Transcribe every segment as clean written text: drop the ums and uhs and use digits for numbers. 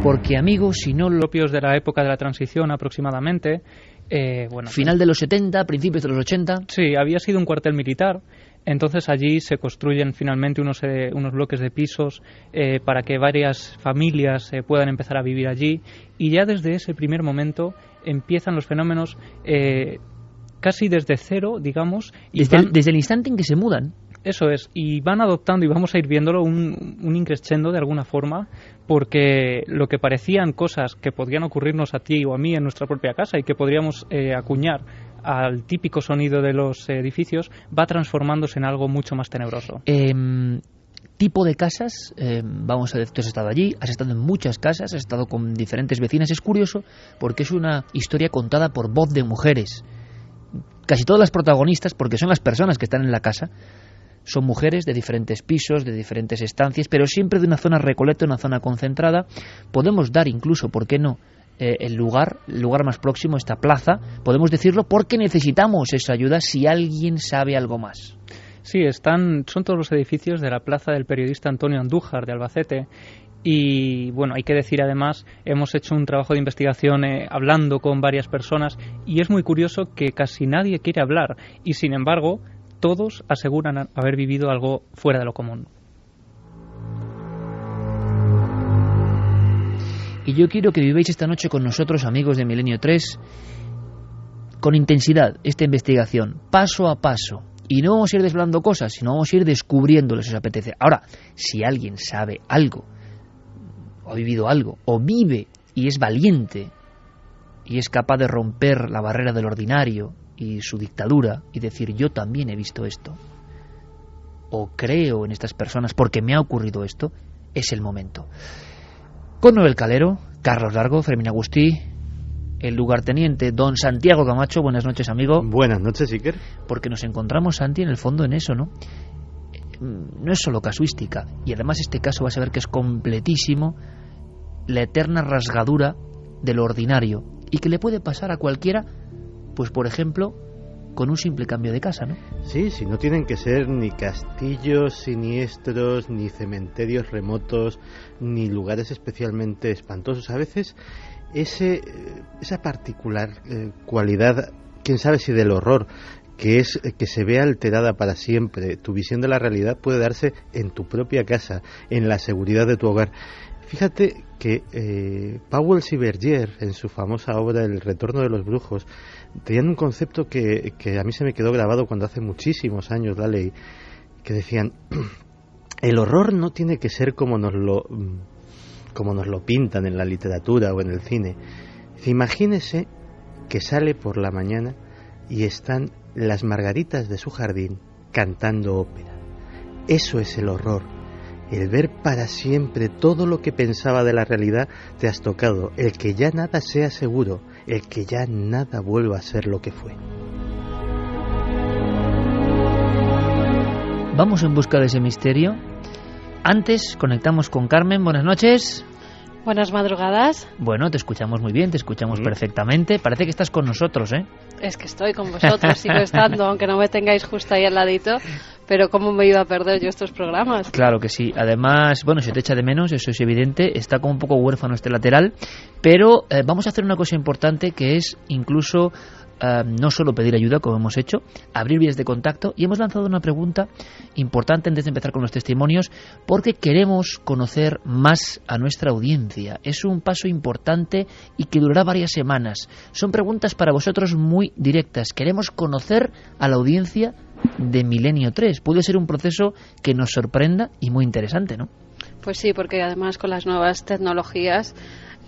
Porque, amigos, si no lo... propios de la época de la transición aproximadamente. Final de los 70, principios de los 80. Sí, había sido un cuartel militar. Entonces allí se construyen finalmente unos bloques de pisos para que varias familias puedan empezar a vivir allí, y ya desde ese primer momento empiezan los fenómenos casi desde cero, digamos. Y desde el instante en que se mudan. Eso es, y van adoptando, y vamos a ir viéndolo, un increscendo de alguna forma, porque lo que parecían cosas que podrían ocurrirnos a ti o a mí en nuestra propia casa y que podríamos acuñar al típico sonido de los edificios, va transformándose en algo mucho más tenebroso. Tipo de casas, vamos a ver, tú has estado allí, has estado en muchas casas, has estado con diferentes vecinas. Es curioso porque es una historia contada por voz de mujeres. Casi todas las protagonistas, porque son las personas que están en la casa, son mujeres de diferentes pisos, de diferentes estancias, pero siempre de una zona recoleta, una zona concentrada. Podemos dar incluso, ¿por qué no?, el lugar más próximo, esta plaza, podemos decirlo, porque necesitamos esa ayuda si alguien sabe algo más. Sí, son todos los edificios de la plaza del periodista Antonio Andújar de Albacete. Y bueno, hay que decir además, hemos hecho un trabajo de investigación hablando con varias personas, y es muy curioso que casi nadie quiere hablar, y sin embargo todos aseguran haber vivido algo fuera de lo común. Y yo quiero que viváis esta noche con nosotros, amigos de Milenio 3, con intensidad esta investigación, paso a paso. Y no vamos a ir desvelando cosas, sino vamos a ir descubriéndoles si os apetece. Ahora, si alguien sabe algo, o ha vivido algo, o vive y es valiente, y es capaz de romper la barrera del ordinario y su dictadura, y decir, yo también he visto esto, o creo en estas personas porque me ha ocurrido esto, es el momento. Con Noel Calero, Carlos Largo, Fermín Agustí, el lugarteniente don Santiago Camacho. Buenas noches, amigo. Buenas noches, Iker. Porque nos encontramos, Santi, en el fondo en eso, ¿no? No es solo casuística, y además este caso vas a ver que es completísimo, la eterna rasgadura de lo ordinario, y que le puede pasar a cualquiera, pues por ejemplo, con un simple cambio de casa, ¿no? Sí, no tienen que ser ni castillos siniestros, ni cementerios remotos, ni lugares especialmente espantosos. A veces esa particular cualidad, quién sabe si del horror, que es que se vea alterada para siempre. Tu visión de la realidad puede darse en tu propia casa, en la seguridad de tu hogar. Fíjate que Powell y Berger, en su famosa obra El retorno de los brujos, tenían un concepto que a mí se me quedó grabado cuando hace muchísimos años la leí, que decían, el horror no tiene que ser como nos lo pintan en la literatura o en el cine. Imagínese que sale por la mañana y están las margaritas de su jardín cantando ópera. Eso es el horror. El ver para siempre todo lo que pensaba de la realidad te has tocado, el que ya nada sea seguro, el que ya nada vuelva a ser lo que fue. Vamos en busca de ese misterio. Antes conectamos con Carmen. Buenas noches. Buenas madrugadas. Bueno, te escuchamos muy bien, te escuchamos perfectamente. Parece que estás con nosotros, ¿eh? Es que estoy con vosotros, sigo estando, aunque no me tengáis justo ahí al ladito. Pero ¿cómo me iba a perder yo estos programas? Claro que sí. Además, bueno, se te echa de menos, eso es evidente. Está como un poco huérfano este lateral. Pero vamos a hacer una cosa importante, que es incluso no solo pedir ayuda, como hemos hecho, abrir vías de contacto. Y hemos lanzado una pregunta importante antes de empezar con los testimonios, porque queremos conocer más a nuestra audiencia. Es un paso importante y que durará varias semanas. Son preguntas para vosotros muy directas. Queremos conocer a la audiencia de Milenio 3. Puede ser un proceso que nos sorprenda y muy interesante, ¿no? Pues sí, porque además con las nuevas tecnologías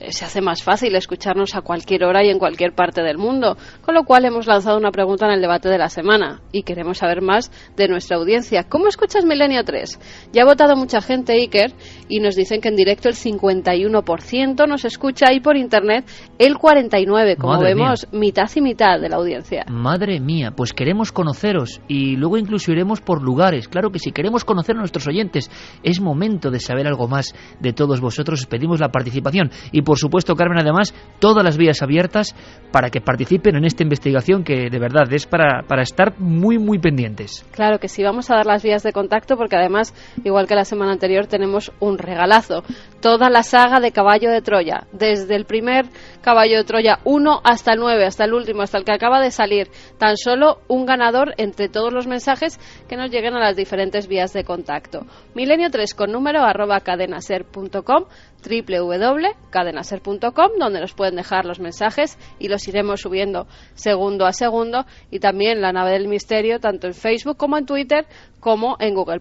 se hace más fácil escucharnos a cualquier hora y en cualquier parte del mundo, con lo cual hemos lanzado una pregunta en el debate de la semana y queremos saber más de nuestra audiencia. ¿Cómo escuchas Milenio 3? Ya ha votado mucha gente, Iker, y nos dicen que en directo el 51% nos escucha y por internet el 49%, como Madre vemos, mía. mitad y mitad de la audiencia. Madre mía, pues queremos conoceros y luego incluso iremos por lugares. Claro que sí, queremos conocer a nuestros oyentes. Es momento de saber algo más de todos vosotros. Os pedimos la participación y por por supuesto, Carmen, además, todas las vías abiertas para que participen en esta investigación que de verdad es para estar muy, muy pendientes. Claro que sí, vamos a dar las vías de contacto porque además, igual que la semana anterior, tenemos un regalazo. Toda la saga de Caballo de Troya, desde el primer Caballo de Troya 1 hasta el 9, hasta el último, hasta el que acaba de salir. Tan solo un ganador entre todos los mensajes que nos lleguen a las diferentes vías de contacto. Milenio3 con número @cadenaser.com, www.cadenaser.com, donde nos pueden dejar los mensajes y los iremos subiendo segundo a segundo, y también La Nave del Misterio, tanto en Facebook como en Twitter como en Google+.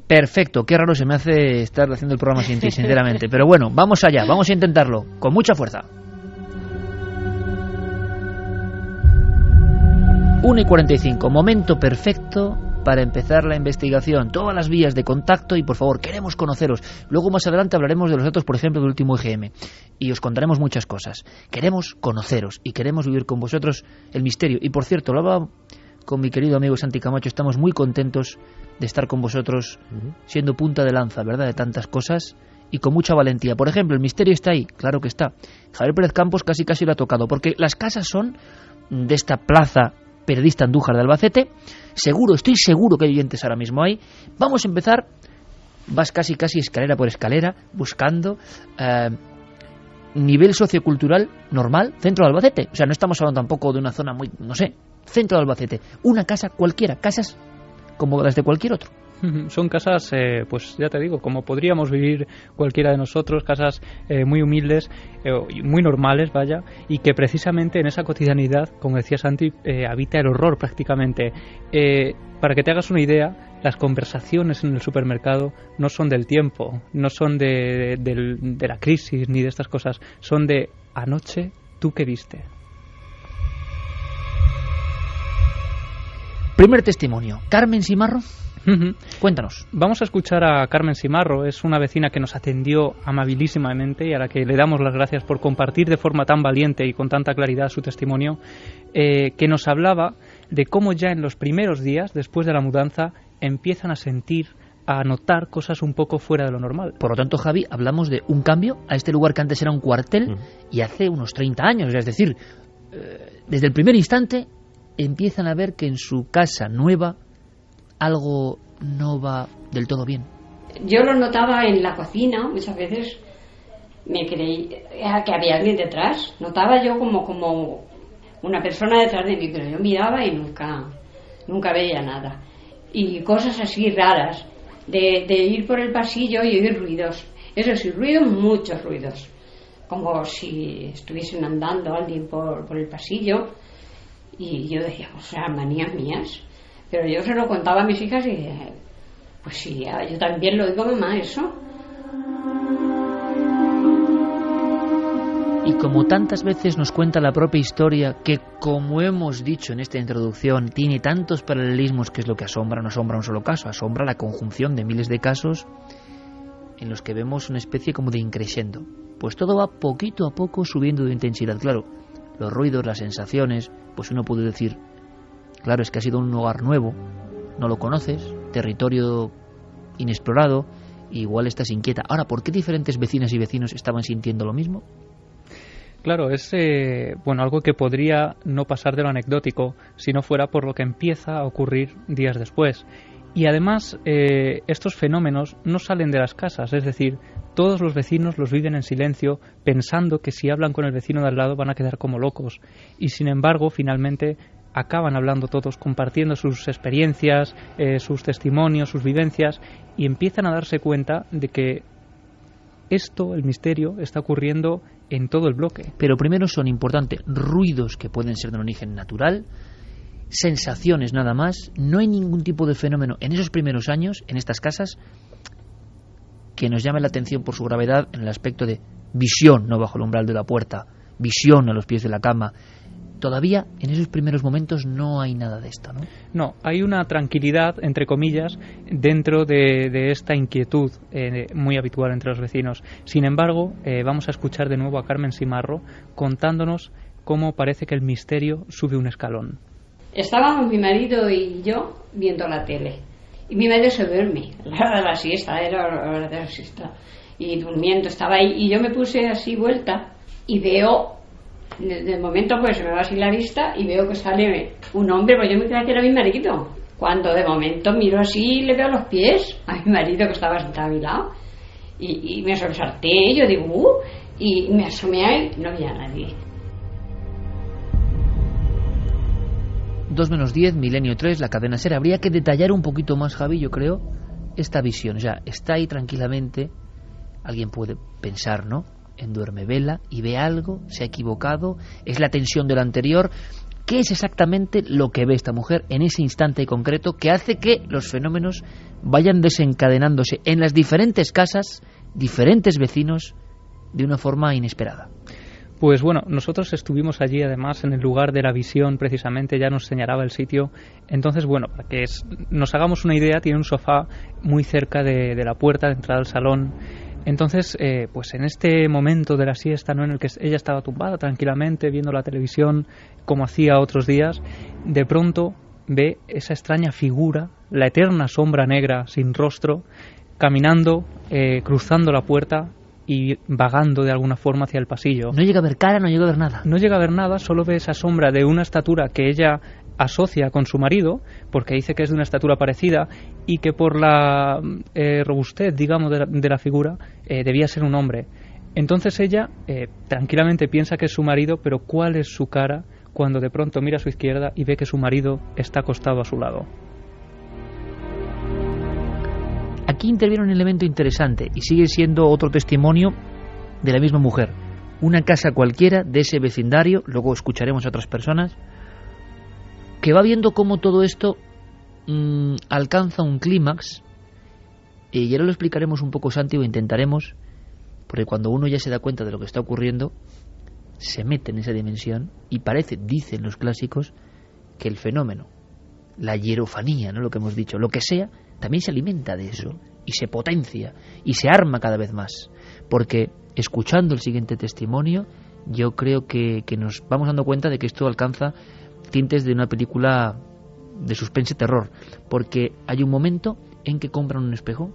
Perfecto, qué raro se me hace estar haciendo el programa sin ti, sinceramente. Pero bueno, vamos allá, vamos a intentarlo, con mucha fuerza. 1:45, momento perfecto para empezar la investigación. Todas las vías de contacto y, por favor, queremos conoceros. Luego, más adelante, hablaremos de los datos, por ejemplo, del último EGM. Y os contaremos muchas cosas. Queremos conoceros y queremos vivir con vosotros el misterio. Y, por cierto, lo hablaba con mi querido amigo Santi Camacho. Estamos muy contentos de estar con vosotros, siendo punta de lanza, ¿verdad?, de tantas cosas y con mucha valentía. Por ejemplo, el misterio está ahí, claro que está. Javier Pérez Campos casi lo ha tocado, porque las casas son de esta plaza periodista Andújar de Albacete. Estoy seguro que hay oyentes ahora mismo ahí. Vamos a empezar, vas casi escalera por escalera, buscando nivel sociocultural normal, centro de Albacete. O sea, no estamos hablando tampoco de una zona muy, no sé, centro de Albacete. Una casa cualquiera, casas como las de cualquier otro. Son casas, pues ya te digo, como podríamos vivir cualquiera de nosotros, casas muy humildes, muy normales, vaya, y que precisamente en esa cotidianidad, como decía Santi, habita el horror prácticamente. Para que te hagas una idea, las conversaciones en el supermercado no son del tiempo, no son de la crisis ni de estas cosas, son de anoche, ¿tú qué viste? Primer testimonio, Carmen Simarro. Cuéntanos. Vamos a escuchar a Carmen Simarro. Es una vecina que nos atendió amabilísimamente y a la que le damos las gracias por compartir de forma tan valiente y con tanta claridad su testimonio, que nos hablaba de cómo ya en los primeros días después de la mudanza empiezan a notar cosas un poco fuera de lo normal. Por lo tanto, Javi, hablamos de un cambio a este lugar que antes era un cuartel y hace unos 30 años, es decir, desde el primer instante empiezan a ver que en su casa nueva algo no va del todo bien. Yo lo notaba en la cocina, muchas veces me creía que había alguien detrás. Notaba yo como una persona detrás de mí, pero yo miraba y nunca veía nada. Y cosas así raras, de ir por el pasillo y oír ruidos. Eso sí, muchos ruidos. Como si estuviesen andando alguien por el pasillo. Y yo decía, o sea, manías mías. Pero yo se lo contaba a mis hijas y pues sí, yo también lo digo, mamá, eso. Y como tantas veces nos cuenta la propia historia, que como hemos dicho en esta introducción, tiene tantos paralelismos, que es lo que asombra, no asombra un solo caso, asombra la conjunción de miles de casos en los que vemos una especie como de increscendo. Pues todo va poquito a poco subiendo de intensidad. Claro, los ruidos, las sensaciones, pues uno puede decir, claro, es que ha sido un hogar nuevo, no lo conoces, territorio inexplorado, igual estás inquieta. Ahora, ¿por qué diferentes vecinas y vecinos estaban sintiendo lo mismo? Claro, es algo que podría no pasar de lo anecdótico si no fuera por lo que empieza a ocurrir días después. Y además, estos fenómenos no salen de las casas, es decir, todos los vecinos los viven en silencio, pensando que si hablan con el vecino de al lado van a quedar como locos. Y sin embargo, finalmente acaban hablando todos, compartiendo sus experiencias, sus testimonios, sus vivencias, y empiezan a darse cuenta de que el misterio, está ocurriendo en todo el bloque. Pero primero son importantes ruidos que pueden ser de un origen natural, sensaciones nada más. No hay ningún tipo de fenómeno en esos primeros años, en estas casas, que nos llame la atención por su gravedad en el aspecto de visión, no bajo el umbral de la puerta, visión a los pies de la cama. Todavía en esos primeros momentos no hay nada de esto, ¿no? No, hay una tranquilidad, entre comillas, dentro de esta inquietud muy habitual entre los vecinos. Sin embargo, vamos a escuchar de nuevo a Carmen Simarro contándonos cómo parece que el misterio sube un escalón. Estábamos mi marido y yo viendo la tele. Y mi marido se duerme, la hora de la siesta, era la hora de la siesta. y durmiendo, estaba ahí, y yo me puse así vuelta y veo, de momento pues se me va así la vista y veo que sale un hombre, pues yo me creía que era mi marido, cuando de momento miro así y le veo los pies a mi marido que estaba sentado a mi lado, y me sobresalté, yo digo, y me asomé ahí, no había nadie. 2 menos 10, Milenio 3, la cadena SER. Habría que detallar un poquito más, Javi, yo creo, esta visión. O sea, está ahí tranquilamente, alguien puede pensar, ¿no?, en duermevela y ve algo, se ha equivocado, es la tensión de lo anterior. ¿Qué es exactamente lo que ve esta mujer en ese instante concreto que hace que los fenómenos vayan desencadenándose en las diferentes casas, diferentes vecinos, de una forma inesperada? Pues bueno, nosotros estuvimos allí además en el lugar de la visión, precisamente, ya nos señalaba el sitio. Entonces, bueno, para que nos hagamos una idea, tiene un sofá muy cerca de la puerta de entrada al salón. Entonces, pues en este momento de la siesta, ¿no?, en el que ella estaba tumbada tranquilamente viendo la televisión como hacía otros días, de pronto ve esa extraña figura, la eterna sombra negra sin rostro, caminando, cruzando la puerta y vagando de alguna forma hacia el pasillo. No llega a ver cara, no llega a ver nada. No llega a ver nada, solo ve esa sombra de una estatura que ella asocia con su marido, porque dice que es de una estatura parecida y que por la robustez, digamos, de la figura, debía ser un hombre. Entonces ella tranquilamente piensa que es su marido, pero ¿cuál es su cara cuando de pronto mira a su izquierda y ve que su marido está acostado a su lado? Aquí interviene un elemento interesante y sigue siendo otro testimonio de la misma mujer. Una casa cualquiera de ese vecindario, luego escucharemos a otras personas, que va viendo cómo todo esto alcanza un clímax, y ahora lo explicaremos un poco, Santi, o intentaremos, porque cuando uno ya se da cuenta de lo que está ocurriendo, se mete en esa dimensión y parece, dicen los clásicos, que el fenómeno, la hierofanía, ¿no?, lo que hemos dicho, lo que sea, también se alimenta de eso y se potencia y se arma cada vez más, porque escuchando el siguiente testimonio yo creo que nos vamos dando cuenta de que esto alcanza tintes de una película de suspense terror, porque hay un momento en que compran un espejo.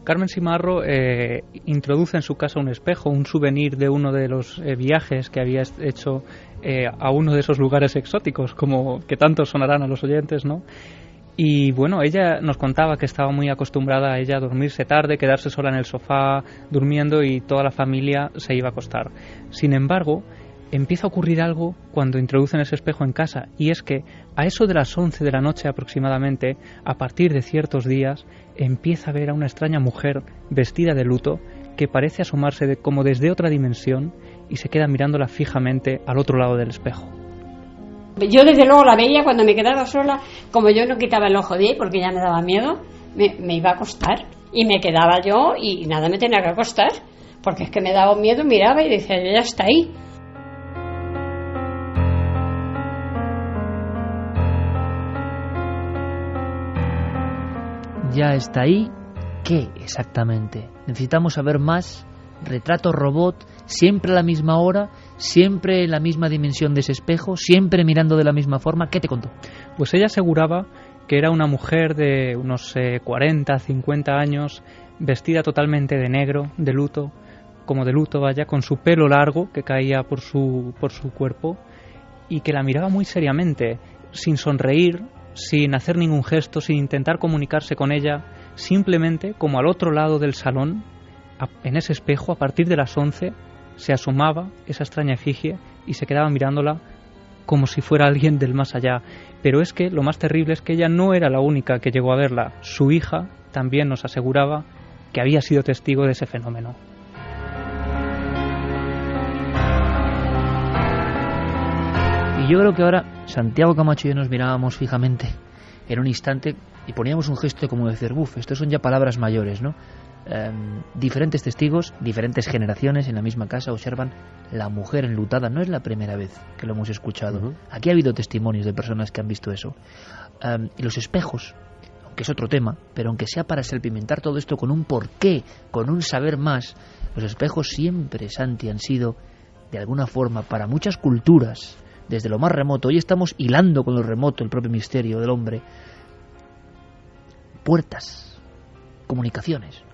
Carmen Simarro introduce en su casa un espejo, un souvenir de uno de los viajes que había hecho a uno de esos lugares exóticos, como que tanto sonarán a los oyentes, ¿no? Y bueno, ella nos contaba que estaba muy acostumbrada a ella a dormirse tarde, quedarse sola en el sofá durmiendo y toda la familia se iba a acostar. Sin embargo, empieza a ocurrir algo cuando introducen ese espejo en casa, y es que a eso de las 11 de la noche aproximadamente, a partir de ciertos días, empieza a ver a una extraña mujer vestida de luto que parece asomarse como desde otra dimensión y se queda mirándola fijamente al otro lado del espejo. Yo desde luego la veía cuando me quedaba sola, como yo no quitaba el ojo de ahí porque ya me daba miedo, me iba a acostar y me quedaba yo y nada, me tenía que acostar porque es que me daba miedo, miraba y decía, ya está ahí. Ya está ahí. ¿Qué exactamente? Necesitamos saber más. Retrato robot, siempre a la misma hora, siempre en la misma dimensión de ese espejo, siempre mirando de la misma forma. ¿Qué te contó? Pues ella aseguraba que era una mujer de unos 40, 50 años, vestida totalmente de negro, de luto, vaya, con su pelo largo que caía por su cuerpo, y que la miraba muy seriamente, sin sonreír, sin hacer ningún gesto, sin intentar comunicarse con ella, simplemente como al otro lado del salón, en ese espejo, a partir de las 11, se asomaba esa extraña efigie y se quedaba mirándola como si fuera alguien del más allá. Pero es que lo más terrible es que ella no era la única que llegó a verla. Su hija también nos aseguraba que había sido testigo de ese fenómeno. Y yo creo que ahora Santiago Camacho y yo nos mirábamos fijamente en un instante y poníamos un gesto como de decir, estos son ya palabras mayores, ¿no? Diferentes testigos, diferentes generaciones en la misma casa observan la mujer enlutada. No es la primera vez que lo hemos escuchado. Aquí ha habido testimonios de personas que han visto eso. Y los espejos, aunque es otro tema, pero aunque sea para salpimentar todo esto con un porqué, con un saber más, los espejos siempre, Santi, han sido de alguna forma para muchas culturas, desde lo más remoto. Hoy estamos hilando con lo remoto el propio misterio del hombre. Puertas, comunicaciones.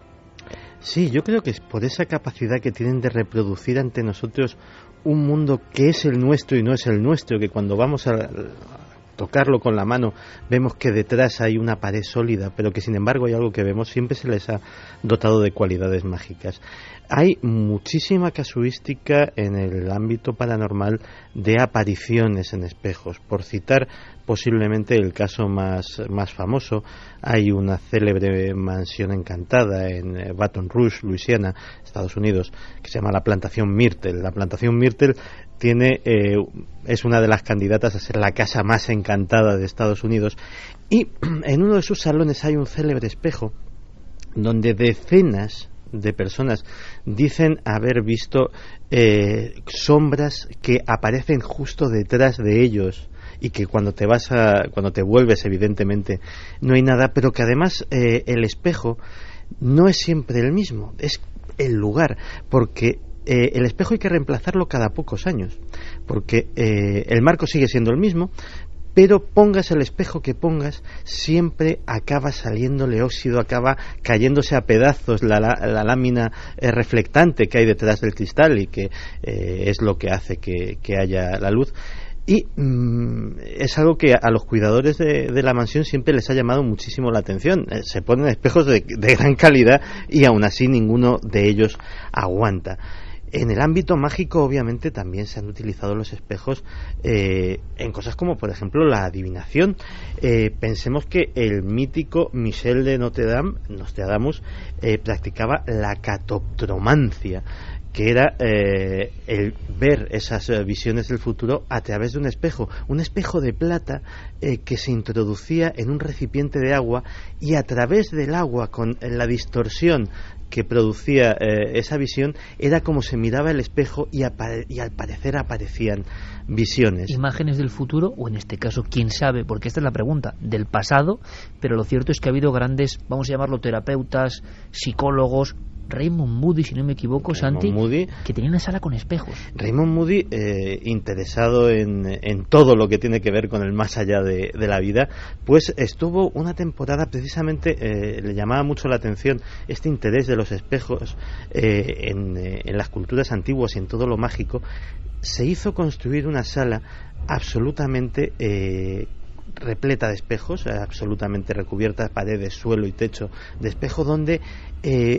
Sí, yo creo que es por esa capacidad que tienen de reproducir ante nosotros un mundo que es el nuestro y no es el nuestro, que cuando vamos a tocarlo con la mano vemos que detrás hay una pared sólida, pero que sin embargo hay algo que vemos, siempre se les ha dotado de cualidades mágicas. Hay muchísima casuística en el ámbito paranormal de apariciones en espejos. Por citar posiblemente el caso más famoso, hay una célebre mansión encantada en Baton Rouge, Luisiana, Estados Unidos, que se llama la Plantación Myrtle. La Plantación Myrtle es una de las candidatas a ser la casa más encantada de Estados Unidos, y en uno de sus salones hay un célebre espejo donde decenas de personas dicen haber visto sombras que aparecen justo detrás de ellos, y que cuando te vuelves evidentemente no hay nada, pero que además el espejo no es siempre el mismo, es el lugar, porque el espejo hay que reemplazarlo cada pocos años, porque el marco sigue siendo el mismo, pero pongas el espejo que pongas, siempre acaba saliéndole óxido, acaba cayéndose a pedazos la lámina reflectante que hay detrás del cristal, y que es lo que hace que haya la luz. Y es algo que a los cuidadores de la mansión siempre les ha llamado muchísimo la atención. Se ponen espejos de gran calidad y aún así ninguno de ellos aguanta. En el ámbito mágico, obviamente, también se han utilizado los espejos en cosas como, por ejemplo, la adivinación. Pensemos que el mítico Michel de Nostradamus practicaba la catoptromancia, que era el ver esas visiones del futuro a través de un espejo de plata que se introducía en un recipiente de agua, y a través del agua, con la distorsión que producía esa visión, era como se miraba el espejo, y al parecer aparecían visiones. Imágenes del futuro, o en este caso, quién sabe, porque esta es la pregunta, del pasado, pero lo cierto es que ha habido grandes, vamos a llamarlo terapeutas, psicólogos. Raymond Moody, si no me equivoco, Santi, que tenía una sala con espejos. Raymond Moody, interesado en todo lo que tiene que ver con el más allá de la vida, pues estuvo una temporada precisamente, le llamaba mucho la atención este interés de los espejos en las culturas antiguas y en todo lo mágico. Se hizo construir una sala absolutamente repleta de espejos, absolutamente recubierta, paredes, suelo y techo de espejo, donde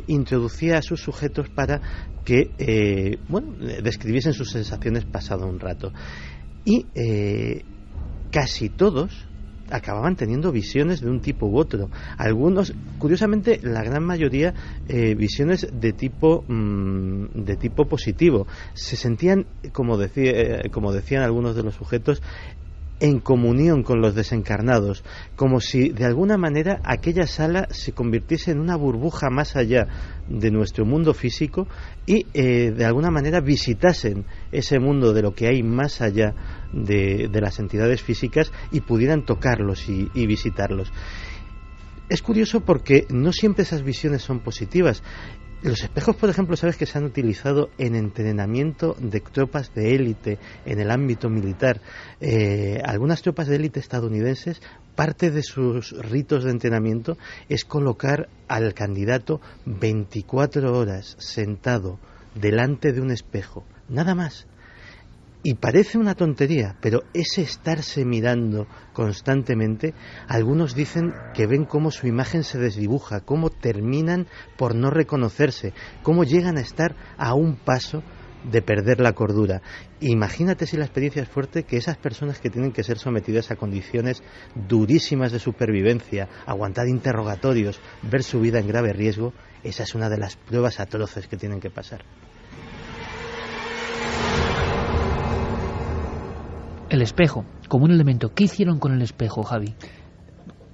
introducía a sus sujetos para que describiesen sus sensaciones pasado un rato, y casi todos acababan teniendo visiones de un tipo u otro. Algunos, curiosamente, la gran mayoría visiones de tipo positivo. Se sentían, como decían algunos de los sujetos, en comunión con los desencarnados, como si de alguna manera aquella sala se convirtiese en una burbuja más allá de nuestro mundo físico, y de alguna manera visitasen ese mundo de lo que hay más allá de las entidades físicas, y pudieran tocarlos y visitarlos. Es curioso porque no siempre esas visiones son positivas. Los espejos, por ejemplo, sabes que se han utilizado en entrenamiento de tropas de élite en el ámbito militar. Algunas tropas de élite estadounidenses, parte de sus ritos de entrenamiento es colocar al candidato 24 horas sentado delante de un espejo, nada más. Y parece una tontería, pero ese estarse mirando constantemente, algunos dicen que ven cómo su imagen se desdibuja, cómo terminan por no reconocerse, cómo llegan a estar a un paso de perder la cordura. Imagínate, si la experiencia es fuerte, que esas personas que tienen que ser sometidas a condiciones durísimas de supervivencia, aguantar interrogatorios, ver su vida en grave riesgo, esa es una de las pruebas atroces que tienen que pasar. El espejo, como un elemento. ¿Qué hicieron con el espejo, Javi?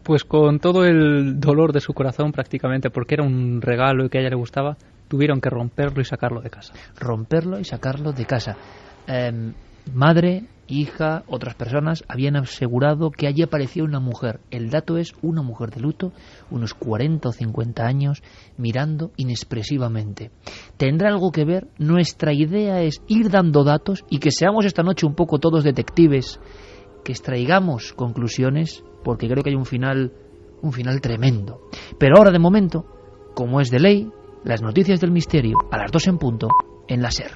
Pues con todo el dolor de su corazón prácticamente, porque era un regalo y que a ella le gustaba, tuvieron que romperlo y sacarlo de casa. Romperlo y sacarlo de casa. Madre, hija, otras personas habían asegurado que allí aparecía una mujer. El dato es una mujer de luto, unos 40 o 50 años, mirando inexpresivamente. ¿Tendrá algo que ver? Nuestra idea es ir dando datos y que seamos esta noche un poco todos detectives, que extraigamos conclusiones, porque creo que hay un final tremendo. Pero ahora, de momento, como es de ley, Las noticias del misterio, a las 2 en punto, en la SER.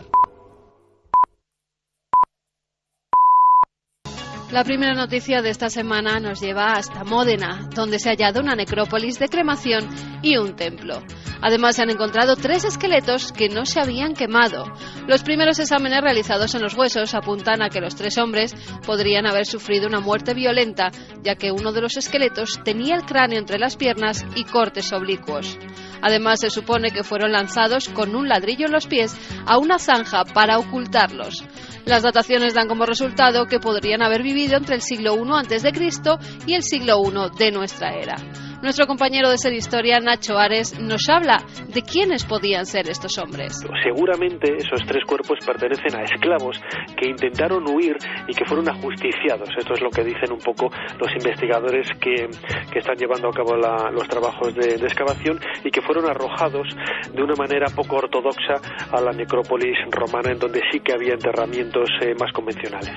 La primera noticia de esta semana nos lleva hasta Módena, donde se ha hallado una necrópolis de cremación y un templo. Además, se han encontrado 3 esqueletos que no se habían quemado. Los primeros exámenes realizados en los huesos apuntan a que los 3 hombres podrían haber sufrido una muerte violenta, ya que uno de los esqueletos tenía el cráneo entre las piernas y cortes oblicuos. Además, se supone que fueron lanzados con un ladrillo en los pies a una zanja para ocultarlos. Las dataciones dan como resultado que podrían haber vivido entre el siglo I a.C. y el siglo I de nuestra era. Nuestro compañero de Ser Historia, Nacho Ares, nos habla de quiénes podían ser estos hombres. Seguramente esos 3 cuerpos pertenecen a esclavos que intentaron huir y que fueron ajusticiados. Esto es lo que dicen un poco los investigadores que están llevando a cabo los trabajos de excavación y que fueron arrojados de una manera poco ortodoxa a la necrópolis romana, en donde sí que había enterramientos más convencionales.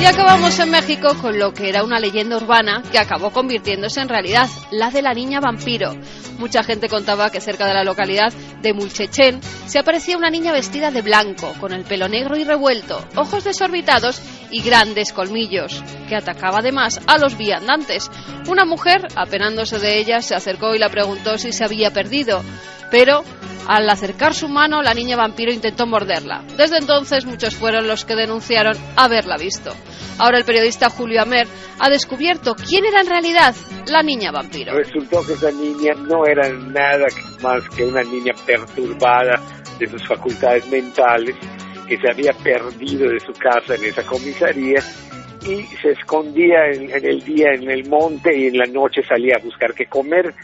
Y acabamos en México con lo que era una leyenda urbana que acabó convirtiéndose en realidad, la de la niña vampiro. Mucha gente contaba que cerca de la localidad de Mulchechén se aparecía una niña vestida de blanco, con el pelo negro y revuelto, ojos desorbitados y grandes colmillos, que atacaba además a los viandantes. Una mujer, apenándose de ella, se acercó y la preguntó si se había perdido, pero al acercar su mano, la niña vampiro intentó morderla. Desde entonces, muchos fueron los que denunciaron haberla visto. Ahora el periodista Julio Amer ha descubierto quién era en realidad la niña vampiro. Resultó que esa niña no era nada más que una niña perturbada de sus facultades mentales, que se había perdido de su casa en esa comisaría y se escondía en el día en el monte y en la noche salía a buscar qué comer.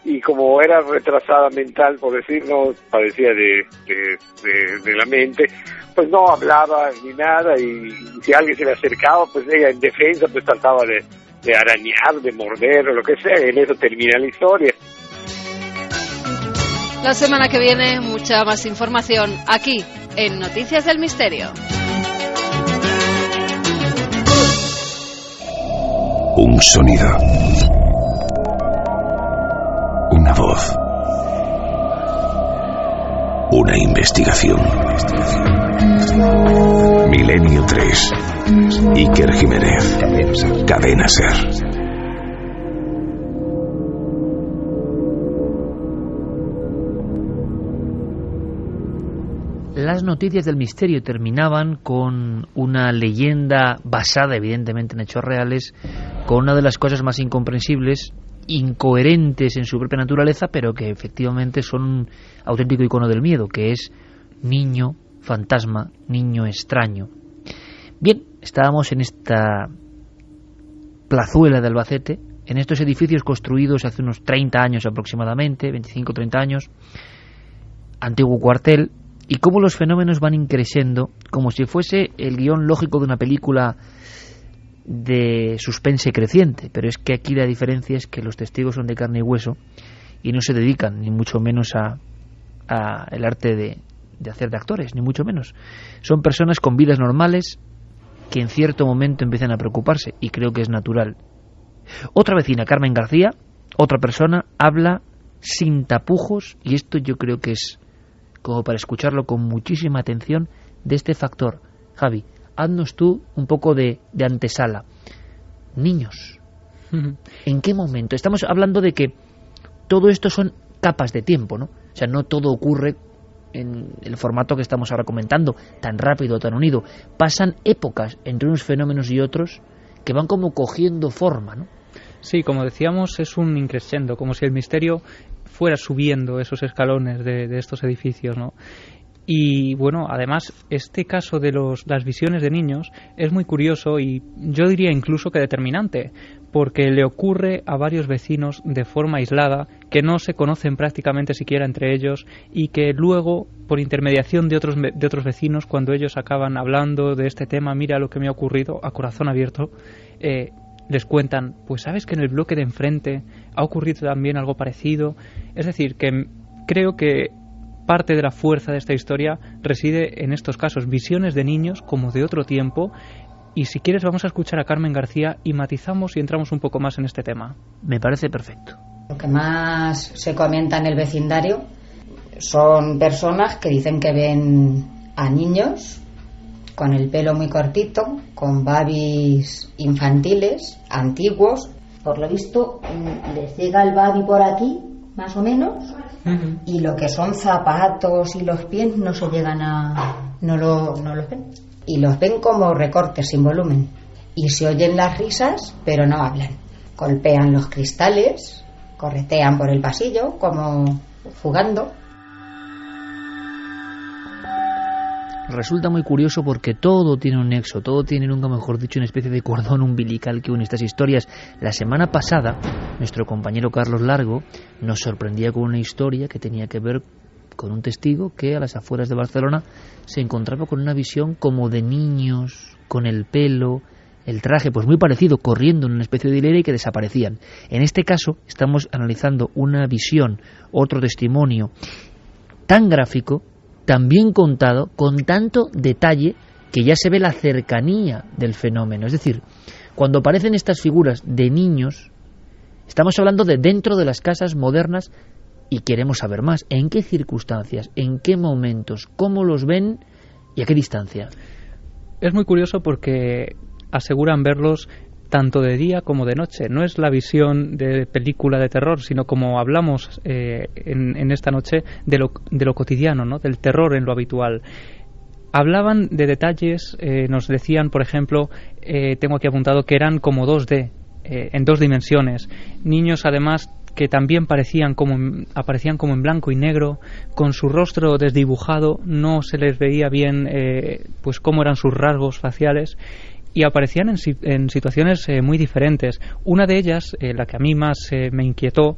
Y como era retrasada mental, por decirlo, padecía de la mente, pues no hablaba ni nada, y si alguien se le acercaba, pues ella en defensa pues trataba de arañar, de morder o lo que sea, y en eso termina la historia. La semana que viene, mucha más información aquí, en Noticias del Misterio. Un sonido. Una voz. Una investigación. Milenio 3. Iker Jiménez. Cadena SER. Las noticias del misterio terminaban con una leyenda basada evidentemente en hechos reales, con una de las cosas más incomprensibles, incoherentes en su propia naturaleza, pero que efectivamente son un auténtico icono del miedo, que es niño fantasma, niño extraño. Bien, estábamos en esta plazuela de Albacete, en estos edificios construidos hace unos 30 años aproximadamente, 25-30 años, antiguo cuartel, y cómo los fenómenos van increciendo, como si fuese el guión lógico de una película de suspense creciente, pero es que aquí la diferencia es que los testigos son de carne y hueso y no se dedican ni mucho menos a el arte de hacer de actores, ni mucho menos. Son personas con vidas normales que en cierto momento empiezan a preocuparse, y creo que es natural. Otra vecina, Carmen García, otra persona, habla sin tapujos, y esto yo creo que es como para escucharlo con muchísima atención, de este factor. Javi, haznos tú un poco de antesala. Niños, ¿en qué momento? Estamos hablando de que todo esto son capas de tiempo, ¿no? O sea, no todo ocurre en el formato que estamos ahora comentando, tan rápido, tan unido. Pasan épocas entre unos fenómenos y otros que van como cogiendo forma, ¿no? Sí, como decíamos, es un increscendo, como si el misterio fuera subiendo esos escalones de estos edificios, ¿no? Y bueno, además, este caso de las visiones de niños es muy curioso y yo diría incluso que determinante, porque le ocurre a varios vecinos de forma aislada, que no se conocen prácticamente siquiera entre ellos, y que luego, por intermediación de otros vecinos, cuando ellos acaban hablando de este tema, mira lo que me ha ocurrido, a corazón abierto, les cuentan, pues sabes que en el bloque de enfrente ha ocurrido también algo parecido. Es decir, que creo que parte de la fuerza de esta historia reside en estos casos, visiones de niños como de otro tiempo. Y si quieres vamos a escuchar a Carmen García y matizamos y entramos un poco más en este tema. Me parece perfecto. Lo que más se comenta en el vecindario Son personas que dicen que ven a niños con el pelo muy cortito, con babis infantiles, antiguos. Por lo visto, les llega el babi por aquí, más o menos, y lo que son zapatos y los pies no se llegan a... no los ven. Y los ven como recortes sin volumen. Y se oyen las risas, pero no hablan. Golpean los cristales, corretean por el pasillo, como jugando. Resulta muy curioso porque todo tiene un nexo, todo tiene, nunca mejor dicho, una especie de cordón umbilical que une estas historias. La semana pasada, nuestro compañero Carlos Largo nos sorprendía con una historia que tenía que ver con un testigo que a las afueras de Barcelona se encontraba con una visión como de niños, con el pelo, el traje, pues muy parecido, corriendo en una especie de hilera y que desaparecían. En este caso estamos analizando una visión, otro testimonio tan gráfico, tan bien contado, con tanto detalle, que ya se ve la cercanía del fenómeno. Es decir, cuando aparecen estas figuras de niños, estamos hablando de dentro de las casas modernas y queremos saber más. ¿En qué circunstancias? ¿En qué momentos? ¿Cómo los ven? ¿Y a qué distancia? Es muy curioso porque aseguran verlos tanto de día como de noche. No es la visión de película de terror, sino como hablamos en esta noche de lo cotidiano, ¿no? Del terror en lo habitual. Hablaban de detalles, nos decían, por ejemplo, tengo aquí apuntado que eran como 2D, en 2 dimensiones. Niños, además, que también aparecían como en blanco y negro, con su rostro desdibujado, no se les veía bien pues cómo eran sus rasgos faciales, y aparecían en situaciones muy diferentes. Una de ellas, la que a mí más me inquietó,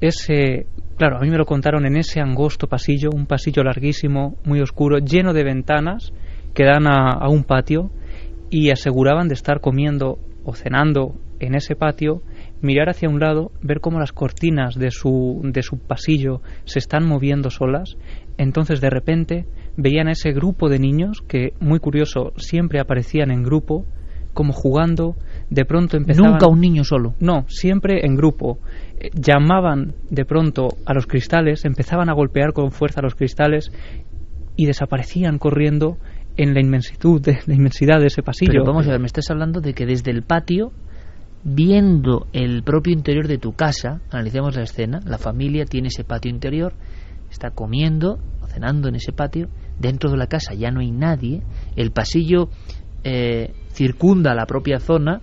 es, claro, a mí me lo contaron en ese angosto pasillo, un pasillo larguísimo, muy oscuro, lleno de ventanas que dan a un patio, y aseguraban de estar comiendo o cenando en ese patio, mirar hacia un lado, ver cómo las cortinas de su pasillo se están moviendo solas. Entonces, de repente, veían a ese grupo de niños que, muy curioso, siempre aparecían en grupo, como jugando. De pronto empezaban... Nunca un niño solo. No, siempre en grupo. Llamaban de pronto a los cristales, empezaban a golpear con fuerza los cristales y desaparecían corriendo en la inmensidad de ese pasillo. Pero vamos a ver, me estás hablando de que desde el patio, viendo el propio interior de tu casa, analicemos la escena, la familia tiene ese patio interior, está comiendo o cenando en ese patio, dentro de la casa ya no hay nadie, el pasillo circunda la propia zona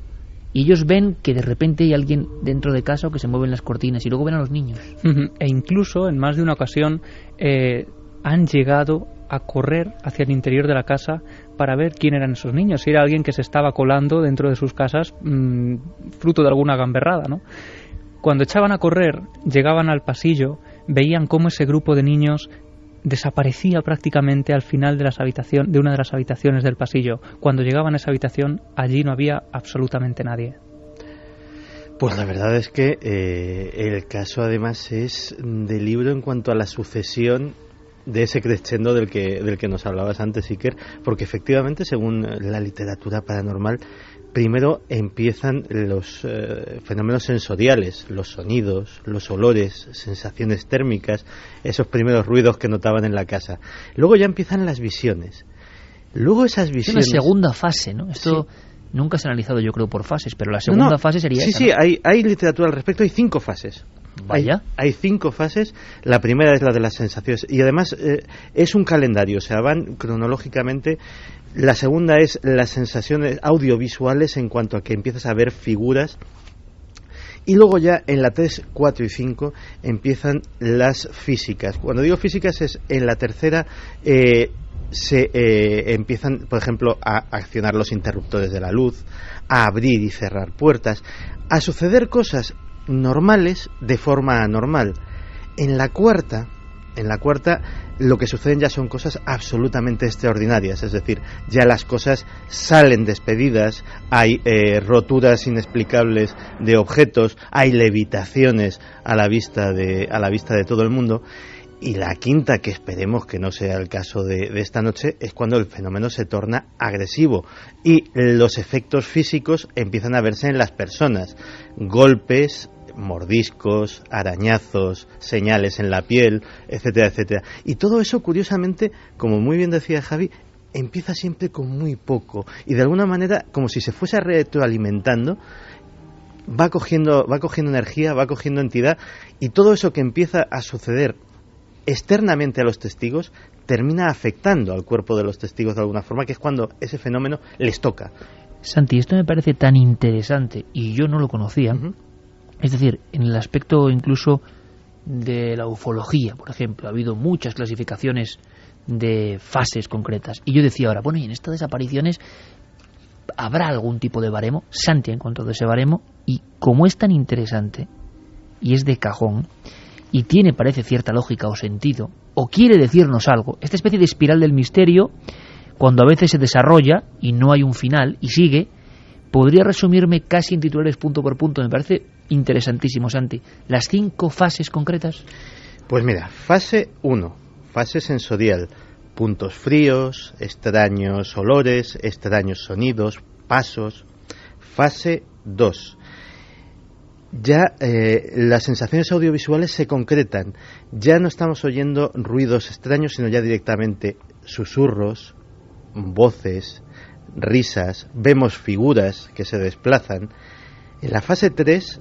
y ellos ven que de repente hay alguien dentro de casa o que se mueven las cortinas, y luego ven a los niños. E incluso en más de una ocasión han llegado a correr hacia el interior de la casa para ver quién eran esos niños, si era alguien que se estaba colando dentro de sus casas fruto de alguna gamberrada, ¿no? Cuando echaban a correr, llegaban al pasillo, veían cómo ese grupo de niños desaparecía prácticamente al final de una de las habitaciones del pasillo. Cuando llegaban a esa habitación, allí no había absolutamente nadie. Pues la verdad es que el caso además es de libro en cuanto a la sucesión de ese crescendo del que nos hablabas antes, Iker, porque efectivamente, según la literatura paranormal, primero empiezan los fenómenos sensoriales, los sonidos, los olores, sensaciones térmicas, esos primeros ruidos que notaban en la casa. Luego ya empiezan las visiones. Luego esas visiones... Es una segunda fase, ¿no? Esto sí. Nunca se ha analizado, yo creo, por fases, pero la segunda fase sería esa, Sí, ¿no? hay literatura al respecto, hay 5 fases. Vaya. Hay 5 fases. La primera es la de las sensaciones y además es un calendario, o sea, van cronológicamente. La segunda es las sensaciones audiovisuales, en cuanto a que empiezas a ver figuras, y luego ya en la 3, 4 y 5 empiezan las físicas. Cuando digo físicas es en la tercera se empiezan, por ejemplo, a accionar los interruptores de la luz, a abrir y cerrar puertas, a suceder cosas normales de forma anormal. En la cuarta lo que suceden ya son cosas absolutamente extraordinarias, es decir, ya las cosas salen despedidas, hay roturas inexplicables de objetos, hay levitaciones a la vista de todo el mundo. Y la quinta, que esperemos que no sea el caso de esta noche, es cuando el fenómeno se torna agresivo y los efectos físicos empiezan a verse en las personas. Golpes, mordiscos, arañazos, señales en la piel, etcétera, etcétera. Y todo eso, curiosamente, como muy bien decía Javi, empieza siempre con muy poco y de alguna manera, como si se fuese retroalimentando, va cogiendo energía, va cogiendo entidad, y todo eso que empieza a suceder externamente a los testigos termina afectando al cuerpo de los testigos de alguna forma, que es cuando ese fenómeno les toca. Santi, esto me parece tan interesante y yo no lo conocía. Es decir, en el aspecto incluso de la ufología, por ejemplo, ha habido muchas clasificaciones de fases concretas. Y yo decía ahora, bueno, y en estas desapariciones ¿habrá algún tipo de baremo? Santi ha encontrado ese baremo, y como es tan interesante y es de cajón y tiene, parece, cierta lógica o sentido, o quiere decirnos algo, esta especie de espiral del misterio, cuando a veces se desarrolla y no hay un final y sigue, podría resumirme casi en titulares punto por punto. Me parece interesantísimo, Santi. ¿Las 5 fases concretas? Pues mira, fase 1, fase sensorial: puntos fríos, extraños olores, extraños sonidos, pasos. Fase 2, ya las sensaciones audiovisuales se concretan. Ya no estamos oyendo ruidos extraños, sino ya directamente susurros, voces, risas, vemos figuras que se desplazan. En la fase 3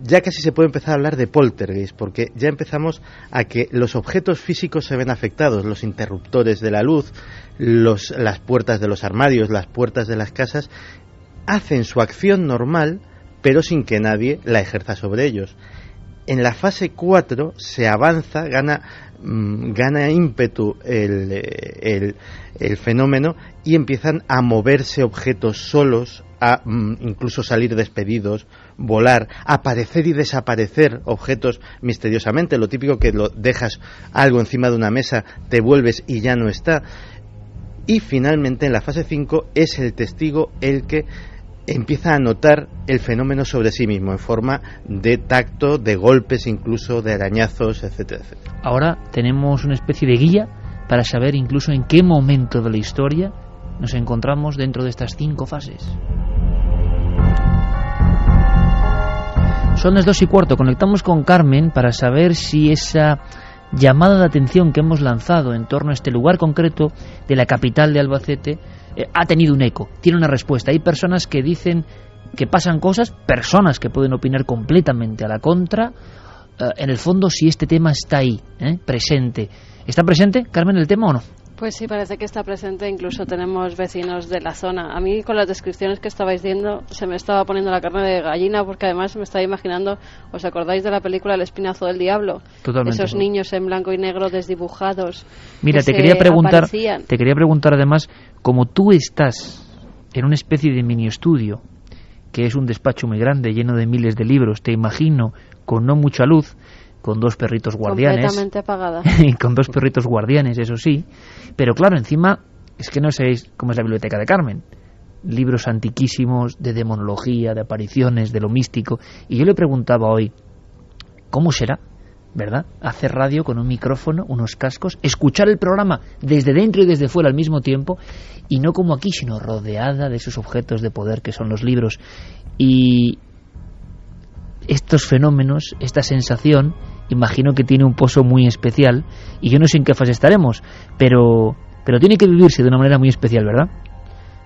ya casi se puede empezar a hablar de poltergeist, porque ya empezamos a que los objetos físicos se ven afectados, los interruptores de la luz, las puertas de los armarios, las puertas de las casas, hacen su acción normal, pero sin que nadie la ejerza sobre ellos. En la fase 4 se avanza, gana ímpetu el fenómeno, y empiezan a moverse objetos solos, a incluso salir despedidos, volar, aparecer y desaparecer objetos misteriosamente. Lo típico, que lo dejas algo encima de una mesa, te vuelves y ya no está. Y finalmente, en la fase 5, es el testigo el que empieza a notar el fenómeno sobre sí mismo, en forma de tacto, de golpes, incluso de arañazos, etcétera, etcétera. Ahora tenemos una especie de guía para saber incluso en qué momento de la historia nos encontramos dentro de estas 5 fases. Son las 2:15. Conectamos con Carmen para saber si esa llamada de atención que hemos lanzado en torno a este lugar concreto de la capital de Albacete ha tenido un eco, tiene una respuesta. Hay personas que dicen que pasan cosas, personas que pueden opinar completamente a la contra. En el fondo, si este tema está ahí, presente. ¿Está presente, Carmen, el tema o no? Pues sí, parece que está presente. Incluso tenemos vecinos de la zona. A mí, con las descripciones que estabais diciendo, se me estaba poniendo la carne de gallina, porque además me estaba imaginando, ¿os acordáis de la película El espinazo del diablo? Totalmente. Esos niños en blanco y negro desdibujados. Mira, te quería preguntar además, como tú estás en una especie de mini estudio, que es un despacho muy grande, lleno de miles de libros, te imagino con no mucha luz, con 2 perritos guardianes. Completamente apagada. Con 2 perritos guardianes, eso sí. Pero claro, encima, es que no sabéis cómo es la biblioteca de Carmen. Libros antiquísimos de demonología, de apariciones, de lo místico. Y yo le preguntaba hoy, ¿cómo será, verdad, hacer radio con un micrófono, unos cascos, escuchar el programa desde dentro y desde fuera al mismo tiempo, y no como aquí, sino rodeada de esos objetos de poder que son los libros? Y estos fenómenos, esta sensación, imagino que tiene un pozo muy especial, y yo no sé en qué fase estaremos, pero tiene que vivirse de una manera muy especial, ¿verdad?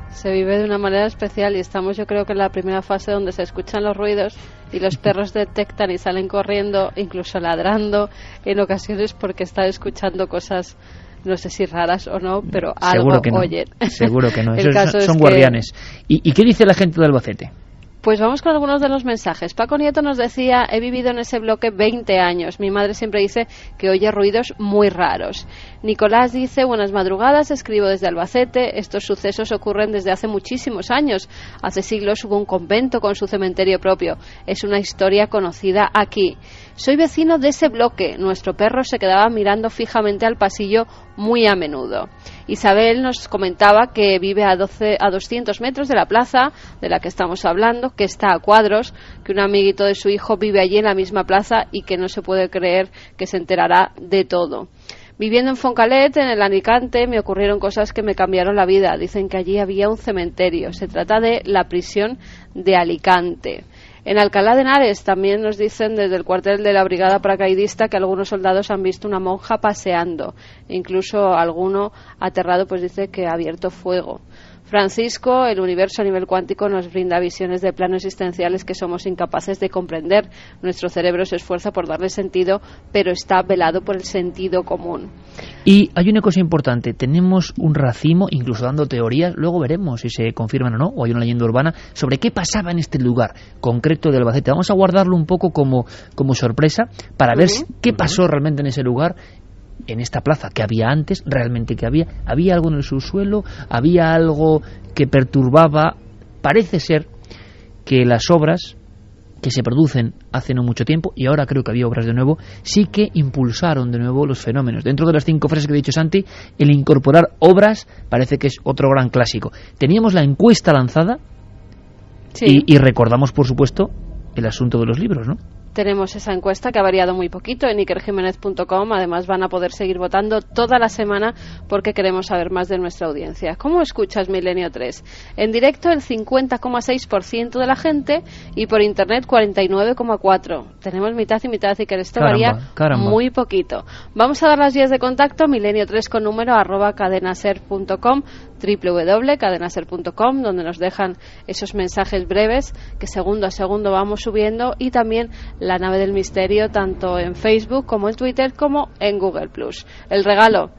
Se vive de una manera especial, y estamos, yo creo que en la primera fase, donde se escuchan los ruidos y los perros detectan y salen corriendo, incluso ladrando en ocasiones, porque están escuchando cosas, no sé si raras o no, pero algo oyen. Seguro que no. Son guardianes. ¿Y qué dice la gente de Albacete? Pues vamos con algunos de los mensajes. Paco Nieto nos decía: he vivido en ese bloque 20 años. Mi madre siempre dice que oye ruidos muy raros. Nicolás dice: buenas madrugadas, escribo desde Albacete. Estos sucesos ocurren desde hace muchísimos años. Hace siglos hubo un convento con su cementerio propio. Es una historia conocida aquí. Soy vecino de ese bloque. Nuestro perro se quedaba mirando fijamente al pasillo muy a menudo. Isabel nos comentaba que vive a 200 metros de la plaza de la que estamos hablando, que está a cuadros, que un amiguito de su hijo vive allí en la misma plaza y que no se puede creer que se enterará de todo. Viviendo en Foncalet, en el Alicante, me ocurrieron cosas que me cambiaron la vida. Dicen que allí había un cementerio. Se trata de la prisión de Alicante. En Alcalá de Henares también nos dicen desde el cuartel de la Brigada Paracaidista que algunos soldados han visto una monja paseando. Incluso alguno aterrado pues dice que ha abierto fuego. Francisco, el universo a nivel cuántico nos brinda visiones de planos existenciales que somos incapaces de comprender. Nuestro cerebro se esfuerza por darle sentido, pero está velado por el sentido común. Y hay una cosa importante, tenemos un racimo, incluso dando teorías, luego veremos si se confirman o no, o hay una leyenda urbana, sobre qué pasaba en este lugar concreto de Albacete. Vamos a guardarlo un poco como sorpresa para ver qué pasó realmente en ese lugar, en esta plaza que había antes, realmente que había algo en el subsuelo, había algo que perturbaba. Parece ser que las obras que se producen hace no mucho tiempo, y ahora creo que había obras de nuevo, sí que impulsaron de nuevo los fenómenos. Dentro de las 5 frases que he dicho Santi, el incorporar obras parece que es otro gran clásico. Teníamos la encuesta lanzada, sí, y recordamos por supuesto el asunto de los libros, ¿no? Tenemos esa encuesta que ha variado muy poquito en ikerjimenez.com. Además van a poder seguir votando toda la semana porque queremos saber más de nuestra audiencia. ¿Cómo escuchas Milenio 3? En directo el 50,6% de la gente y por internet 49,4%. Tenemos mitad y mitad, y que esto varía muy poquito. Vamos a dar las vías de contacto: milenio3 con número @cadenaser.com, www.cadenaser.com, donde nos dejan esos mensajes breves que segundo a segundo vamos subiendo, y también La Nave del Misterio, tanto en Facebook como en Twitter como en Google+. El regalo,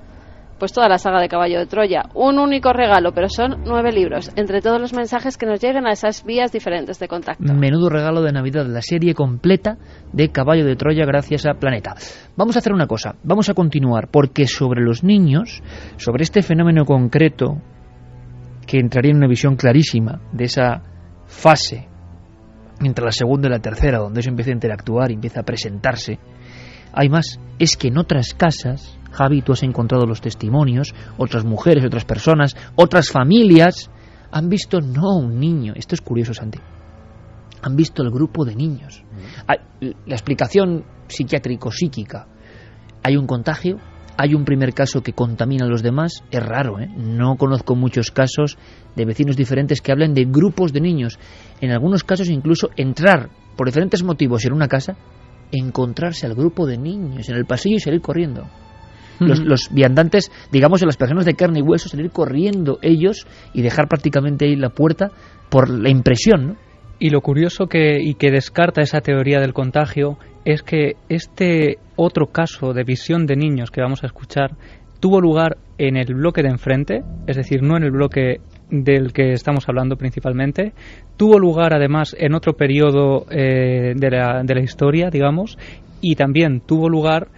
pues toda la saga de Caballo de Troya, un único regalo, pero son 9 libros, entre todos los mensajes que nos lleguen a esas vías diferentes de contacto. Menudo regalo de Navidad, la serie completa de Caballo de Troya gracias a Planeta. Vamos a hacer una cosa, vamos a continuar, porque sobre los niños, sobre este fenómeno concreto, que entraría en una visión clarísima de esa fase entre la segunda y la tercera, donde eso empieza a interactuar y empieza a presentarse, hay más. Es que en otras casas, Javi, tú has encontrado los testimonios, otras mujeres, otras personas, otras familias han visto no un niño. Esto es curioso, Santi. Han visto el grupo de niños. La explicación psiquiátrico-psíquica. Hay un contagio, hay un primer caso que contamina a los demás. Es raro, ¿eh? No conozco muchos casos de vecinos diferentes que hablen de grupos de niños. En algunos casos incluso entrar por diferentes motivos en una casa, encontrarse al grupo de niños en el pasillo y salir corriendo. Los viandantes, digamos, las personas de carne y hueso, salir corriendo ellos y dejar prácticamente ahí la puerta por la impresión, ¿no? Y lo curioso que descarta esa teoría del contagio es que este otro caso de visión de niños que vamos a escuchar tuvo lugar en el bloque de enfrente, es decir, no en el bloque del que estamos hablando principalmente. Tuvo lugar además en otro periodo de la historia, digamos, y también tuvo lugar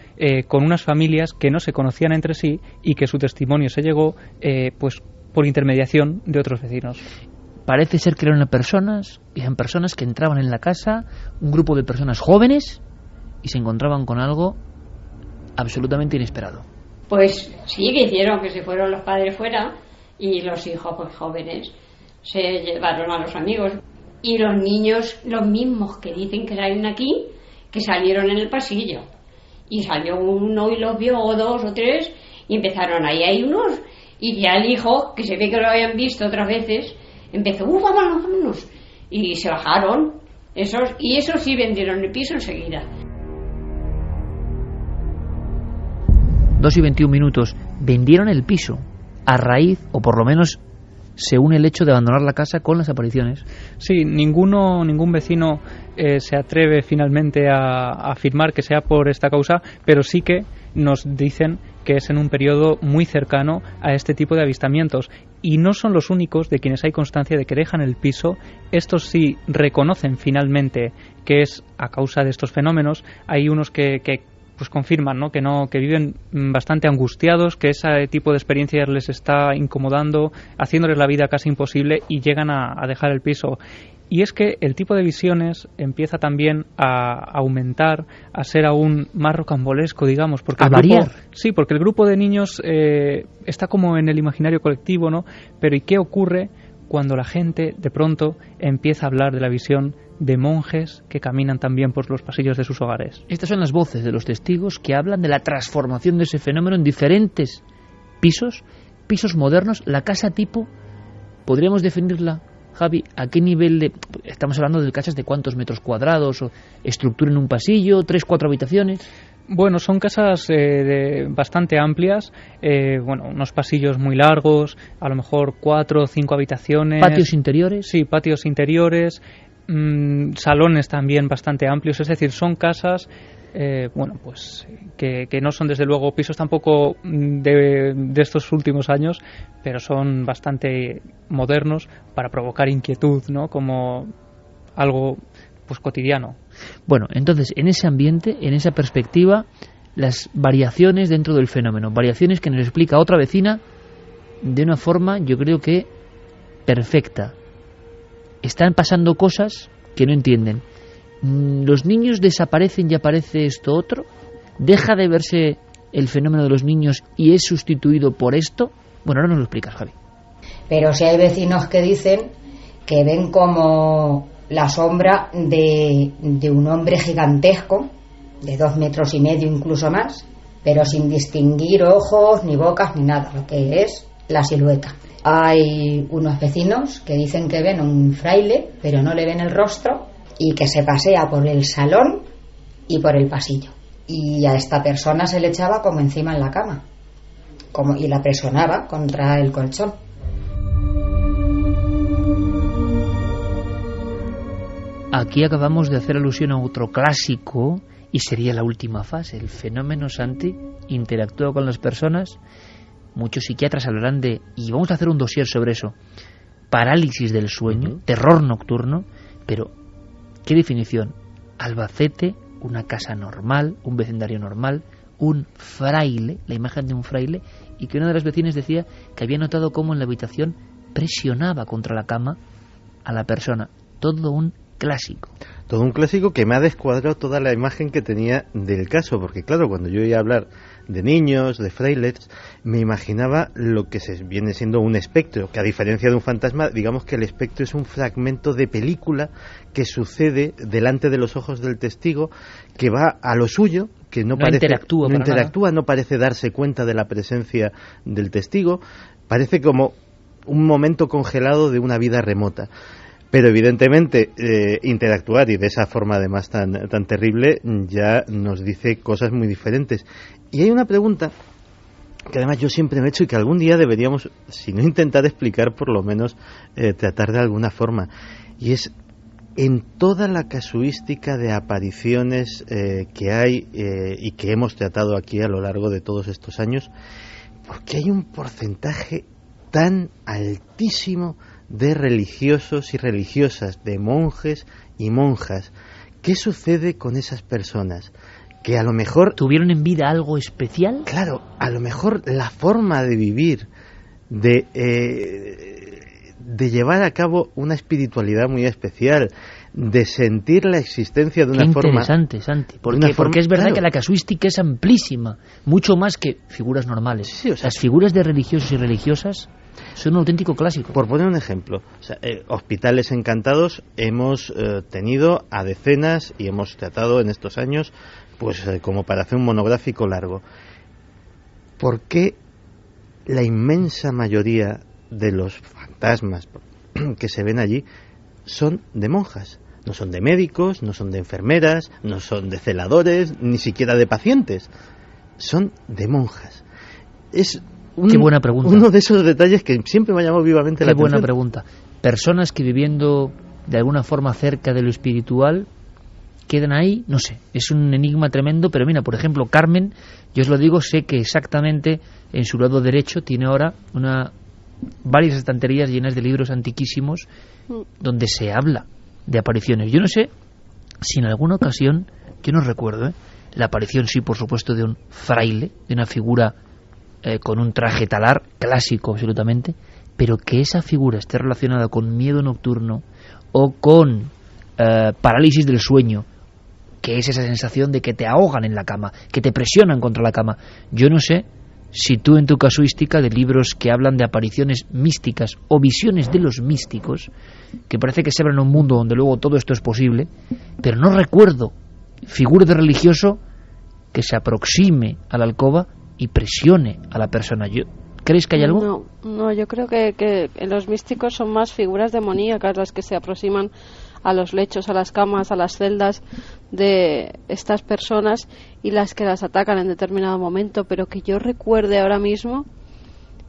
con unas familias que no se conocían entre sí y que su testimonio se llegó pues por intermediación de otros vecinos. Parece ser que eran personas que entraban en la casa, un grupo de personas jóvenes, y se encontraban con algo absolutamente inesperado. Pues sí, que hicieron que se fueron los padres fuera y los hijos, pues jóvenes, se llevaron a los amigos. Y los niños, los mismos que dicen que salen aquí, que salieron en el pasillo. Y salió uno y los vio, o 2 o 3, y empezaron ahí hay unos. Y ya el hijo, que se ve que lo habían visto otras veces, empezó, vámonos. Y se bajaron. Esos sí vendieron el piso enseguida. 2:21, vendieron el piso a raíz, o por lo menos se une el hecho de abandonar la casa con las apariciones. Sí, ningún vecino se atreve finalmente a afirmar que sea por esta causa, pero sí que nos dicen que es en un periodo muy cercano a este tipo de avistamientos. Y no son los únicos de quienes hay constancia de que dejan el piso. Estos sí reconocen finalmente que es a causa de estos fenómenos. Hay unos que pues confirman, ¿no? Que viven bastante angustiados, que ese tipo de experiencias les está incomodando, haciéndoles la vida casi imposible, y llegan a dejar el piso. Y es que el tipo de visiones empieza también a aumentar, a ser aún más rocambolesco, digamos, porque porque el grupo de niños está como en el imaginario colectivo, ¿no? Pero ¿y qué ocurre cuando la gente de pronto empieza a hablar de la visión de monjes que caminan también por los pasillos de sus hogares. Estas son las voces de los testigos que hablan de la transformación de ese fenómeno en diferentes pisos modernos. La casa tipo, ¿podríamos definirla, Javi? ¿A qué nivel de...? Estamos hablando de casas de cuántos metros cuadrados, o estructura en un pasillo, 3, 4 habitaciones... Bueno, son casas bastante amplias, unos pasillos muy largos, a lo mejor 4 o 5 habitaciones. ¿Patios interiores? Sí, patios interiores, salones también bastante amplios, es decir, son casas, que no son desde luego pisos tampoco de estos últimos años, pero son bastante modernos para provocar inquietud, ¿no? Como algo cotidiano. Bueno, entonces, en ese ambiente, en esa perspectiva, las variaciones dentro del fenómeno, variaciones que nos explica otra vecina de una forma, yo creo que perfecta. Están pasando cosas que no entienden. Los niños desaparecen y aparece esto otro. Deja de verse el fenómeno de los niños y es sustituido por esto. Bueno, ahora nos lo explicas, Javi. Pero si hay vecinos que dicen que ven como la sombra de un hombre gigantesco, de 2,5 metros incluso más, pero sin distinguir ojos, ni bocas, ni nada, lo que es la silueta. Hay unos vecinos que dicen que ven un fraile, pero no le ven el rostro, y que se pasea por el salón y por el pasillo. Y a esta persona se le echaba como encima en la cama, y la presionaba contra el colchón. Aquí acabamos de hacer alusión a otro clásico, y sería la última fase. El fenómeno, Santi, interactúa con las personas. Muchos psiquiatras hablarán de, y vamos a hacer un dossier sobre eso, parálisis del sueño, terror nocturno. Pero, ¿qué definición? Albacete, una casa normal, un vecindario normal, un fraile, la imagen de un fraile, y que una de las vecinas decía que había notado cómo en la habitación presionaba contra la cama a la persona. Todo un clásico. Todo un clásico que me ha descuadrado toda la imagen que tenía del caso, porque claro, cuando yo iba a hablar de niños, de frailes, me imaginaba lo que se viene siendo un espectro, que a diferencia de un fantasma, digamos que el espectro es un fragmento de película que sucede delante de los ojos del testigo, que va a lo suyo, que no interactúa, no parece darse cuenta de la presencia del testigo, parece como un momento congelado de una vida remota. Pero evidentemente interactuar, y de esa forma además tan terrible, ya nos dice cosas muy diferentes. Y hay una pregunta que además yo siempre me he hecho y que algún día deberíamos, si no intentar explicar, por lo menos tratar de alguna forma. Y es, en toda la casuística de apariciones que hay y que hemos tratado aquí a lo largo de todos estos años, ¿por qué hay un porcentaje tan altísimo de religiosos y religiosas, de monjes y monjas? ¿Qué sucede con esas personas? Que a lo mejor ¿tuvieron en vida algo especial? Claro, a lo mejor la forma de vivir, de llevar a cabo una espiritualidad muy especial, de sentir la existencia de una forma... Qué interesante, Santi, porque es verdad que la casuística es amplísima, mucho más que figuras normales. Sí, o sea, las figuras de religiosos y religiosas son un auténtico clásico. Por poner un ejemplo, hospitales encantados hemos tenido a decenas y hemos tratado en estos años, como para hacer un monográfico largo. ¿Por qué la inmensa mayoría de los fantasmas que se ven allí son de monjas? No son de médicos, no son de enfermeras, no son de celadores, ni siquiera de pacientes. Son de monjas. Es qué buena pregunta. Uno de esos detalles que siempre me ha llamado vivamente la atención. Qué buena pregunta. Personas que viviendo de alguna forma cerca de lo espiritual quedan ahí, no sé, es un enigma tremendo, pero mira, por ejemplo, Carmen, yo os lo digo, sé que exactamente en su lado derecho tiene ahora varias estanterías llenas de libros antiquísimos donde se habla de apariciones. Yo no sé si en alguna ocasión, yo no recuerdo, la aparición sí, por supuesto, de un fraile, de una figura con un traje talar, clásico absolutamente, pero que esa figura esté relacionada con miedo nocturno o con parálisis del sueño, que es esa sensación de que te ahogan en la cama, que te presionan contra la cama. Yo no sé si tú en tu casuística de libros que hablan de apariciones místicas o visiones de los místicos, que parece que se abren a un mundo donde luego todo esto es posible, pero no recuerdo figura de religioso que se aproxime a la alcoba y presione a la persona. ¿Crees que hay algo? No, yo creo que los místicos son más figuras demoníacas las que se aproximan a los lechos, a las camas, a las celdas de estas personas y las que las atacan en determinado momento, pero que yo recuerde ahora mismo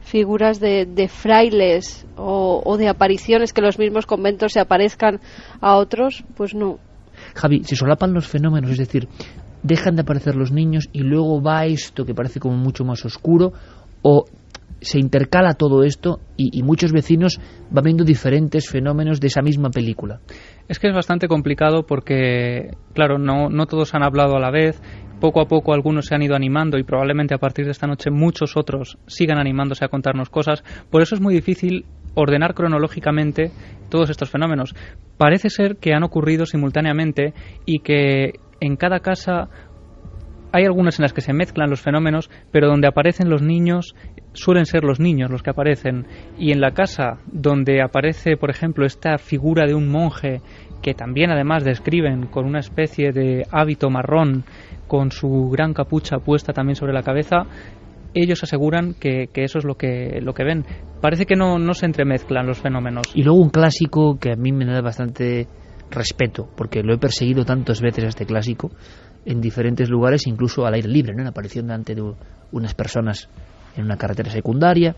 figuras de frailes o de apariciones, que los mismos conventos se aparezcan a otros, pues no. Javi, se solapan los fenómenos, es decir, dejan de aparecer los niños y luego va esto que parece como mucho más oscuro, o se intercala todo esto y muchos vecinos van viendo diferentes fenómenos de esa misma película. Es que es bastante complicado porque, claro, no todos han hablado a la vez. Poco a poco algunos se han ido animando y probablemente a partir de esta noche muchos otros sigan animándose a contarnos cosas. Por eso es muy difícil ordenar cronológicamente todos estos fenómenos. Parece ser que han ocurrido simultáneamente y que en cada casa hay algunas en las que se mezclan los fenómenos, pero donde aparecen los niños suelen ser los niños los que aparecen. Y en la casa donde aparece, por ejemplo, esta figura de un monje que también además describen con una especie de hábito marrón, con su gran capucha puesta también sobre la cabeza, ellos aseguran que eso es lo que ven. Parece que no se entremezclan los fenómenos. Y luego un clásico que a mí me da bastante respeto, porque lo he perseguido tantas veces a este clásico, en diferentes lugares, incluso al aire libre, ¿no? En aparición delante de unas personas en una carretera secundaria.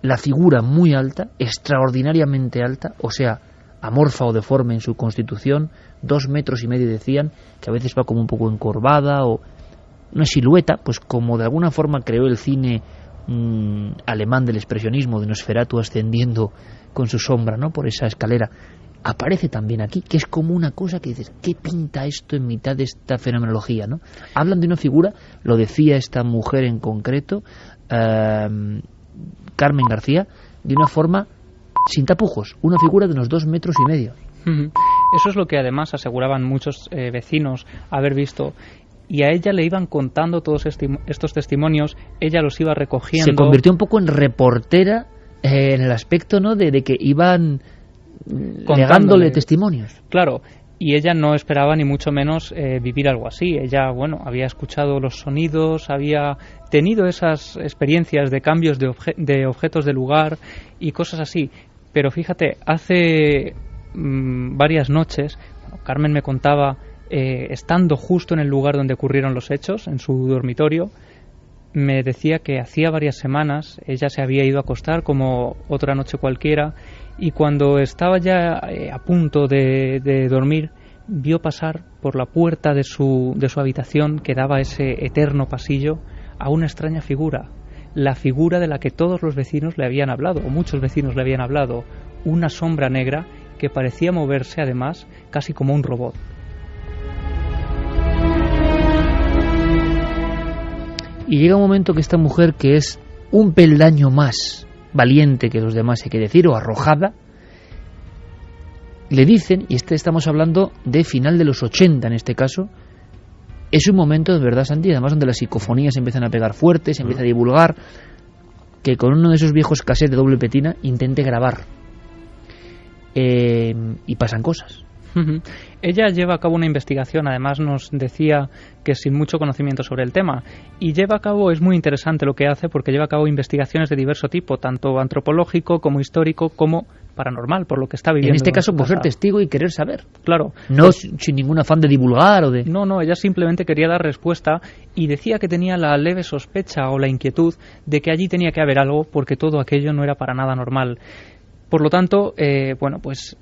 La figura muy alta, extraordinariamente alta, o sea, amorfa o deforme en su constitución, 2,5 metros decían, que a veces va como un poco encorvada, o una silueta, pues como de alguna forma creó el cine alemán del expresionismo, de Nosferatu ascendiendo con su sombra, ¿no?, por esa escalera. Aparece también aquí, que es como una cosa que dices, ¿qué pinta esto en mitad de esta fenomenología, ¿no? Hablan de una figura, lo decía esta mujer en concreto, Carmen García, de una forma sin tapujos, una figura de unos 2,5 metros. Eso es lo que además aseguraban muchos vecinos haber visto. Y a ella le iban contando todos estos testimonios, ella los iba recogiendo. Se convirtió un poco en reportera en el aspecto, ¿no?, de que iban legándole testimonios. Claro, y ella no esperaba ni mucho menos vivir algo así. Ella, había escuchado los sonidos, había tenido esas experiencias de cambios de objetos de lugar y cosas así. Pero fíjate, hace varias noches, Carmen me contaba, estando justo en el lugar donde ocurrieron los hechos, en su dormitorio, me decía que hacía varias semanas ella se había ido a acostar como otra noche cualquiera, y cuando estaba ya a punto de dormir, vio pasar por la puerta de su habitación, que daba ese eterno pasillo, a una extraña figura, la figura de la que todos los vecinos le habían hablado, o muchos vecinos le habían hablado, una sombra negra que parecía moverse además casi como un robot. Y llega un momento que esta mujer, que es un peldaño más valiente que los demás, hay que decir, o arrojada, le dicen, y estamos hablando de final de los 80 en este caso, es un momento de verdad, Santi, además donde las psicofonías empiezan a pegar fuerte, se empieza a divulgar, que con uno de esos viejos cassettes de doble petina intente grabar, y pasan cosas. Ella lleva a cabo una investigación, además nos decía que sin mucho conocimiento sobre el tema, y lleva a cabo, es muy interesante lo que hace, porque lleva a cabo investigaciones de diverso tipo, tanto antropológico como histórico como paranormal, por lo que está viviendo. En este caso por ser testigo y querer saber. Claro. No sin ningún afán de divulgar o de... No, ella simplemente quería dar respuesta y decía que tenía la leve sospecha o la inquietud de que allí tenía que haber algo, porque todo aquello no era para nada normal. Por lo tanto, pues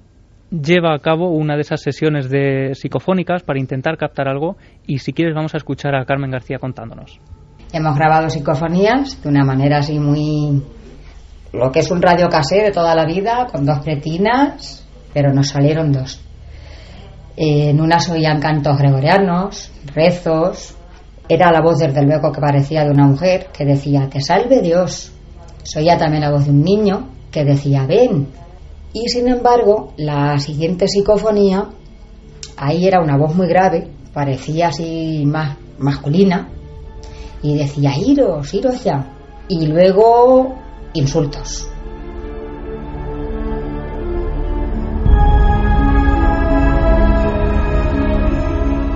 lleva a cabo una de esas sesiones de psicofónicas para intentar captar algo, y si quieres vamos a escuchar a Carmen García contándonos. Hemos grabado psicofonías de una manera así muy... lo que es un radiocasete de toda la vida, con 2 pretinas, pero nos salieron 2. En una se oían cantos gregorianos, rezos, era la voz desde luego que parecía de una mujer que decía "te salve Dios". Se oía también la voz de un niño que decía "ven". Y sin embargo, la siguiente psicofonía, ahí era una voz muy grave, parecía así más masculina, y decía, iros ya. Y luego insultos.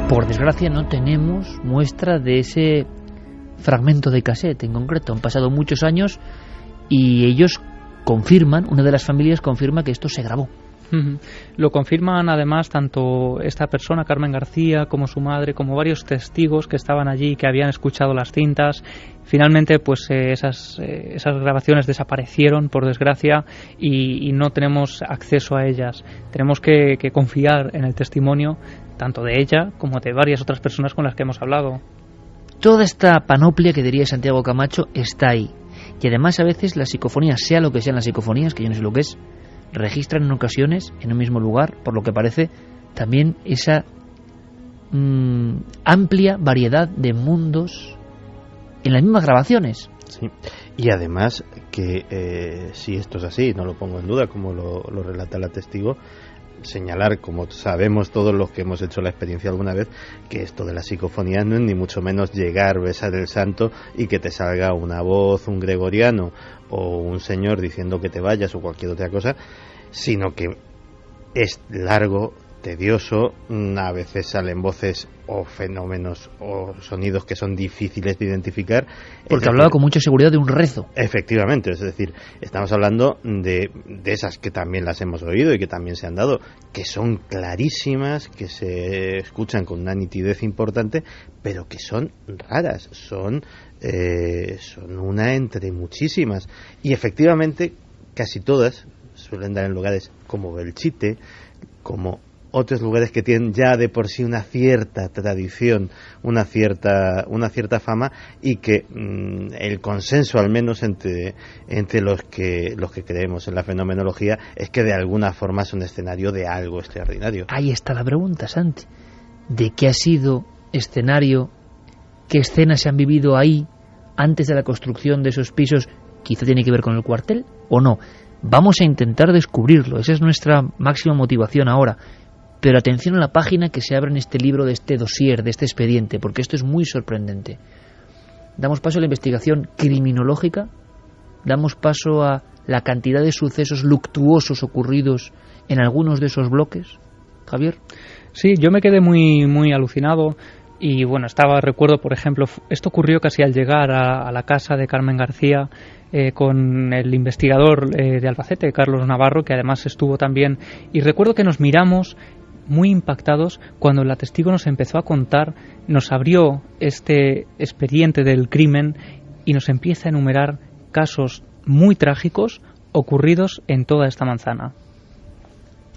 Por desgracia no tenemos muestra de ese fragmento de cassette en concreto. Han pasado muchos años y ellos confirman, una de las familias confirma que esto se grabó. Lo confirman además tanto esta persona, Carmen García, como su madre, como varios testigos que estaban allí, que habían escuchado las cintas. Finalmente, pues esas grabaciones desaparecieron, por desgracia, y no tenemos acceso a ellas. Tenemos que confiar en el testimonio tanto de ella como de varias otras personas con las que hemos hablado. Toda esta panoplia que diría Santiago Camacho está ahí. Y además a veces las psicofonías, sea lo que sean las psicofonías, que yo no sé lo que es, registran en ocasiones en un mismo lugar, por lo que parece, también esa amplia variedad de mundos en las mismas grabaciones. Sí. Y además que si esto es así, no lo pongo en duda, como lo relata la testigo, señalar, como sabemos todos los que hemos hecho la experiencia alguna vez, que esto de las psicofonías no es ni mucho menos llegar, besar el santo y que te salga una voz, un gregoriano o un señor diciendo que te vayas o cualquier otra cosa, sino que es largo, tedioso, a veces salen voces o fenómenos o sonidos que son difíciles de identificar. Porque hablaba con mucha seguridad de un rezo. Efectivamente, es decir, estamos hablando de esas que también las hemos oído y que también se han dado, que son clarísimas, que se escuchan con una nitidez importante, pero que son raras, son una entre muchísimas. Y efectivamente, casi todas suelen dar en lugares como Belchite, como otros lugares que tienen ya de por sí una cierta tradición, una cierta fama, y que el consenso, al menos entre los que creemos en la fenomenología, es que de alguna forma es un escenario de algo extraordinario. Ahí está la pregunta, Santi. ¿De qué ha sido escenario? ¿Qué escenas se han vivido ahí antes de la construcción de esos pisos? ¿Quizá tiene que ver con el cuartel o no? Vamos a intentar descubrirlo. Esa es nuestra máxima motivación ahora. Pero atención a la página que se abre en este libro, de este dossier, de este expediente, porque esto es muy sorprendente. Damos paso a la investigación criminológica, damos paso a la cantidad de sucesos luctuosos ocurridos en algunos de esos bloques. Javier. Sí, yo me quedé muy alucinado y bueno, recuerdo, por ejemplo, esto ocurrió casi al llegar a la casa de Carmen García, con el investigador de Albacete, Carlos Navarro, que además estuvo también, y recuerdo que nos miramos muy impactados cuando la testigo nos empezó a contar, nos abrió este expediente del crimen y nos empieza a enumerar casos muy trágicos ocurridos en toda esta manzana.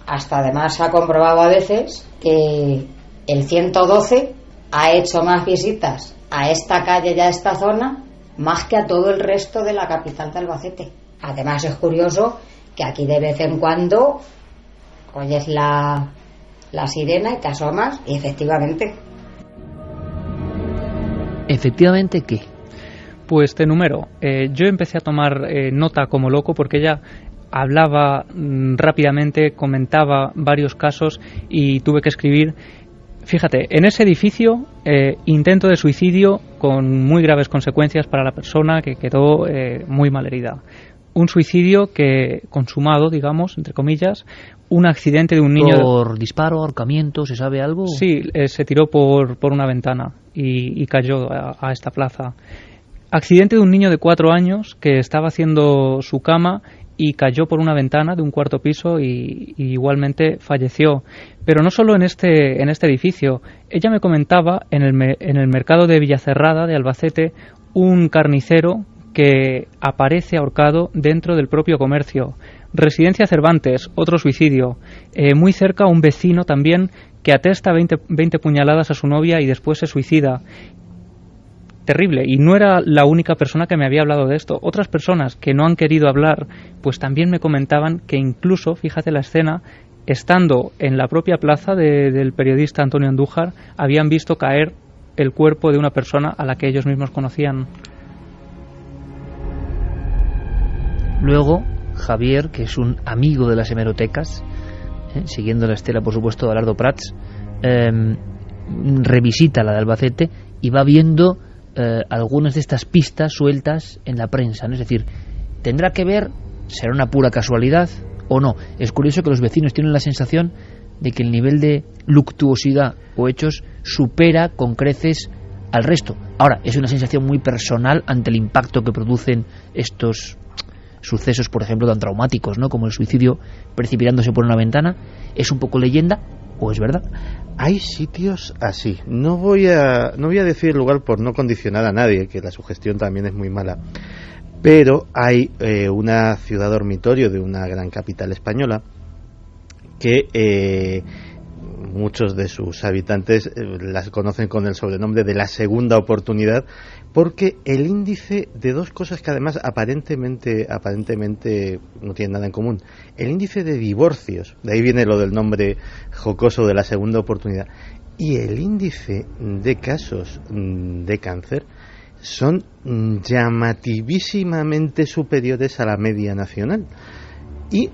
Hasta además se ha comprobado a veces que el 112 ha hecho más visitas a esta calle y a esta zona más que a todo el resto de la capital de Albacete. Además es curioso que aquí de vez en cuando oyes la sirena y te asomas y efectivamente. ¿Efectivamente qué? Pues te enumero. Yo empecé a tomar nota como loco porque ella hablaba rápidamente, comentaba varios casos y tuve que escribir. Fíjate, en ese edificio, intento de suicidio con muy graves consecuencias para la persona, que quedó muy malherida. Un suicidio consumado, digamos, entre comillas, un accidente de un niño... ¿Por disparo, ahorcamiento, se sabe algo? Sí, se tiró por una ventana y cayó a esta plaza. Accidente de un niño de 4 años que estaba haciendo su cama y cayó por una ventana de un 4º piso y igualmente falleció. Pero no solo en este edificio. Ella me comentaba en el mercado de Villacerrada, de Albacete, un carnicero que aparece ahorcado dentro del propio comercio. Residencia Cervantes, otro suicidio. Muy cerca un vecino también que atesta 20 puñaladas a su novia y después se suicida. Terrible, y no era la única persona que me había hablado de esto. Otras personas que no han querido hablar, pues también me comentaban que incluso, fíjate la escena, estando en la propia plaza del periodista Antonio Andújar, habían visto caer el cuerpo de una persona a la que ellos mismos conocían. Luego, Javier, que es un amigo de las hemerotecas, siguiendo la estela, por supuesto, de Alardo Prats, revisita la de Albacete y va viendo algunas de estas pistas sueltas en la prensa, ¿no? Es decir, ¿tendrá que ver? ¿Será una pura casualidad o no? Es curioso que los vecinos tienen la sensación de que el nivel de luctuosidad o hechos supera con creces al resto. Ahora, es una sensación muy personal ante el impacto que producen estos sucesos, por ejemplo, tan traumáticos, ¿no? Como el suicidio precipitándose por una ventana. ¿Es un poco leyenda o es verdad? Hay sitios así. No voy a decir el lugar por no condicionar a nadie, que la sugestión también es muy mala. Pero hay una ciudad dormitorio de una gran capital española que muchos de sus habitantes las conocen con el sobrenombre de la segunda oportunidad, porque el índice de dos cosas que además aparentemente no tienen nada en común: el índice de divorcios, de ahí viene lo del nombre jocoso de la segunda oportunidad, y el índice de casos de cáncer, son llamativísimamente superiores a la media nacional. Y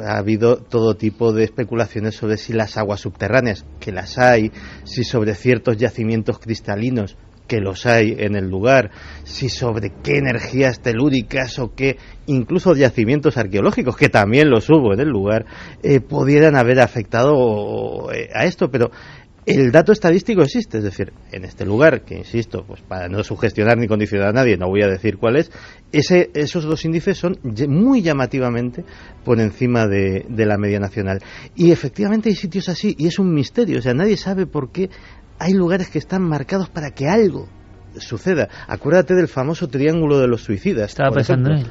ha habido todo tipo de especulaciones sobre si las aguas subterráneas, que las hay, si sobre ciertos yacimientos cristalinos, que los hay en el lugar, si sobre qué energías telúricas o qué, incluso yacimientos arqueológicos, que también los hubo en el lugar, pudieran haber afectado a esto. Pero el dato estadístico existe, es decir, en este lugar, que insisto, pues para no sugestionar ni condicionar a nadie, no voy a decir cuál es, esos dos índices son muy llamativamente por encima de la media nacional. Y efectivamente hay sitios así, y es un misterio, o sea, nadie sabe por qué hay lugares que están marcados para que algo suceda. Acuérdate del famoso triángulo de los suicidas. Estaba pensando en él.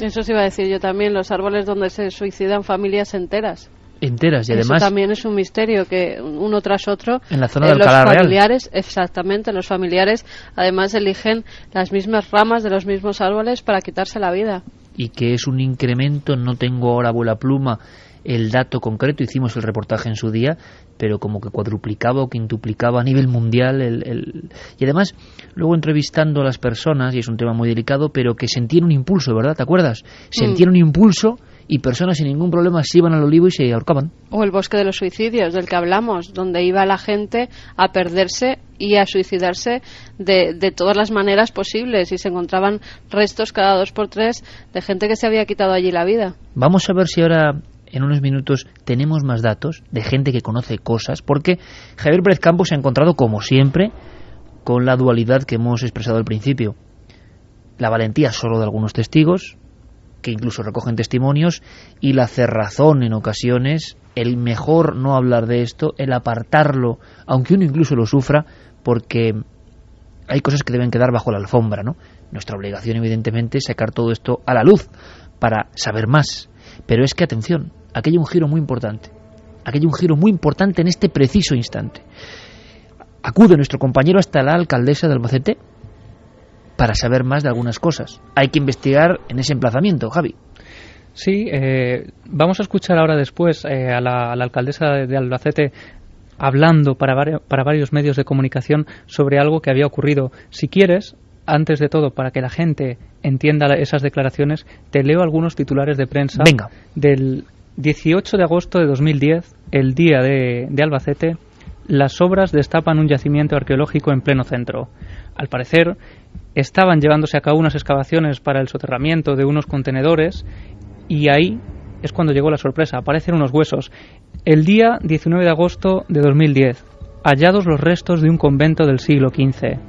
Eso sí iba a decir yo también, los árboles donde se suicidan familias enteras. Y además eso también es un misterio, que uno tras otro en la zona de Alcalá los familiares Real. Exactamente, los familiares además eligen las mismas ramas de los mismos árboles para quitarse la vida. Y que es un incremento, no tengo ahora vuela pluma el dato concreto, hicimos el reportaje en su día, pero como que cuadruplicaba o quintuplicaba a nivel mundial y además luego entrevistando a las personas, y es un tema muy delicado, pero que sentían un impulso, ¿verdad? ¿Te acuerdas? Sentían un impulso y personas sin ningún problema se iban al olivo y se ahorcaban. O el bosque de los suicidios, del que hablamos, donde iba la gente a perderse y a suicidarse de todas las maneras posibles, y se encontraban restos cada 2 por 3 de gente que se había quitado allí la vida. Vamos a ver si ahora en unos minutos tenemos más datos de gente que conoce cosas, porque Javier Pérez Campos se ha encontrado, como siempre, con la dualidad que hemos expresado al principio: la valentía solo de algunos testigos, que incluso recogen testimonios, y la cerrazón en ocasiones, el mejor no hablar de esto, el apartarlo, aunque uno incluso lo sufra, porque hay cosas que deben quedar bajo la alfombra, ¿no? Nuestra obligación, evidentemente, es sacar todo esto a la luz para saber más. Pero es que, atención, aquí hay un giro muy importante. Aquí hay un giro muy importante en este preciso instante. Acude nuestro compañero hasta la alcaldesa de Albacete para saber más de algunas cosas. Hay que investigar en ese emplazamiento, Javi. Sí, vamos a escuchar ahora después a la alcaldesa de Albacete hablando para varios medios de comunicación sobre algo que había ocurrido. Si quieres, antes de todo, para que la gente entienda esas declaraciones, te leo algunos titulares de prensa. Venga. Del 18 de agosto de 2010, el día de Albacete. Las obras destapan un yacimiento arqueológico en pleno centro. Al parecer, estaban llevándose a cabo unas excavaciones para el soterramiento de unos contenedores, y ahí es cuando llegó la sorpresa. Aparecen unos huesos. El día 19 de agosto de 2010, hallados los restos de un convento del siglo XV.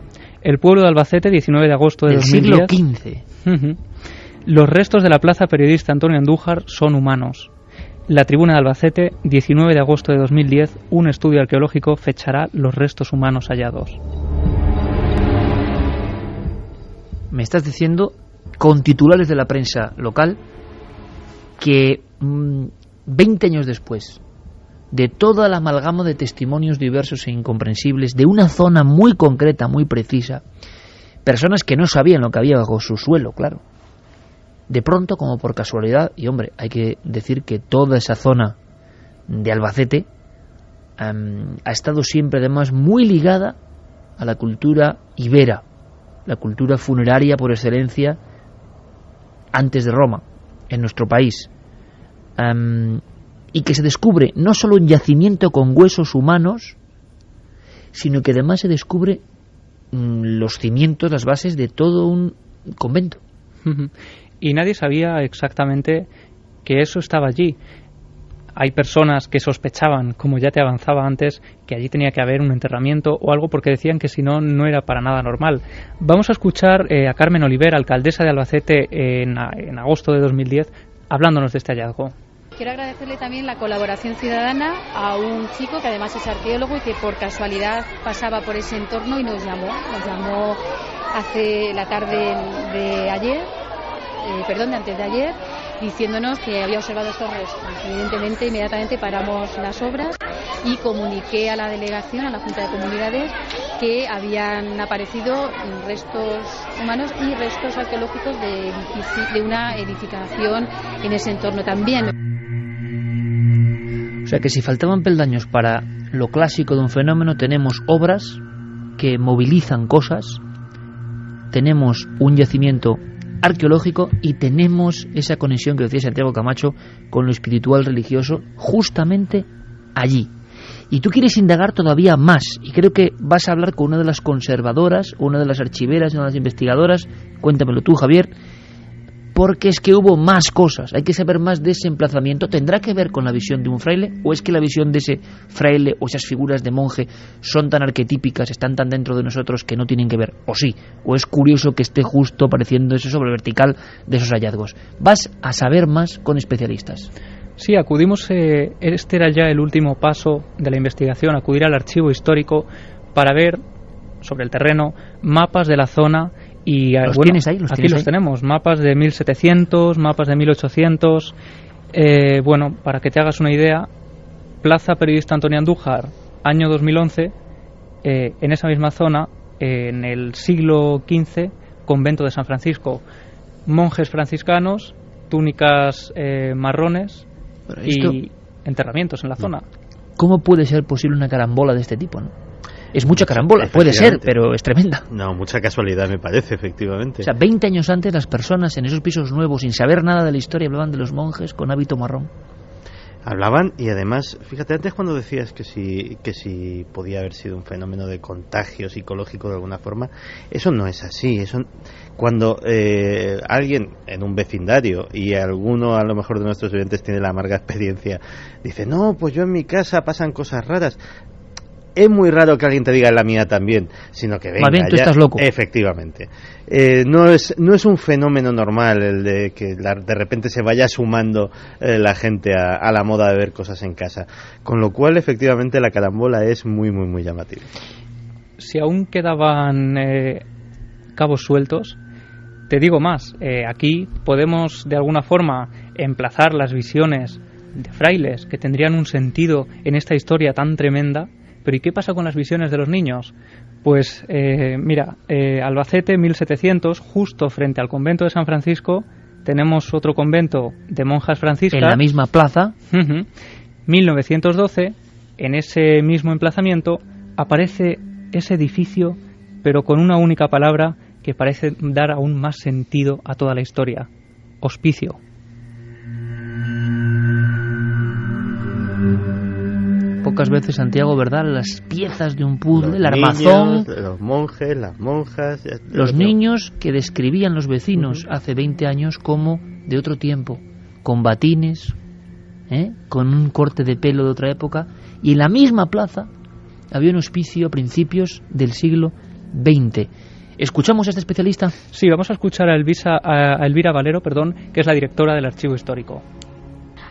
El pueblo de Albacete, 19 de agosto de 2010. Siglo XV. Los restos de la plaza periodista Antonio Andújar son humanos. La Tribuna de Albacete, 19 de agosto de 2010, un estudio arqueológico fechará los restos humanos hallados. Me estás diciendo, con titulares de la prensa local, que 20 años después de toda la amalgama de testimonios diversos e incomprensibles de una zona muy concreta, muy precisa, personas que no sabían lo que había bajo su suelo, claro, de pronto, como por casualidad, y hombre, hay que decir que toda esa zona de Albacete ha estado siempre además muy ligada a la cultura ibera, la cultura funeraria por excelencia antes de Roma, en nuestro país, y que se descubre no solo un yacimiento con huesos humanos, sino que además se descubre los cimientos, las bases de todo un convento. Y nadie sabía exactamente que eso estaba allí. Hay personas que sospechaban, como ya te avanzaba antes, que allí tenía que haber un enterramiento o algo, porque decían que si no, no era para nada normal. Vamos a escuchar a Carmen Oliver, alcaldesa de Albacete, en agosto de 2010, hablándonos de este hallazgo. Quiero agradecerle también la colaboración ciudadana a un chico que además es arqueólogo y que por casualidad pasaba por ese entorno y nos llamó hace la tarde de ayer, de antes de ayer, diciéndonos que había observado estos restos. Evidentemente, inmediatamente paramos las obras y comuniqué a la delegación, a la Junta de Comunidades, que habían aparecido restos humanos y restos arqueológicos de una edificación en ese entorno también. O sea que si faltaban peldaños para lo clásico de un fenómeno, tenemos obras que movilizan cosas, tenemos un yacimiento arqueológico y tenemos esa conexión que decía Santiago Camacho con lo espiritual religioso justamente allí. Y tú quieres indagar todavía más, y creo que vas a hablar con una de las conservadoras, una de las archiveras, una de las investigadoras. Cuéntamelo tú, Javier, porque es que hubo más cosas, hay que saber más de ese emplazamiento. ¿Tendrá que ver con la visión de un fraile, o es que la visión de ese fraile o esas figuras de monje son tan arquetípicas, están tan dentro de nosotros que no tienen que ver? O sí, o es curioso que esté justo apareciendo eso sobre el vertical de esos hallazgos. Vas a saber más con especialistas. Sí, acudimos, este era ya el último paso de la investigación, acudir al archivo histórico para ver sobre el terreno mapas de la zona. Y ¿Los tienes ahí? Aquí los tenemos, mapas de 1700, mapas de 1800. Para que te hagas una idea, Plaza Periodista Antonio Andújar, año 2011, en esa misma zona, en el siglo XV, convento de San Francisco, monjes franciscanos, túnicas marrones y enterramientos en la zona. ¿Cómo puede ser posible una carambola de este tipo, no? Es mucha carambola, puede ser, pero es tremenda. No, mucha casualidad me parece, efectivamente. O sea, 20 años antes las personas en esos pisos nuevos, sin saber nada de la historia, hablaban de los monjes con hábito marrón. Hablaban, y además, fíjate, antes cuando decías que si podía haber sido un fenómeno de contagio psicológico de alguna forma, eso no es así. Cuando alguien en un vecindario, y alguno a lo mejor de nuestros oyentes tiene la amarga experiencia, dice, no, pues yo en mi casa pasan cosas raras. Es muy raro que alguien te diga en la mía también, sino que venga, tú estás loco. Efectivamente. No es un fenómeno normal el de que de repente se vaya sumando la gente a la moda de ver cosas en casa. Con lo cual, efectivamente, la carambola es muy, muy, muy llamativa. Si aún quedaban cabos sueltos, te digo más. Aquí podemos, de alguna forma, emplazar las visiones de frailes que tendrían un sentido en esta historia tan tremenda. Pero ¿y qué pasa con las visiones de los niños? Pues Albacete, 1700, justo frente al convento de San Francisco, tenemos otro convento de monjas franciscas. En la misma plaza. 1912, en ese mismo emplazamiento, aparece ese edificio, pero con una única palabra que parece dar aún más sentido a toda la historia: hospicio. Pocas veces, Santiago, ¿verdad? Las piezas de un puzzle, el armazón, los monjes, las monjas, los niños que describían los vecinos hace 20 años como de otro tiempo, con batines, con un corte de pelo de otra época, y en la misma plaza había un hospicio a principios del siglo XX. ¿Escuchamos a este especialista? Sí, vamos a escuchar a Elvira Valero, que es la directora del Archivo Histórico.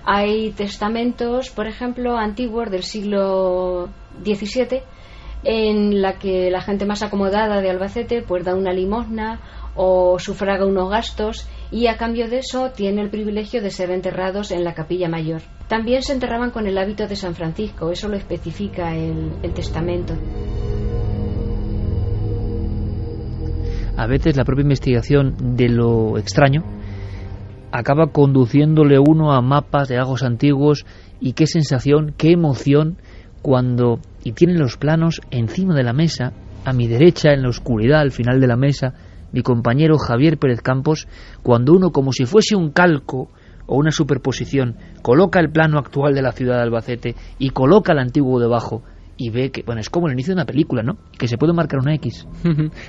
Hay testamentos, por ejemplo, antiguos del siglo XVII, en la que la gente más acomodada de Albacete pues da una limosna o sufraga unos gastos, y a cambio de eso tiene el privilegio de ser enterrados en la capilla mayor. También se enterraban con el hábito de San Francisco, eso lo especifica el testamento. A veces la propia investigación de lo extraño acaba conduciéndole uno a mapas de lagos antiguos, y qué sensación, qué emoción cuando, y tienen los planos encima de la mesa, a mi derecha, en la oscuridad, al final de la mesa, mi compañero Javier Pérez Campos, cuando uno, como si fuese un calco o una superposición, coloca el plano actual de la ciudad de Albacete y coloca el antiguo debajo, y ve que, bueno, es como el inicio de una película, ¿no? Que se puede marcar una X.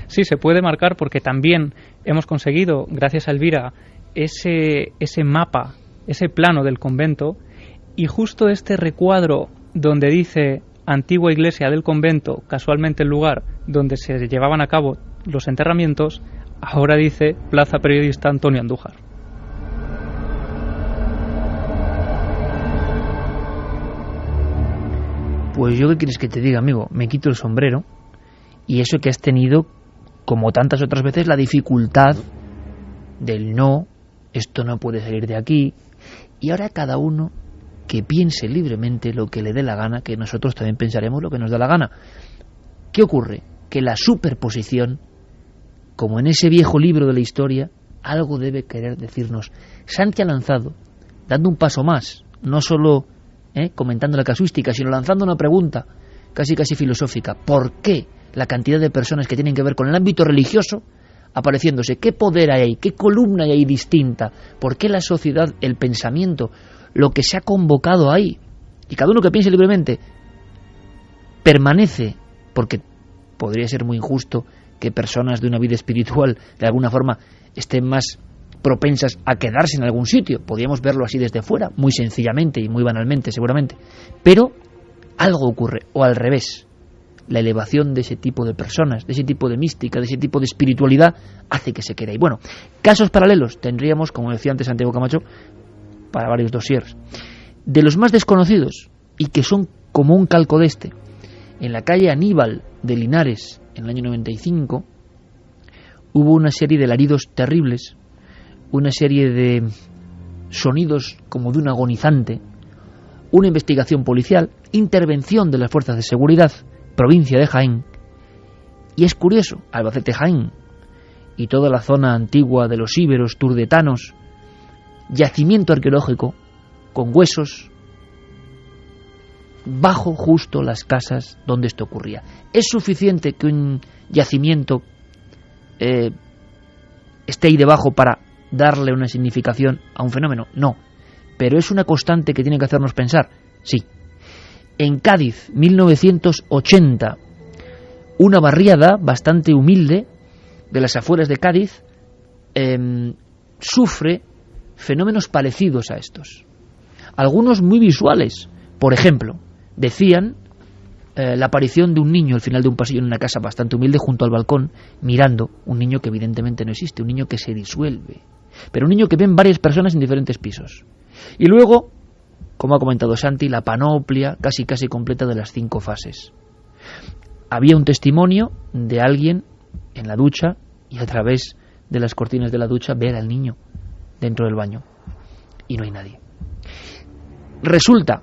Sí, se puede marcar porque también hemos conseguido, gracias a Elvira, ese mapa, ese plano del convento, y justo este recuadro donde dice antigua iglesia del convento, casualmente el lugar donde se llevaban a cabo los enterramientos, ahora dice Plaza Periodista Antonio Andújar. Pues yo, ¿qué quieres que te diga, amigo? Me quito el sombrero, y eso que has tenido, como tantas otras veces, la dificultad del no, esto no puede salir de aquí, y ahora cada uno que piense libremente lo que le dé la gana, que nosotros también pensaremos lo que nos da la gana. ¿Qué ocurre? Que la superposición, como en ese viejo libro de la historia, algo debe querer decirnos. Santi ha lanzado, dando un paso más, no solo comentando la casuística, sino lanzando una pregunta casi filosófica. ¿Por qué la cantidad de personas que tienen que ver con el ámbito religioso apareciéndose? ¿Qué poder hay ahí? ¿Qué columna hay ahí distinta? ¿Por qué la sociedad, el pensamiento, lo que se ha convocado ahí? Y cada uno que piense libremente permanece, porque podría ser muy injusto que personas de una vida espiritual de alguna forma estén más propensas a quedarse en algún sitio. Podríamos verlo así desde fuera, muy sencillamente y muy banalmente seguramente, pero algo ocurre, o al revés, la elevación de ese tipo de personas, de ese tipo de mística, de ese tipo de espiritualidad hace que se quede ahí. Bueno, casos paralelos tendríamos, como decía antes Santiago Camacho, para varios dossiers. De los más desconocidos, y que son como un calco de este, en la calle Aníbal de Linares, en el año 95, hubo una serie de alaridos terribles, una serie de sonidos como de un agonizante, una investigación policial, intervención de las fuerzas de seguridad, provincia de Jaén, y es curioso, Albacete, Jaén, y toda la zona antigua de los íberos, turdetanos, yacimiento arqueológico, con huesos, bajo justo las casas donde esto ocurría. ¿Es suficiente que un yacimiento esté ahí debajo para darle una significación a un fenómeno? No, pero es una constante que tiene que hacernos pensar, sí. En Cádiz, 1980, una barriada bastante humilde de las afueras de Cádiz sufre fenómenos parecidos a estos, algunos muy visuales. Por ejemplo, decían la aparición de un niño al final de un pasillo en una casa bastante humilde junto al balcón, mirando, un niño que evidentemente no existe, un niño que se disuelve, pero un niño que ven varias personas en diferentes pisos. Y luego, como ha comentado Santi, la panoplia casi completa de las 5 fases. Había un testimonio de alguien en la ducha y a través de las cortinas de la ducha ver al niño dentro del baño, y no hay nadie. Resulta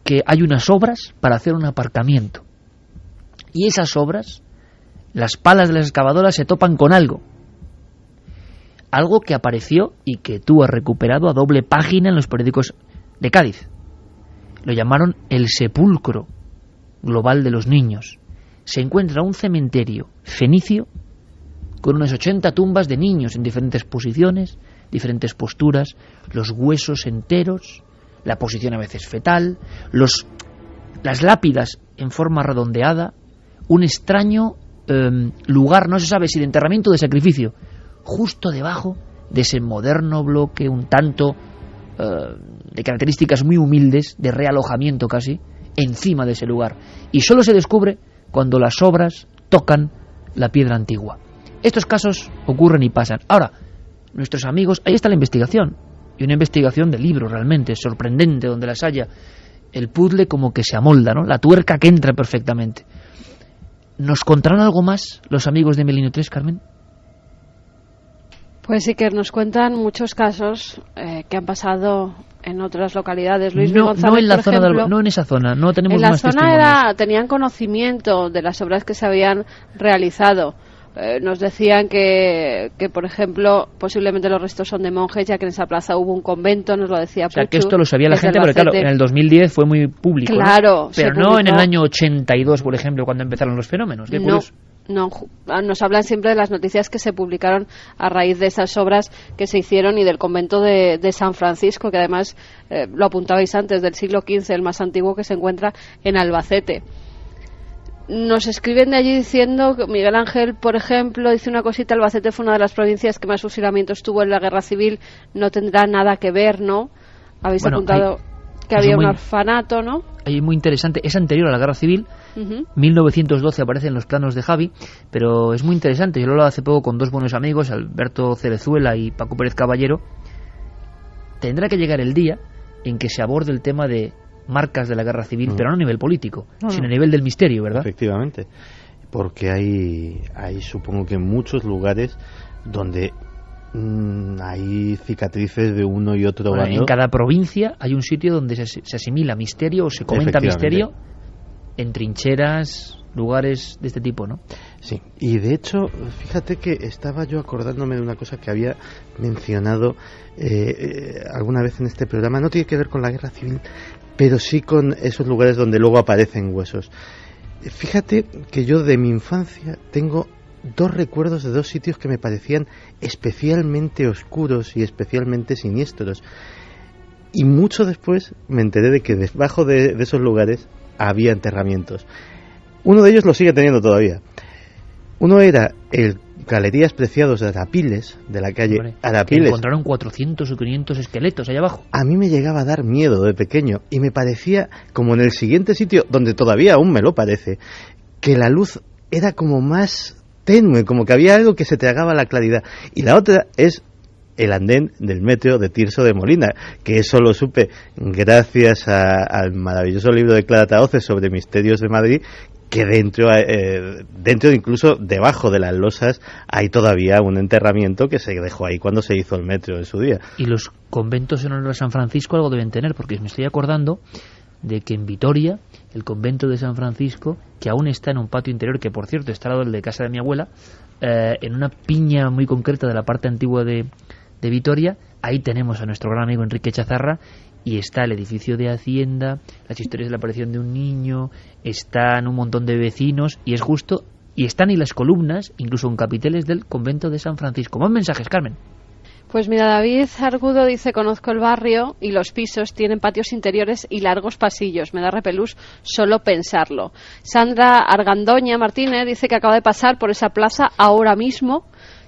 que hay unas obras para hacer un aparcamiento, y esas obras, las palas de las excavadoras se topan con algo que apareció y que tú has recuperado a doble página en los periódicos de Cádiz. Lo llamaron el sepulcro global de los niños. Se encuentra un cementerio fenicio con unas 80 tumbas de niños en diferentes posiciones, diferentes posturas, los huesos enteros, la posición a veces fetal, las lápidas en forma redondeada, un extraño lugar, no se sabe si de enterramiento o de sacrificio, justo debajo de ese moderno bloque un tanto de características muy humildes, de realojamiento casi, encima de ese lugar. Y solo se descubre cuando las obras tocan la piedra antigua. Estos casos ocurren y pasan. Ahora, nuestros amigos, ahí está la investigación, y una investigación de libro realmente sorprendente donde las haya, el puzzle como que se amolda, ¿no? La tuerca que entra perfectamente. ¿Nos contarán algo más los amigos de Milenio 3, Carmen? Pues sí, que nos cuentan muchos casos que han pasado en otras localidades. Luis No González, en la por zona ejemplo, no en esa zona, no tenemos en la más zona testimonios. tenían conocimiento de las obras que se habían realizado. Nos decían que, por ejemplo, posiblemente los restos son de monjes, ya que en esa plaza hubo un convento, nos lo decía Puchu. O sea, que esto lo sabía la gente, pero claro, en el 2010 fue muy público, claro, ¿no? Pero no en el año 82, por ejemplo, cuando empezaron los fenómenos. Qué curioso. No, nos hablan siempre de las noticias que se publicaron a raíz de esas obras que se hicieron y del convento de San Francisco, que además, lo apuntabais antes, del siglo XV, el más antiguo, que se encuentra en Albacete. Nos escriben de allí diciendo que Miguel Ángel, por ejemplo, dice una cosita: Albacete fue una de las provincias que más fusilamientos tuvo en la guerra civil. No tendrá nada que ver, ¿no? Habéis apuntado que había un orfanato, ¿no? Ahí muy interesante, es anterior a la guerra civil. 1912 aparece en los planos de Javi, pero es muy interesante. Yo lo hablaba hace poco con dos buenos amigos, Alberto Cerezuela y Paco Pérez Caballero. Tendrá que llegar el día en que se aborde el tema de marcas de la guerra civil, pero no a nivel político, sino a nivel del misterio, ¿verdad? Efectivamente, porque hay supongo que muchos lugares donde hay cicatrices de uno y otro bando. En cada provincia hay un sitio donde se asimila misterio o se comenta misterio en trincheras, lugares de este tipo, ¿no? Sí, y de hecho, fíjate que estaba yo acordándome de una cosa que había mencionado alguna vez en este programa. No tiene que ver con la guerra civil, pero sí con esos lugares donde luego aparecen huesos. Fíjate que yo de mi infancia tengo dos recuerdos de dos sitios que me parecían especialmente oscuros y especialmente siniestros. Y mucho después me enteré de que debajo de esos lugares había enterramientos. Uno de ellos lo sigue teniendo todavía. Uno era el Galerías Preciados de Arapiles, de la calle Arapiles. Que encontraron 400 o 500 esqueletos allá abajo. A mí me llegaba a dar miedo de pequeño y me parecía, como en el siguiente sitio, donde todavía aún me lo parece, que la luz era como más tenue, como que había algo que se tragaba la claridad. Y la otra es el andén del metro de Tirso de Molina, que eso lo supe gracias al maravilloso libro de Clara Tahoces sobre misterios de Madrid, que dentro incluso debajo de las losas hay todavía un enterramiento que se dejó ahí cuando se hizo el metro en su día. Y los conventos en honor a San Francisco algo deben tener, porque me estoy acordando de que en Vitoria, el convento de San Francisco, que aún está en un patio interior, que por cierto está al lado del de casa de mi abuela, en una piña muy concreta de la parte antigua de Vitoria, ahí tenemos a nuestro gran amigo Enrique Chazarra, y está el edificio de Hacienda, las historias de la aparición de un niño, están un montón de vecinos, y es justo, y están ahí las columnas, incluso en capiteles del convento de San Francisco. Más mensajes, Carmen. Pues mira, David Argudo dice: conozco el barrio y los pisos tienen patios interiores y largos pasillos. Me da repelús solo pensarlo. Sandra Argandoña Martínez dice que acaba de pasar por esa plaza ahora mismo,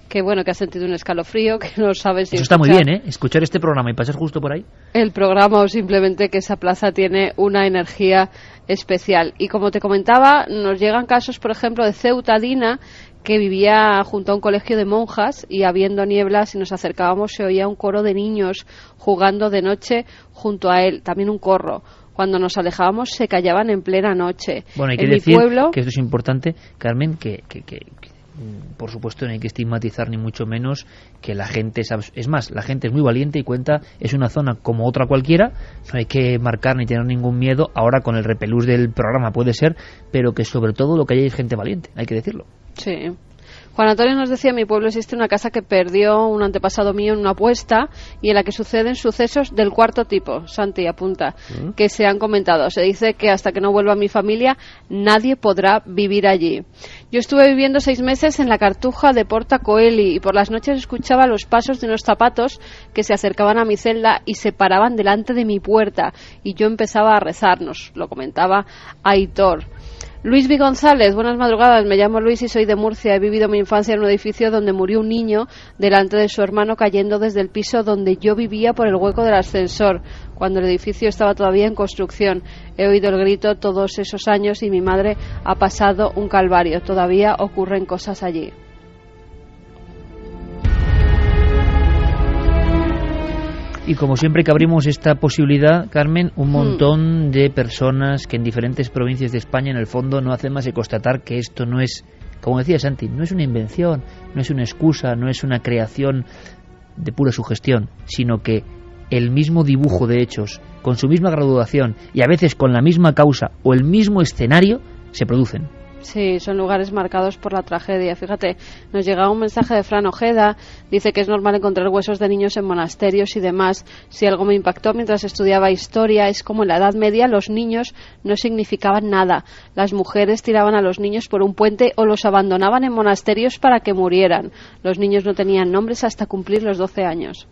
que bueno, que ha sentido un escalofrío, que no sabe si eso está muy bien, ¿eh? Escuchar este programa y pasar justo por ahí. El programa, o simplemente que esa plaza tiene una energía especial. Y como te comentaba, nos llegan casos, por ejemplo, de Ceuta Dina, que vivía junto a un colegio de monjas, y habiendo niebla, si nos acercábamos se oía un coro de niños jugando de noche junto a él, también un corro. Cuando nos alejábamos se callaban en plena noche. Bueno, hay que decir que esto es importante, Carmen, que por supuesto no hay que estigmatizar ni mucho menos que la gente es más, la gente es muy valiente y cuenta, es una zona como otra cualquiera, no hay que marcar ni tener ningún miedo. Ahora con el repelús del programa puede ser, pero que sobre todo lo que hay es gente valiente, hay que decirlo. Sí. Juan Antonio nos decía: en mi pueblo existe una casa que perdió un antepasado mío en una apuesta y en la que suceden sucesos del cuarto tipo, Santi apunta, que se han comentado. Se dice que hasta que no vuelva mi familia nadie podrá vivir allí. Yo estuve viviendo 6 meses en la Cartuja de Porta Coeli y por las noches escuchaba los pasos de unos zapatos que se acercaban a mi celda y se paraban delante de mi puerta y yo empezaba a rezarnos, lo comentaba Aitor. Luis V. González, buenas madrugadas, me llamo Luis y soy de Murcia. He vivido mi infancia en un edificio donde murió un niño delante de su hermano cayendo desde el piso donde yo vivía por el hueco del ascensor, cuando el edificio estaba todavía en construcción. He oído el grito todos esos años y mi madre ha pasado un calvario. Todavía ocurren cosas allí. Y como siempre que abrimos esta posibilidad, Carmen, un montón de personas que en diferentes provincias de España en el fondo no hacen más que constatar que esto no es, como decía Santi, no es una invención, no es una excusa, no es una creación de pura sugestión, sino que el mismo dibujo de hechos, con su misma graduación y a veces con la misma causa o el mismo escenario, se producen. Sí, son lugares marcados por la tragedia. Fíjate, nos llega un mensaje de Fran Ojeda, dice que es normal encontrar huesos de niños en monasterios y demás. Si algo me impactó mientras estudiaba historia es como en la Edad Media los niños no significaban nada. Las mujeres tiraban a los niños por un puente o los abandonaban en monasterios para que murieran. Los niños no tenían nombres hasta cumplir los 12 años.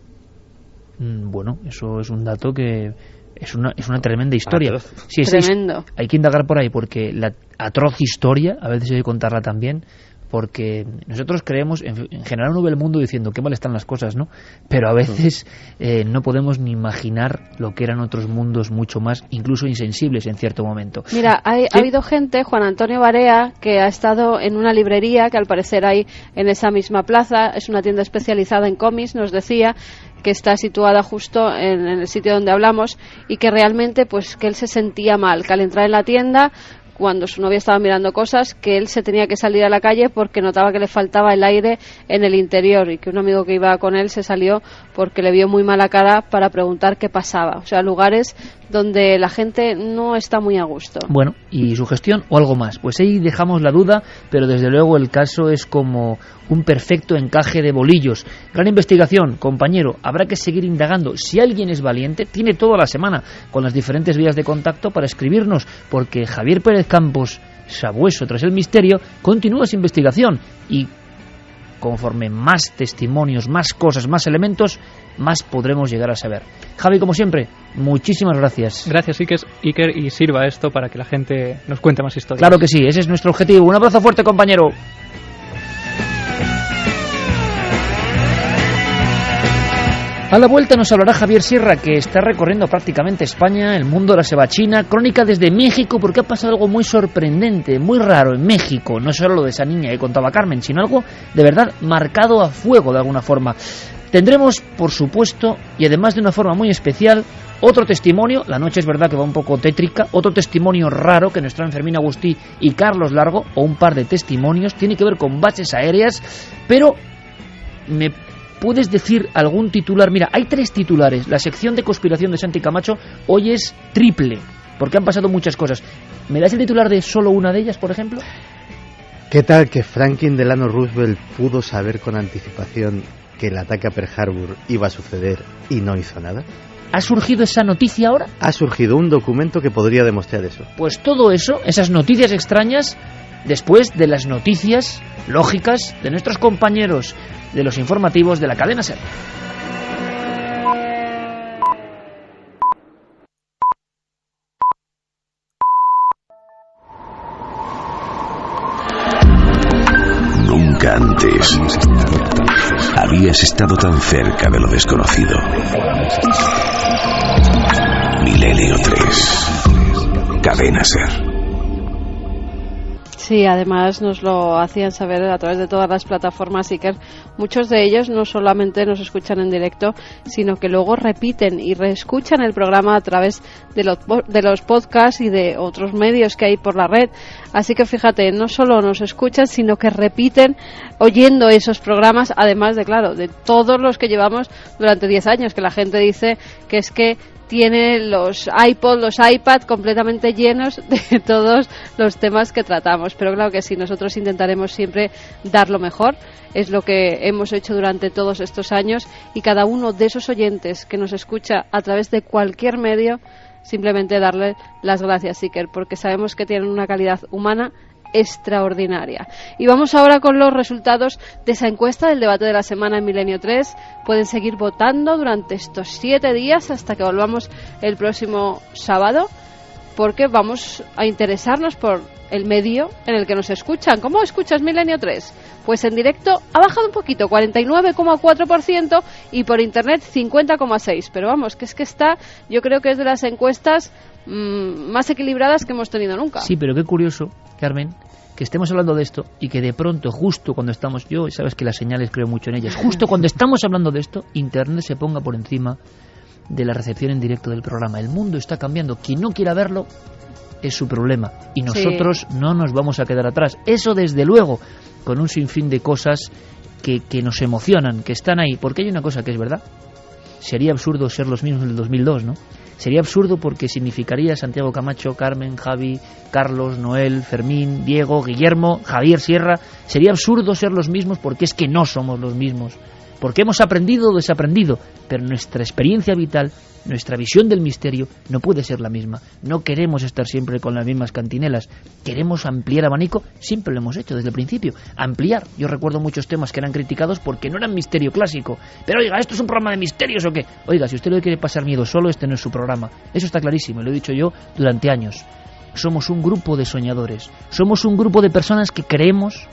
Bueno, eso es un dato que Es una tremenda historia. Atroz. Sí, Tremendo. Hay que indagar por ahí, porque la atroz historia, a veces hay que contarla también, porque nosotros creemos, en general uno ve el mundo diciendo qué mal están las cosas, ¿no? Pero a veces no podemos ni imaginar lo que eran otros mundos mucho más, incluso insensibles en cierto momento. Mira, ha habido gente, Juan Antonio Barea, que ha estado en una librería que al parecer hay en esa misma plaza, es una tienda especializada en cómics, nos decía, que está situada justo en el sitio donde hablamos, y que realmente pues que él se sentía mal, que al entrar en la tienda, cuando su novia estaba mirando cosas, que él se tenía que salir a la calle porque notaba que le faltaba el aire en el interior, y que un amigo que iba con él se salió porque le vio muy mala cara para preguntar qué pasaba. O sea, lugares donde la gente no está muy a gusto. Bueno, ¿y su gestión o algo más? Pues ahí dejamos la duda, pero desde luego el caso es como un perfecto encaje de bolillos. Gran investigación, compañero, habrá que seguir indagando. Si alguien es valiente, tiene toda la semana con las diferentes vías de contacto para escribirnos, porque Javier Pérez Campos, sabueso tras el misterio, continúa su investigación, y conforme más testimonios, más cosas, más elementos, más podremos llegar a saber. Javi, como siempre, muchísimas gracias. Gracias, Iker, y sirva esto para que la gente nos cuente más historias. Claro que sí, ese es nuestro objetivo. Un abrazo fuerte, compañero. A la vuelta nos hablará Javier Sierra, que está recorriendo prácticamente España, el mundo de la cebachina, crónica desde México, porque ha pasado algo muy sorprendente, muy raro en México. No solo lo de esa niña que contaba Carmen, sino algo de verdad marcado a fuego de alguna forma. Tendremos, por supuesto, y además de una forma muy especial, otro testimonio. La noche es verdad que va un poco tétrica. Otro testimonio raro que nos traen Fermín Agustí y Carlos Largo, o un par de testimonios. Tiene que ver con bases aéreas, pero me ¿puedes decir algún titular? Mira, hay 3 titulares. La sección de conspiración de Santi Camacho hoy es triple, porque han pasado muchas cosas. ¿Me das el titular de solo una de ellas, por ejemplo? ¿Qué tal que Franklin Delano Roosevelt pudo saber con anticipación que el ataque a Pearl Harbor iba a suceder y no hizo nada? ¿Ha surgido esa noticia ahora? Ha surgido un documento que podría demostrar eso. Pues todo eso, esas noticias extrañas, después de las noticias lógicas de nuestros compañeros de los informativos de la cadena SER. Nunca antes habías estado tan cerca de lo desconocido. Milenio 3, cadena SER. Sí, además nos lo hacían saber a través de todas las plataformas, Iker. Muchos de ellos no solamente nos escuchan en directo, sino que luego repiten y reescuchan el programa a través de los podcasts y de otros medios que hay por la red. Así que fíjate, no solo nos escuchan, sino que repiten oyendo esos programas, además de, claro, de todos los que llevamos durante 10 años, que la gente dice que es que tiene los iPod, los iPad completamente llenos de todos los temas que tratamos. Pero claro que sí, nosotros intentaremos siempre dar lo mejor. Es lo que hemos hecho durante todos estos años, y cada uno de esos oyentes que nos escucha a través de cualquier medio, simplemente darle las gracias, Iker, porque sabemos que tienen una calidad humana extraordinaria. Y vamos ahora con los resultados de esa encuesta del debate de la semana en Milenio 3. Pueden seguir votando durante estos 7 días hasta que volvamos el próximo sábado, porque vamos a interesarnos por el medio en el que nos escuchan. ¿Cómo escuchas Milenio 3? Pues en directo ha bajado un poquito, 49,4%, y por internet 50,6%. Pero vamos, que es que está, yo creo que es de las encuestas más equilibradas que hemos tenido nunca. Sí, pero qué curioso, Carmen, que estemos hablando de esto y que de pronto, justo cuando estamos, yo sabes que las señales creo mucho en ellas, justo cuando estamos hablando de esto, internet se ponga por encima de la recepción en directo del programa. El mundo está cambiando. Quien no quiera verlo es su problema, y nosotros no nos vamos a quedar atrás. Eso desde luego, con un sinfín de cosas que nos emocionan, que están ahí, porque hay una cosa que es verdad: sería absurdo ser los mismos del 2002, ¿no? Sería absurdo, porque significaría Santiago Camacho, Carmen, Javi, Carlos, Noel, Fermín, Diego, Guillermo, Javier Sierra. Sería absurdo ser los mismos, porque es que no somos los mismos. porque hemos aprendido o desaprendido, pero nuestra experiencia vital, nuestra visión del misterio no puede ser la misma. No queremos estar siempre con las mismas cantinelas, queremos ampliar abanico, siempre lo hemos hecho desde el principio, ampliar. Yo recuerdo muchos temas que eran criticados porque no eran misterio clásico, pero oiga, ¿esto es un programa de misterios o qué? Oiga, si usted le quiere pasar miedo solo, este no es su programa, eso está clarísimo, lo he dicho yo durante años. Somos un grupo de soñadores, somos un grupo de personas que creemos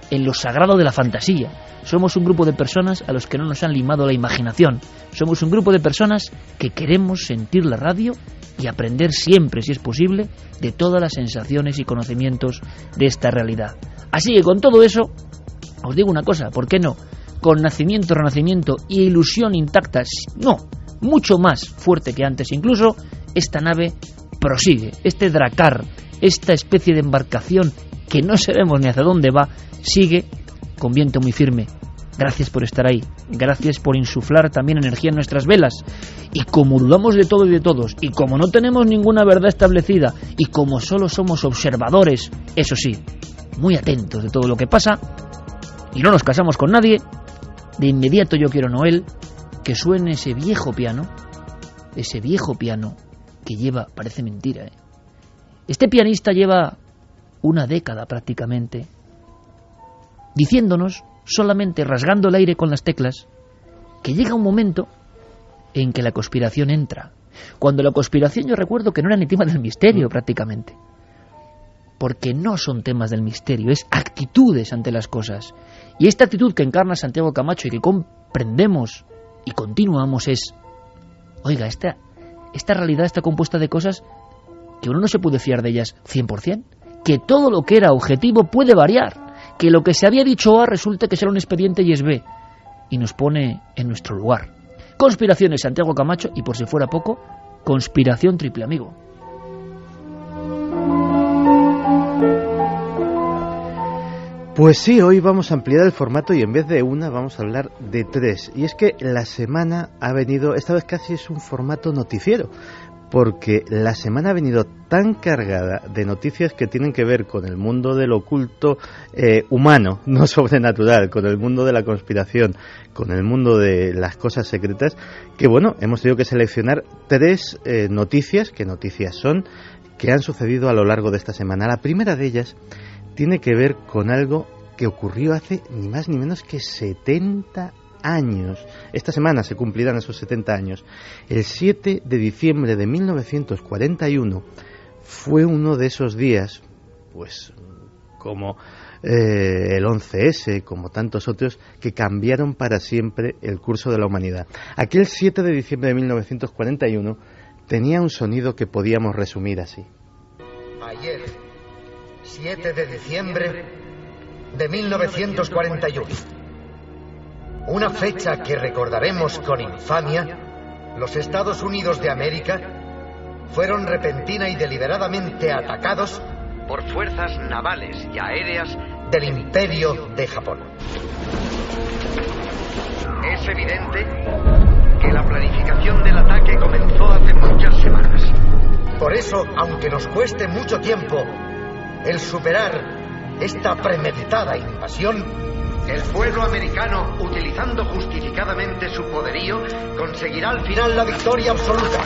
en lo sagrado de la fantasía. Somos un grupo de personas a los que no nos han limado la imaginación. Somos un grupo de personas que queremos sentir la radio y aprender siempre, si es posible, de todas las sensaciones y conocimientos de esta realidad. Así que con todo eso, os digo una cosa, ¿por qué no? Con nacimiento, renacimiento y ilusión intactas, no, mucho más fuerte que antes incluso, esta nave prosigue, este Drakkar, esta especie de embarcación que no sabemos ni hacia dónde va, sigue con viento muy firme. Gracias por estar ahí, gracias por insuflar también energía en nuestras velas. Y como dudamos de todo y de todos, y como no tenemos ninguna verdad establecida, y como solo somos observadores, eso sí, muy atentos de todo lo que pasa, y no nos casamos con nadie, de inmediato yo quiero, Noel, que suene ese viejo piano que lleva, parece mentira, Este pianista lleva una década prácticamente diciéndonos, solamente rasgando el aire con las teclas, que llega un momento en que la conspiración entra. Cuando la conspiración, yo recuerdo que no era ni tema del misterio prácticamente, porque no son temas del misterio, es actitudes ante las cosas. Y esta actitud que encarna Santiago Camacho y que comprendemos y continuamos es, oiga, esta realidad está compuesta de cosas que uno no se puede fiar de ellas 100%, que todo lo que era objetivo puede variar, que lo que se había dicho A resulta que será un expediente y es B, y nos pone en nuestro lugar. Conspiraciones, Santiago Camacho, y por si fuera poco, conspiración triple amigo. Pues sí, hoy vamos a ampliar el formato y en vez de una vamos a hablar de tres. Y es que la semana ha venido, esta vez casi es un formato noticiero, porque la semana ha venido tan cargada de noticias que tienen que ver con el mundo del oculto humano, no sobrenatural, con el mundo de la conspiración, con el mundo de las cosas secretas, que bueno, hemos tenido que seleccionar tres noticias, ¿qué noticias son?, que han sucedido a lo largo de esta semana. La primera de ellas tiene que ver con algo que ocurrió hace ni más ni menos que 70 años. Esta semana se cumplirán esos 70 años. El 7 de diciembre de 1941 fue uno de esos días, pues como el 11S, como tantos otros, que cambiaron para siempre el curso de la humanidad. Aquel 7 de diciembre de 1941 tenía un sonido que podíamos resumir así. Ayer, 7 de diciembre de 1941. Una fecha que recordaremos con infamia, los Estados Unidos de América fueron repentina y deliberadamente atacados por fuerzas navales y aéreas del Imperio de Japón. Es evidente que la planificación del ataque comenzó hace muchas semanas. Por eso, aunque nos cueste mucho tiempo el superar esta premeditada invasión, el pueblo americano, utilizando justificadamente su poderío, conseguirá al final la victoria absoluta.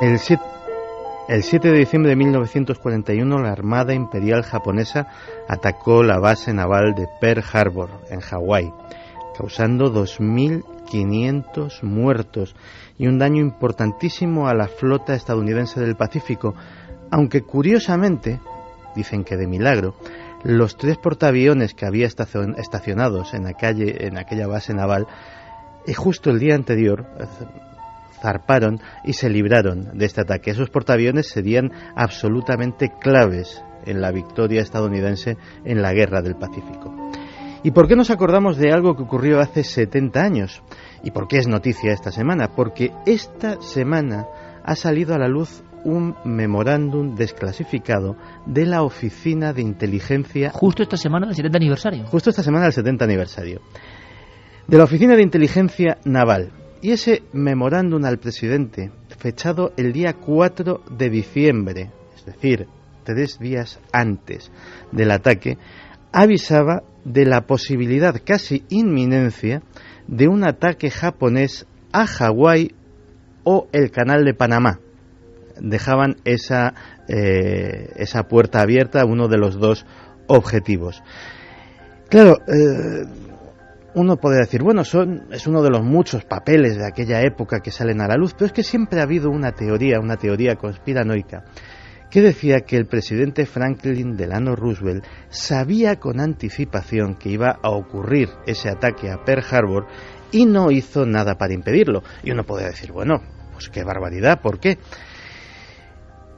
El 7 de diciembre de 1941, la Armada Imperial Japonesa atacó la base naval de Pearl Harbor, en Hawái, causando 2.500 muertos y un daño importantísimo a la flota estadounidense del Pacífico, aunque curiosamente, dicen que de milagro, los 3 portaaviones que había estacionados en aquella base naval, justo el día anterior zarparon y se libraron de este ataque. Esos portaaviones serían absolutamente claves en la victoria estadounidense en la guerra del Pacífico. ¿Y por qué nos acordamos de algo que ocurrió hace 70 años? ¿Y por qué es noticia esta semana? Porque esta semana ha salido a la luz un memorándum desclasificado de la Oficina de Inteligencia... Justo esta semana del 70 aniversario. Justo esta semana del 70 aniversario. De la Oficina de Inteligencia Naval. Y ese memorándum al presidente, fechado el día 4 de diciembre, es decir, 3 días antes del ataque, avisaba de la posibilidad casi inminencia de un ataque japonés a Hawái o el Canal de Panamá. Dejaban esa puerta abierta a uno de los dos objetivos. Claro, uno podría decir, bueno, es uno de los muchos papeles de aquella época que salen a la luz, pero es que siempre ha habido una teoría conspiranoica, que decía que el presidente Franklin Delano Roosevelt sabía con anticipación que iba a ocurrir ese ataque a Pearl Harbor y no hizo nada para impedirlo. Y uno podría decir, bueno, pues qué barbaridad, ¿por qué?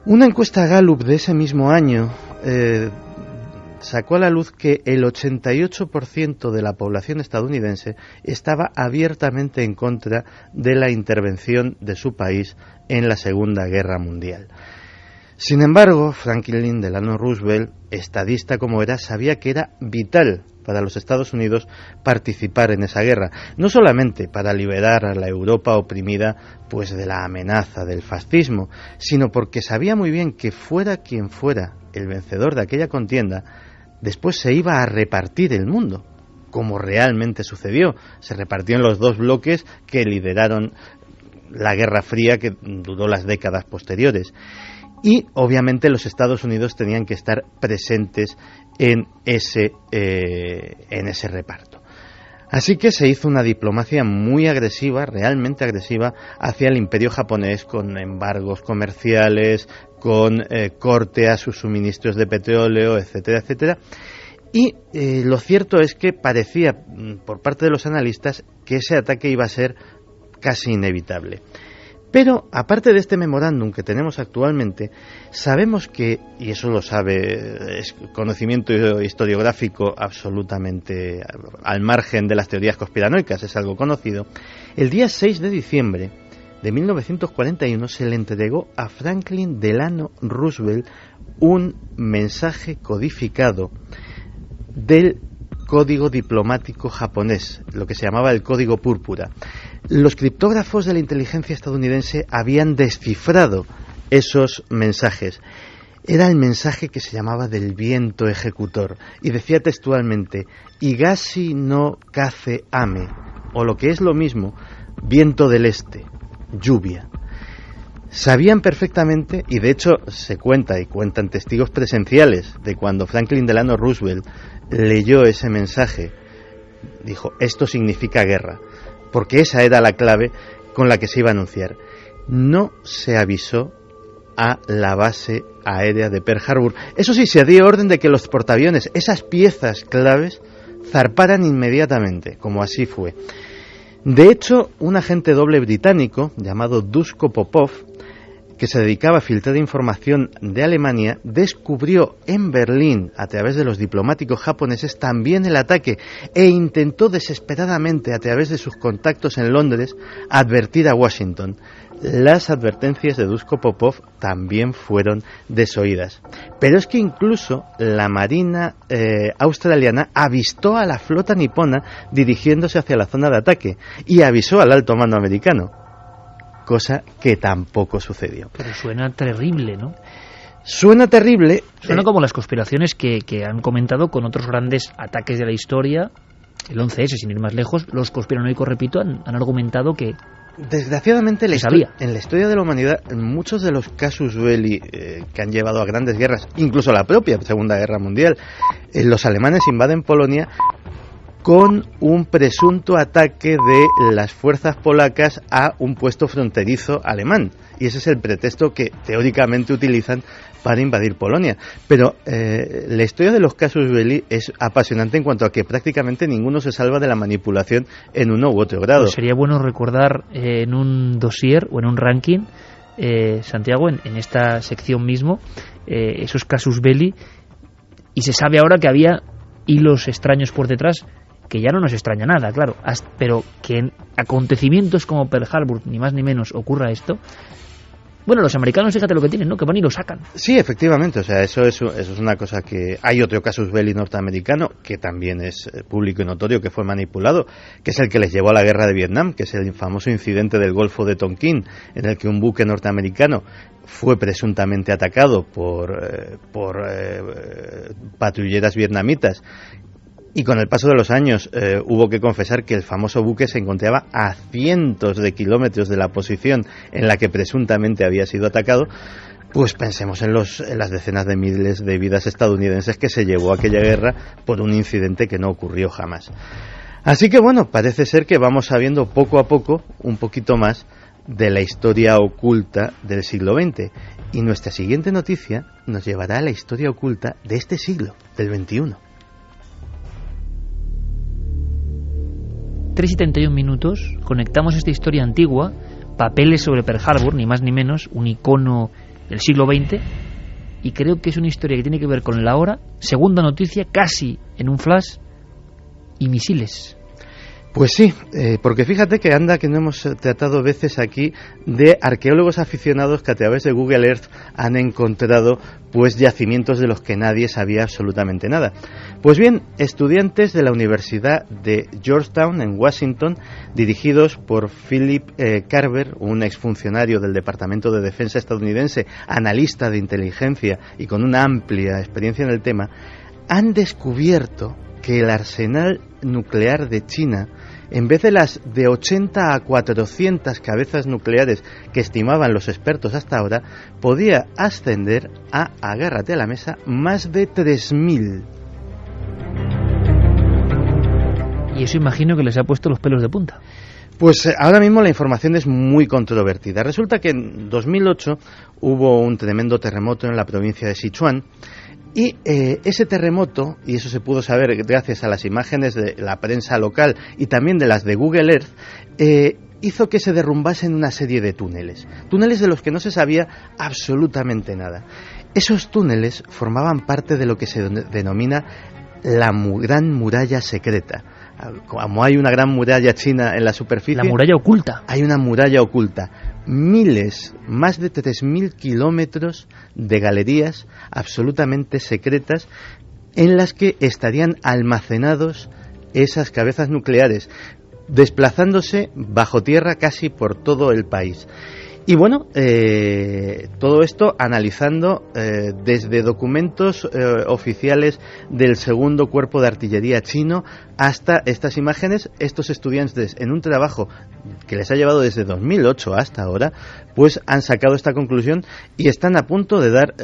Una encuesta Gallup de ese mismo año sacó a la luz que el 88% de la población estadounidense estaba abiertamente en contra de la intervención de su país en la Segunda Guerra Mundial. Sin embargo, Franklin Delano Roosevelt, estadista como era, sabía que era vital para los Estados Unidos participar en esa guerra, no solamente para liberar a la Europa oprimida pues de la amenaza del fascismo, sino porque sabía muy bien que fuera quien fuera el vencedor de aquella contienda, después se iba a repartir el mundo, como realmente sucedió. Se repartió en los dos bloques que lideraron la Guerra Fría, que duró las décadas posteriores. Y obviamente los Estados Unidos tenían que estar presentes en ese reparto. Así que se hizo una diplomacia muy agresiva, realmente agresiva, hacia el imperio japonés, con embargos comerciales, con corte a sus suministros de petróleo, etcétera, etcétera. Y lo cierto es que parecía, por parte de los analistas, que ese ataque iba a ser casi inevitable. Pero, aparte de este memorándum que tenemos actualmente, sabemos que, y eso lo sabe, es conocimiento historiográfico absolutamente al margen de las teorías conspiranoicas, es algo conocido, el día 6 de diciembre de 1941 se le entregó a Franklin Delano Roosevelt un mensaje codificado del código diplomático japonés, lo que se llamaba el Código Púrpura. Los criptógrafos de la inteligencia estadounidense habían descifrado esos mensajes. Era el mensaje que se llamaba del viento ejecutor y decía textualmente: Higashi no kaze ame, o lo que es lo mismo, viento del este, lluvia. Sabían perfectamente, y de hecho se cuenta y cuentan testigos presenciales de cuando Franklin Delano Roosevelt leyó ese mensaje, dijo: esto significa guerra, porque esa era la clave con la que se iba a anunciar. No se avisó a la base aérea de Pearl Harbor. Eso sí, se dio orden de que los portaaviones, esas piezas claves, zarparan inmediatamente, como así fue. De hecho, un agente doble británico llamado Duško Popov, que se dedicaba a filtrar información de Alemania, descubrió en Berlín, a través de los diplomáticos japoneses, también el ataque e intentó desesperadamente, a través de sus contactos en Londres, advertir a Washington. Las advertencias de Duško Popov también fueron desoídas. Pero es que incluso la Marina australiana avistó a la flota nipona dirigiéndose hacia la zona de ataque y avisó al alto mando americano, cosa que tampoco sucedió. Pero suena terrible, ¿no? Suena terrible. Suena como las conspiraciones que han comentado con otros grandes ataques de la historia. El 11S, sin ir más lejos, los conspiranoicos, repito, han argumentado que desgraciadamente en la historia de la humanidad, muchos de los casus belli que han llevado a grandes guerras, incluso la propia Segunda Guerra Mundial, los alemanes invaden Polonia con un presunto ataque de las fuerzas polacas a un puesto fronterizo alemán. Y ese es el pretexto que teóricamente utilizan para invadir Polonia. Pero la historia de los casus belli es apasionante en cuanto a que prácticamente ninguno se salva de la manipulación en uno u otro grado. Pues sería bueno recordar en un dossier o en un ranking, Santiago, en esta sección mismo, esos casus belli, y se sabe ahora que había hilos extraños por detrás, que ya no nos extraña nada, claro, pero que en acontecimientos como Pearl Harbor, ni más ni menos, ocurra esto, Bueno, los americanos, fíjate lo que tienen, ¿no? Que van y lo sacan. Sí, efectivamente, o sea, eso es una cosa que... Hay otro casus belli norteamericano, que también es público y notorio, que fue manipulado, que es el que les llevó a la guerra de Vietnam, que es el famoso incidente del Golfo de Tonkin, en el que un buque norteamericano fue presuntamente atacado por patrulleras vietnamitas. Y con el paso de los años hubo que confesar que el famoso buque se encontraba a cientos de kilómetros de la posición en la que presuntamente había sido atacado. Pues pensemos en las decenas de miles de vidas estadounidenses que se llevó aquella guerra por un incidente que no ocurrió jamás. Así que bueno, parece ser que vamos sabiendo poco a poco un poquito más de la historia oculta del siglo XX. Y nuestra siguiente noticia nos llevará a la historia oculta de este siglo, del XXI. 3:71, conectamos esta historia antigua, papeles sobre Pearl Harbor, ni más ni menos, un icono del siglo XX, y creo que es una historia que tiene que ver con la hora, segunda noticia, casi en un flash, y misiles. Pues sí, porque fíjate que anda que no hemos tratado veces aquí de arqueólogos aficionados que a través de Google Earth han encontrado pues yacimientos de los que nadie sabía absolutamente nada. Pues bien, estudiantes de la Universidad de Georgetown en Washington, dirigidos por Philip Carver, un exfuncionario del Departamento de Defensa estadounidense, analista de inteligencia y con una amplia experiencia en el tema, han descubierto que el arsenal nuclear de China, en vez de las de 80 a 400 cabezas nucleares que estimaban los expertos hasta ahora, podía ascender a, agárrate a la mesa, más de 3.000. Y eso imagino que les ha puesto los pelos de punta. Pues ahora mismo la información es muy controvertida. Resulta que en 2008 hubo un tremendo terremoto en la provincia de Sichuan. Y ese terremoto, y eso se pudo saber gracias a las imágenes de la prensa local y también de las de Google Earth, hizo que se derrumbasen una serie de túneles de los que no se sabía absolutamente nada. Esos túneles formaban parte de lo que se denomina la Gran Muralla Secreta. Como hay una gran muralla china en la superficie... La muralla oculta. Hay una muralla oculta. Miles, más de 3.000 kilómetros de galerías absolutamente secretas en las que estarían almacenados esas cabezas nucleares, desplazándose bajo tierra casi por todo el país. Y bueno, todo esto analizando desde documentos oficiales del segundo cuerpo de artillería chino hasta estas imágenes. Estos estudiantes, en un trabajo que les ha llevado desde 2008 hasta ahora, pues han sacado esta conclusión y están a punto de dar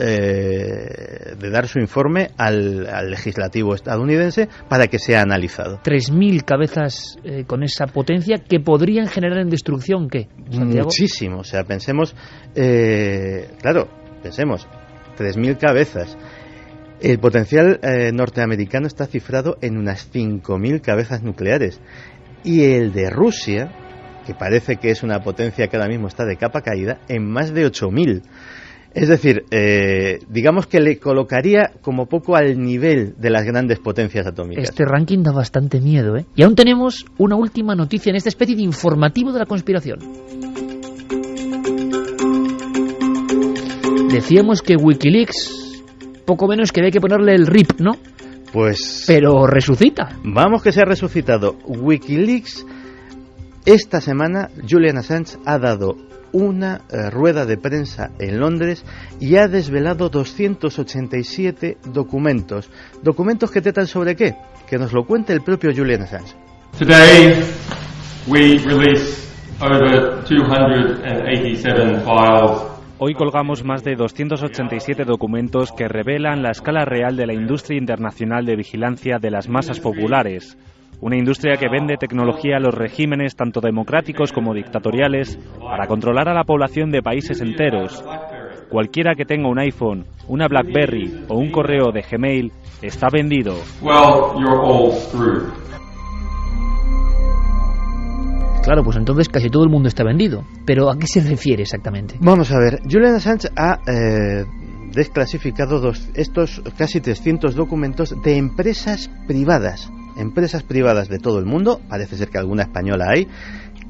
su informe al legislativo estadounidense para que sea analizado. 3.000 cabezas con esa potencia que podrían generar en destrucción, ¿qué, Santiago? Muchísimo, o sea, pensemos, 3.000 cabezas. El potencial norteamericano está cifrado en unas 5.000 cabezas nucleares y el de Rusia, que parece que es una potencia que ahora mismo está de capa caída, en más de 8.000. Es decir, digamos que le colocaría como poco al nivel de las grandes potencias atómicas. Este ranking da bastante miedo, ¿eh? Y aún tenemos una última noticia en esta especie de informativo de la conspiración. Decíamos que Wikileaks, poco menos que había que ponerle el RIP, ¿no? Pues... Pero resucita. Vamos que se ha resucitado. Wikileaks, esta semana, Julian Assange ha dado una rueda de prensa en Londres y ha desvelado 287 documentos. ¿Documentos que tratan sobre qué? Que nos lo cuente el propio Julian Assange. Today we release over 287 files. Hoy colgamos más de 287 documentos que revelan la escala real de la industria internacional de vigilancia de las masas populares. Una industria que vende tecnología a los regímenes tanto democráticos como dictatoriales para controlar a la población de países enteros. Cualquiera que tenga un iPhone, una BlackBerry o un correo de Gmail está vendido. Well, you're all screwed. Claro, pues entonces casi todo el mundo está vendido. ¿Pero a qué se refiere exactamente? Vamos a ver, Julian Assange ha desclasificado estos casi 300 documentos de empresas privadas de todo el mundo, parece ser que alguna española hay,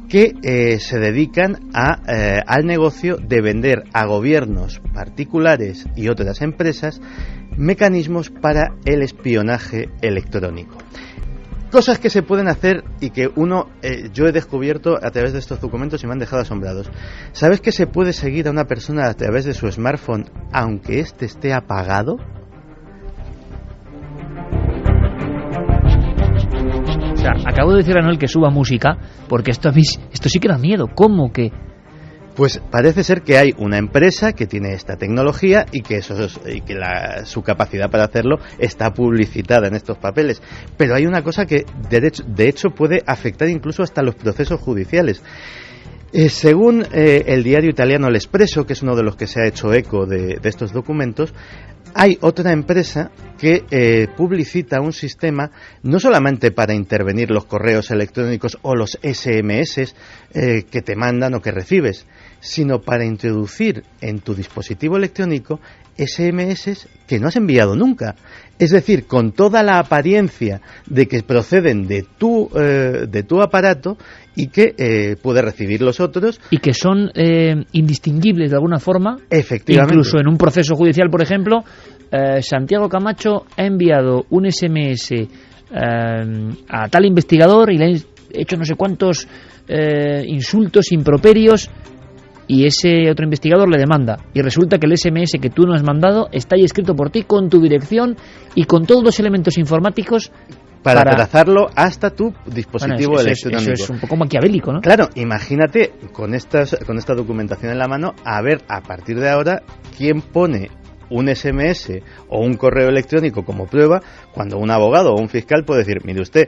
que se dedican al negocio de vender a gobiernos particulares y otras empresas mecanismos para el espionaje electrónico. Cosas que se pueden hacer y que yo he descubierto a través de estos documentos y me han dejado asombrados. ¿Sabes que se puede seguir a una persona a través de su smartphone aunque éste esté apagado? O sea, acabo de decirle a Noel que suba música, porque esto sí que da miedo. ¿Cómo que? Pues parece ser que hay una empresa que tiene esta tecnología y que su capacidad para hacerlo está publicitada en estos papeles. Pero hay una cosa que de hecho puede afectar incluso hasta los procesos judiciales. Según el diario italiano L'Espresso, que es uno de los que se ha hecho eco de estos documentos, hay otra empresa que publicita un sistema no solamente para intervenir los correos electrónicos o los SMS que te mandan o que recibes, sino para introducir en tu dispositivo electrónico SMS que no has enviado nunca. Es decir, con toda la apariencia de que proceden de tu aparato y que puede recibir los otros. Y que son indistinguibles de alguna forma. Efectivamente. Incluso en un proceso judicial, por ejemplo, Santiago Camacho ha enviado un SMS a tal investigador y le ha hecho no sé cuántos insultos, improperios, y ese otro investigador le demanda, y resulta que el SMS que tú no has mandado está ahí escrito por ti con tu dirección y con todos los elementos informáticos para trazarlo hasta tu dispositivo electrónico. Eso es un poco maquiavélico, ¿no? Claro, imagínate con esta documentación en la mano, a ver a partir de ahora quién pone un SMS o un correo electrónico como prueba, cuando un abogado o un fiscal puede decir, mire usted,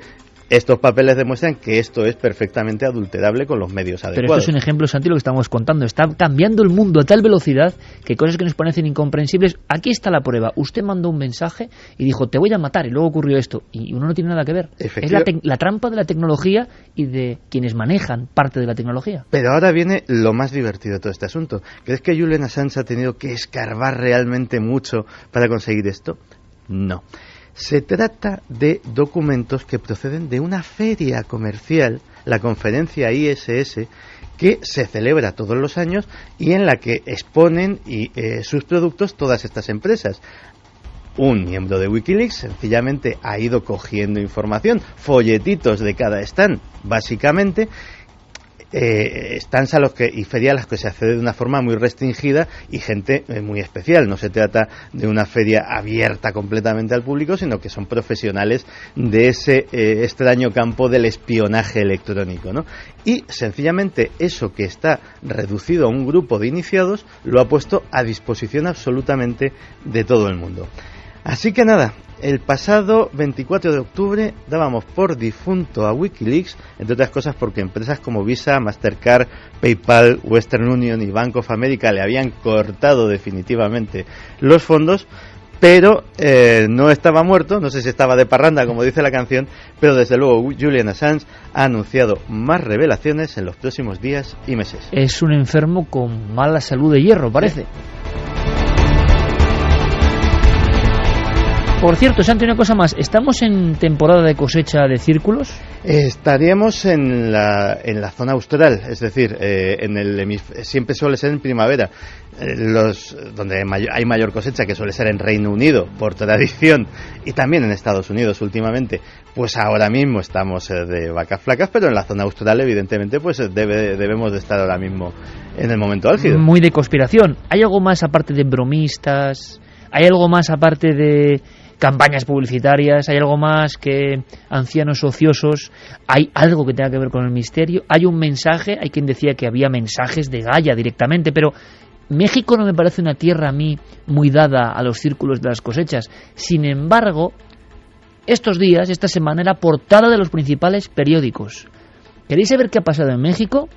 estos papeles demuestran que esto es perfectamente adulterable con los medios adecuados. Pero esto es un ejemplo, Santi, lo que estamos contando. Está cambiando el mundo a tal velocidad que cosas que nos parecen incomprensibles. Aquí está la prueba. Usted mandó un mensaje y dijo, te voy a matar, y luego ocurrió esto. Y uno no tiene nada que ver. Es la trampa de la tecnología y de quienes manejan parte de la tecnología. Pero ahora viene lo más divertido de todo este asunto. ¿Crees que Julian Assange ha tenido que escarbar realmente mucho para conseguir esto? No. Se trata de documentos que proceden de una feria comercial, la conferencia ISS, que se celebra todos los años y en la que exponen sus productos todas estas empresas. Un miembro de Wikileaks sencillamente ha ido cogiendo información, folletitos de cada stand, básicamente, stands y ferias a las que se accede de una forma muy restringida y gente muy especial. No se trata de una feria abierta completamente al público, sino que son profesionales de ese extraño campo del espionaje electrónico, ¿no? Y sencillamente eso que está reducido a un grupo de iniciados lo ha puesto a disposición absolutamente de todo el mundo. Así que nada, el pasado 24 de octubre dábamos por difunto a Wikileaks, entre otras cosas porque empresas como Visa, Mastercard, PayPal, Western Union y Bank of America le habían cortado definitivamente los fondos, pero no estaba muerto, no sé si estaba de parranda como dice la canción, pero desde luego Julian Assange ha anunciado más revelaciones en los próximos días y meses. Es un enfermo con mala salud de hierro, parece. Por cierto, Santi, una cosa más. ¿Estamos en temporada de cosecha de círculos? Estaríamos en la zona austral, es decir, siempre suele ser en primavera. Donde hay mayor cosecha, que suele ser en Reino Unido, por tradición, y también en Estados Unidos últimamente, pues ahora mismo estamos de vacas flacas, pero en la zona austral, evidentemente, pues debemos de estar ahora mismo en el momento álgido. Muy de conspiración. ¿Hay algo más aparte de bromistas? ¿Hay algo más aparte de campañas publicitarias? ¿Hay algo más que ancianos ociosos? ¿Hay algo que tenga que ver con el misterio? ¿Hay un mensaje? Hay quien decía que había mensajes de Gaia directamente, pero México no me parece una tierra a mí muy dada a los círculos de las cosechas. Sin embargo, estos días, esta semana, era portada de los principales periódicos. ¿Queréis saber qué ha pasado en México?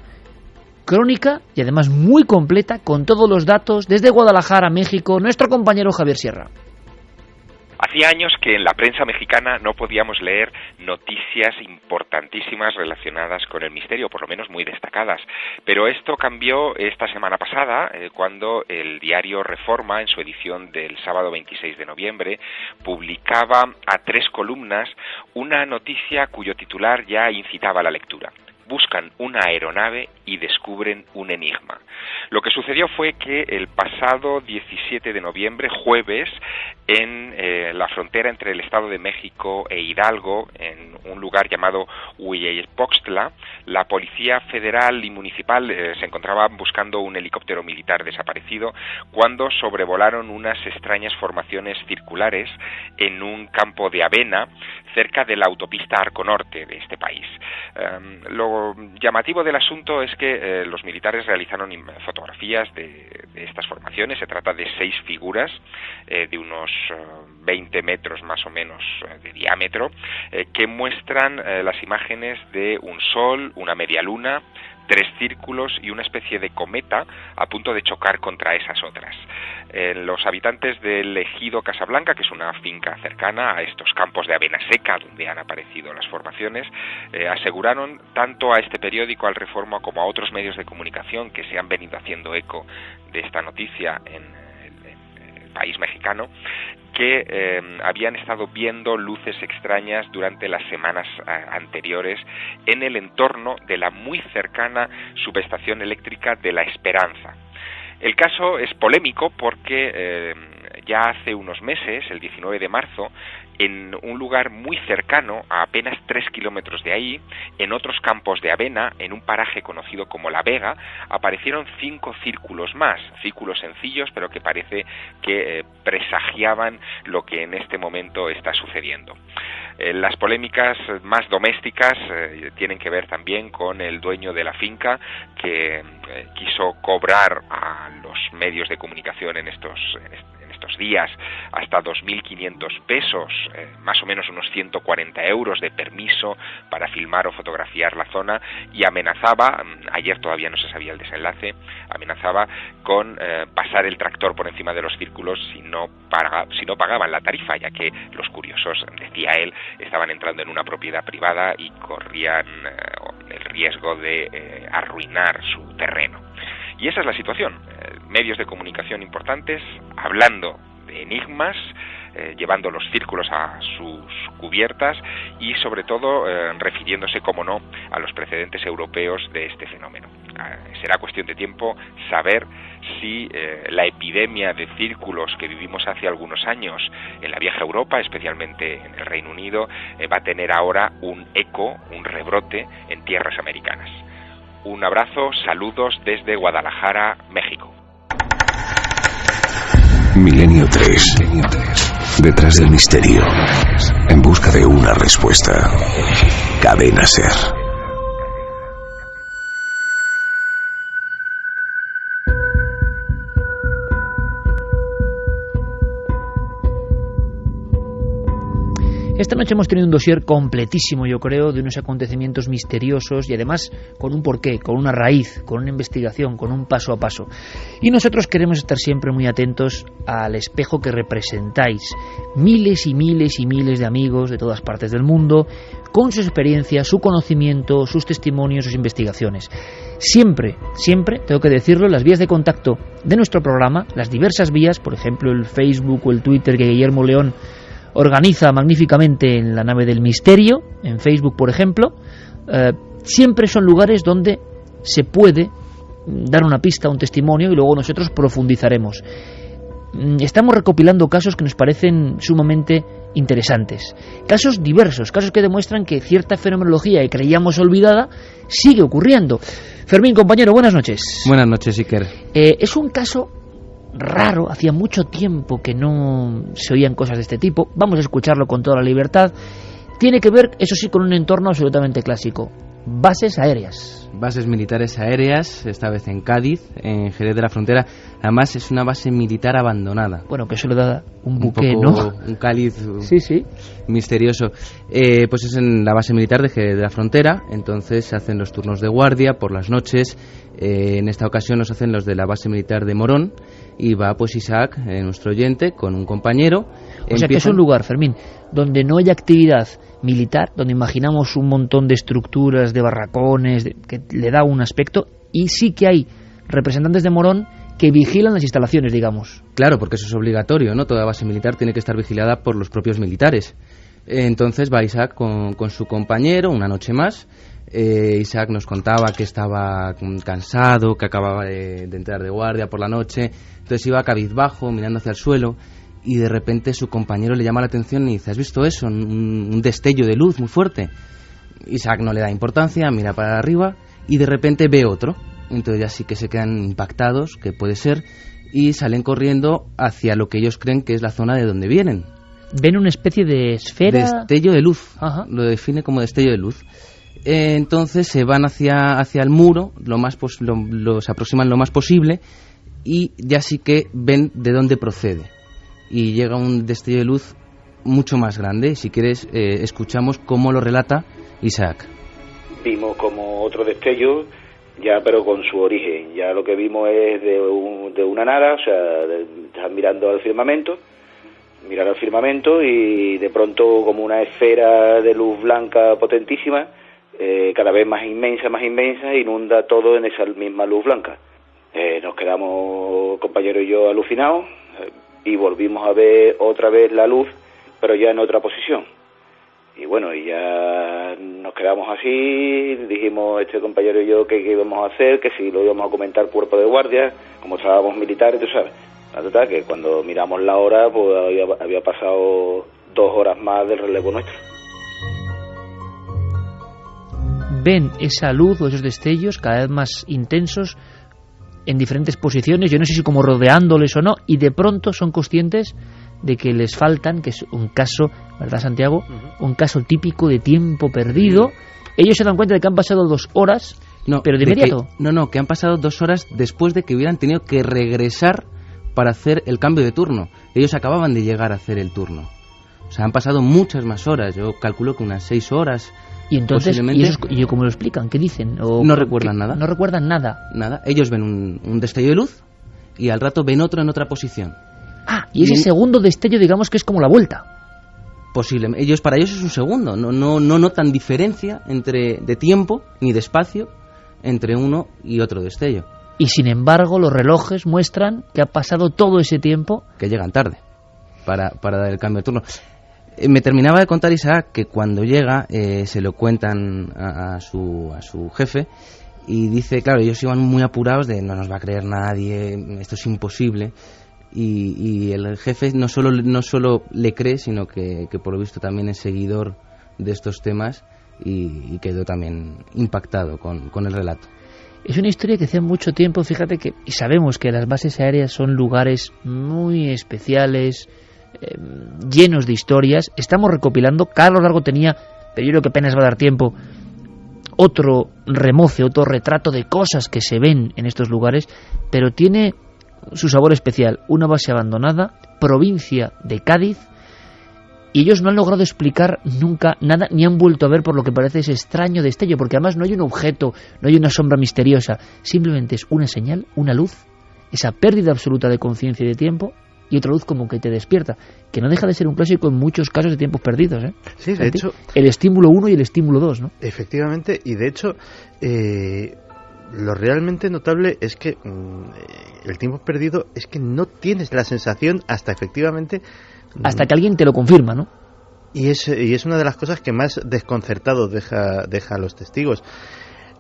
Crónica, y además muy completa, con todos los datos, desde Guadalajara, México, nuestro compañero Javier Sierra. Hacía años que en la prensa mexicana no podíamos leer noticias importantísimas relacionadas con el misterio, por lo menos muy destacadas. Pero esto cambió esta semana pasada, cuando el diario Reforma, en su edición del sábado 26 de noviembre, publicaba a 3 columnas una noticia cuyo titular ya incitaba a la lectura. buscan una aeronave y descubren un enigma. Lo que sucedió fue que el pasado 17 de noviembre, jueves, en la frontera entre el Estado de México e Hidalgo, en un lugar llamado Hueypoxtla, la Policía Federal y Municipal se encontraban buscando un helicóptero militar desaparecido cuando sobrevolaron unas extrañas formaciones circulares en un campo de avena cerca de la autopista Arco Norte de este país. Lo llamativo del asunto es que los militares realizaron fotografías de estas formaciones. Se trata de 6 figuras de unos 20 metros más o menos de diámetro, que muestran las imágenes de un sol, una media luna, 3 círculos y una especie de cometa a punto de chocar contra esas otras. Los habitantes del ejido Casablanca, que es una finca cercana a estos campos de avena seca donde han aparecido las formaciones, aseguraron tanto a este periódico, al Reforma, como a otros medios de comunicación que se han venido haciendo eco de esta noticia en el país mexicano, que habían estado viendo luces extrañas durante las semanas anteriores en el entorno de la muy cercana subestación eléctrica de La Esperanza. El caso es polémico porque ya hace unos meses, el 19 de marzo, en un lugar muy cercano, a apenas 3 kilómetros de ahí, en otros campos de avena, en un paraje conocido como La Vega, aparecieron 5 círculos más, círculos sencillos, pero que parece que presagiaban lo que en este momento está sucediendo. Las polémicas más domésticas tienen que ver también con el dueño de la finca, que quiso cobrar a los medios de comunicación en estos días hasta 2.500 pesos, más o menos unos 140 euros de permiso para filmar o fotografiar la zona, y amenazaba, ayer todavía no se sabía el desenlace, amenazaba con pasar el tractor por encima de los círculos si no pagaban la tarifa, ya que los curiosos, decía él, estaban entrando en una propiedad privada y corrían el riesgo de arruinar su terreno. Y esa es la situación. Medios de comunicación importantes hablando de enigmas, llevando los círculos a sus cubiertas y sobre todo refiriéndose, como no, a los precedentes europeos de este fenómeno. Será cuestión de tiempo saber si la epidemia de círculos que vivimos hace algunos años en la vieja Europa, especialmente en el Reino Unido, va a tener ahora un eco, un rebrote en tierras americanas. Un abrazo, saludos desde Guadalajara, México. Milenio 3. Detrás del misterio. En busca de una respuesta. Cadena SER. Esta noche hemos tenido un dossier completísimo, yo creo, de unos acontecimientos misteriosos y además con un porqué, con una raíz, con una investigación, con un paso a paso. Y nosotros queremos estar siempre muy atentos al espejo que representáis. Miles y miles y miles de amigos de todas partes del mundo, con sus experiencias, su conocimiento, sus testimonios, sus investigaciones. Siempre, siempre, tengo que decirlo, las vías de contacto de nuestro programa, las diversas vías, por ejemplo el Facebook o el Twitter que Guillermo León organiza magníficamente en la nave del misterio, en Facebook por ejemplo, siempre son lugares donde se puede dar una pista, un testimonio, y luego nosotros profundizaremos. Estamos recopilando casos que nos parecen sumamente interesantes, casos diversos, casos que demuestran que cierta fenomenología que creíamos olvidada sigue ocurriendo. Fermín, compañero, buenas noches. Buenas noches, Iker. Es un caso raro, hacía mucho tiempo que no se oían cosas de este tipo. Vamos a escucharlo con toda la libertad. Tiene que ver, eso sí, con un entorno absolutamente clásico: bases aéreas. Bases militares aéreas, esta vez en Cádiz, en Jerez de la Frontera. Además es una base militar abandonada. Bueno, que eso le da un buque, ¿no? Un cáliz sí. misterioso. Pues es en la base militar de Jerez de la Frontera. Entonces se hacen los turnos de guardia por las noches. En esta ocasión los hacen los de la base militar de Morón. Y va pues Isaac, nuestro oyente, con un compañero. O sea que es un lugar, Fermín, donde no hay actividad militar, donde imaginamos un montón de estructuras, de barracones, que le da un aspecto, y sí que hay representantes de Morón que vigilan las instalaciones, digamos. Claro, porque eso es obligatorio, ¿no? Toda base militar tiene que estar vigilada por los propios militares. Entonces va Isaac con su compañero una noche más. Isaac nos contaba que estaba cansado, que acababa de entrar de guardia por la noche, entonces iba cabizbajo, mirando hacia el suelo, y de repente su compañero le llama la atención y dice: ¿has visto eso? Un destello de luz muy fuerte. Isaac no le da importancia, mira para arriba y de repente ve otro. Entonces ya sí que se quedan impactados, que puede ser, y salen corriendo hacia lo que ellos creen que es la zona de donde vienen. ¿Ven una especie de esfera? Destello de luz. Ajá. Lo define como destello de luz. Entonces se van hacia el muro, se aproximan lo más posible y ya sí que ven de dónde procede. Y llega un destello de luz mucho más grande. Si quieres, escuchamos cómo lo relata Isaac. Vimos como otro destello, ya pero con su origen. Ya lo que vimos es de una nada, o sea, están mirando al firmamento, mirar al firmamento y de pronto como una esfera de luz blanca potentísima, cada vez más inmensa, inunda todo en esa misma luz blanca. Nos quedamos, compañero y yo, alucinados, y volvimos a ver otra vez la luz, pero ya en otra posición. Y bueno, y ya nos quedamos así, dijimos este compañero y yo que íbamos a hacer, que si lo íbamos a comentar cuerpo de guardia, como estábamos militares, tú sabes. La verdad que cuando miramos la hora, pues había pasado 2 horas más del relevo nuestro. Ven esa luz o esos destellos cada vez más intensos en diferentes posiciones, yo no sé si como rodeándoles o no, y de pronto son conscientes de que les faltan, que es un caso, ¿verdad, Santiago? Un caso típico de tiempo perdido. Ellos se dan cuenta de que han pasado 2 horas, pero de inmediato. Que han pasado 2 horas después de que hubieran tenido que regresar para hacer el cambio de turno. Ellos acababan de llegar a hacer el turno. O sea, han pasado muchas más horas, yo calculo que unas 6 horas. Y entonces, ¿y cómo lo explican? ¿Qué dicen? No recuerdan nada. No recuerdan nada. Nada. Ellos ven un destello de luz y al rato ven otro en otra posición. Y ese segundo destello, digamos que es como la vuelta. Posiblemente. Para ellos es un segundo. No notan diferencia de tiempo ni de espacio entre uno y otro destello. Y sin embargo, los relojes muestran que ha pasado todo ese tiempo. Que llegan tarde para dar el cambio de turno. Me terminaba de contar Isaac que cuando llega se lo cuentan a su jefe y dice, claro, ellos iban muy apurados de no nos va a creer nadie, esto es imposible, y el jefe no solo le cree, sino que por lo visto también es seguidor de estos temas y quedó también impactado con el relato. Es una historia que hace mucho tiempo, fíjate que, y sabemos que las bases aéreas son lugares muy especiales, llenos de historias. Estamos recopilando, Carlos Largo tenía, pero yo creo que apenas va a dar tiempo, otro remoce, otro retrato de cosas que se ven en estos lugares, pero tiene su sabor especial. Una base abandonada, provincia de Cádiz, y ellos no han logrado explicar nunca nada, ni han vuelto a ver por lo que parece ese extraño destello, porque además no hay un objeto, no hay una sombra misteriosa, simplemente es una señal, una luz, esa pérdida absoluta de conciencia y de tiempo, y otra luz como que te despierta, que no deja de ser un clásico en muchos casos de tiempos perdidos, ¿eh? Sí, de hecho, el estímulo 1 y el estímulo 2, ¿no? Efectivamente, y de hecho lo realmente notable es que el tiempo perdido es que no tienes la sensación hasta efectivamente que alguien te lo confirma, ¿no? Y es una de las cosas que más desconcertados deja a los testigos.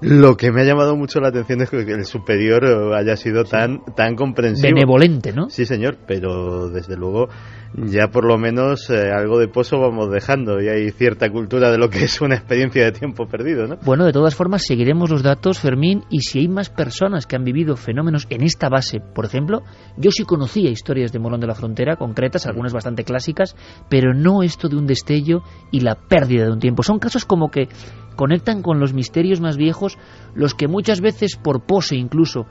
Lo que me ha llamado mucho la atención es que el superior haya sido tan comprensivo. Benevolente, ¿no? Sí, señor, pero desde luego ya por lo menos algo de pozo vamos dejando y hay cierta cultura de lo que es una experiencia de tiempo perdido, ¿no? Bueno, de todas formas seguiremos los datos, Fermín, y si hay más personas que han vivido fenómenos en esta base, por ejemplo, yo sí conocía historias de Morón de la Frontera concretas, algunas bastante clásicas, pero no esto de un destello y la pérdida de un tiempo. Son casos como que conectan con los misterios más viejos, los que muchas veces por pose incluso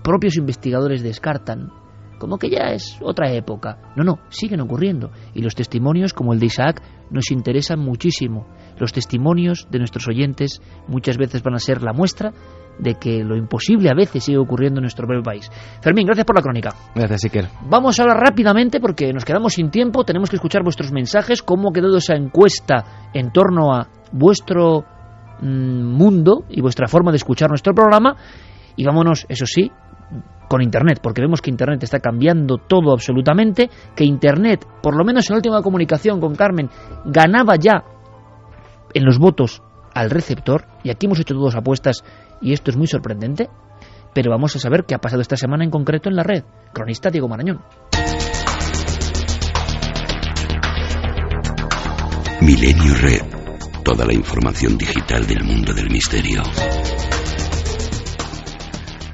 propios investigadores descartan, como que ya es otra época. No, siguen ocurriendo, y los testimonios como el de Isaac nos interesan muchísimo. Los testimonios de nuestros oyentes muchas veces van a ser la muestra de que lo imposible a veces sigue ocurriendo en nuestro breve país. Fermín, gracias por la crónica. Gracias, Iker. Vamos a hablar rápidamente porque nos quedamos sin tiempo, tenemos que escuchar vuestros mensajes, cómo ha quedado esa encuesta en torno a vuestro mundo y vuestra forma de escuchar nuestro programa, y vámonos, eso sí, con Internet, porque vemos que Internet está cambiando todo absolutamente, que Internet, por lo menos en la última comunicación con Carmen, ganaba ya en los votos al receptor, y aquí hemos hecho todas apuestas y esto es muy sorprendente, pero vamos a saber qué ha pasado esta semana en concreto en la red. Cronista Diego Marañón. Milenio Red. Toda la información digital del mundo del misterio.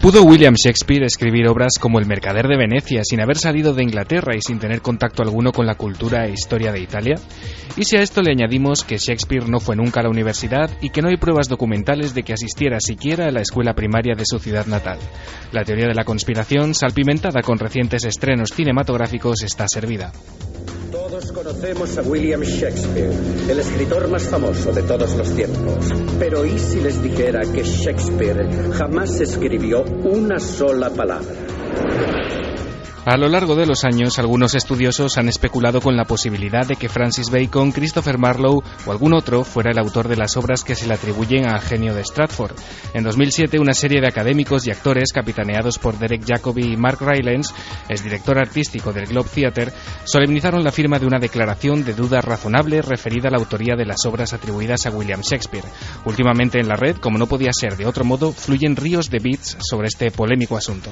¿Pudo William Shakespeare escribir obras como El mercader de Venecia sin haber salido de Inglaterra y sin tener contacto alguno con la cultura e historia de Italia? Y si a esto le añadimos que Shakespeare no fue nunca a la universidad y que no hay pruebas documentales de que asistiera siquiera a la escuela primaria de su ciudad natal. La teoría de la conspiración, salpimentada con recientes estrenos cinematográficos, está servida. Todos conocemos a William Shakespeare, el escritor más famoso de todos los tiempos. Pero ¿y si les dijera que Shakespeare jamás escribió una sola palabra? A lo largo de los años, algunos estudiosos han especulado con la posibilidad de que Francis Bacon, Christopher Marlowe o algún otro fuera el autor de las obras que se le atribuyen al genio de Stratford. En 2007, una serie de académicos y actores, capitaneados por Derek Jacobi y Mark Rylance, exdirector artístico del Globe Theatre, solemnizaron la firma de una declaración de duda razonable referida a la autoría de las obras atribuidas a William Shakespeare. Últimamente en la red, como no podía ser de otro modo, fluyen ríos de bits sobre este polémico asunto.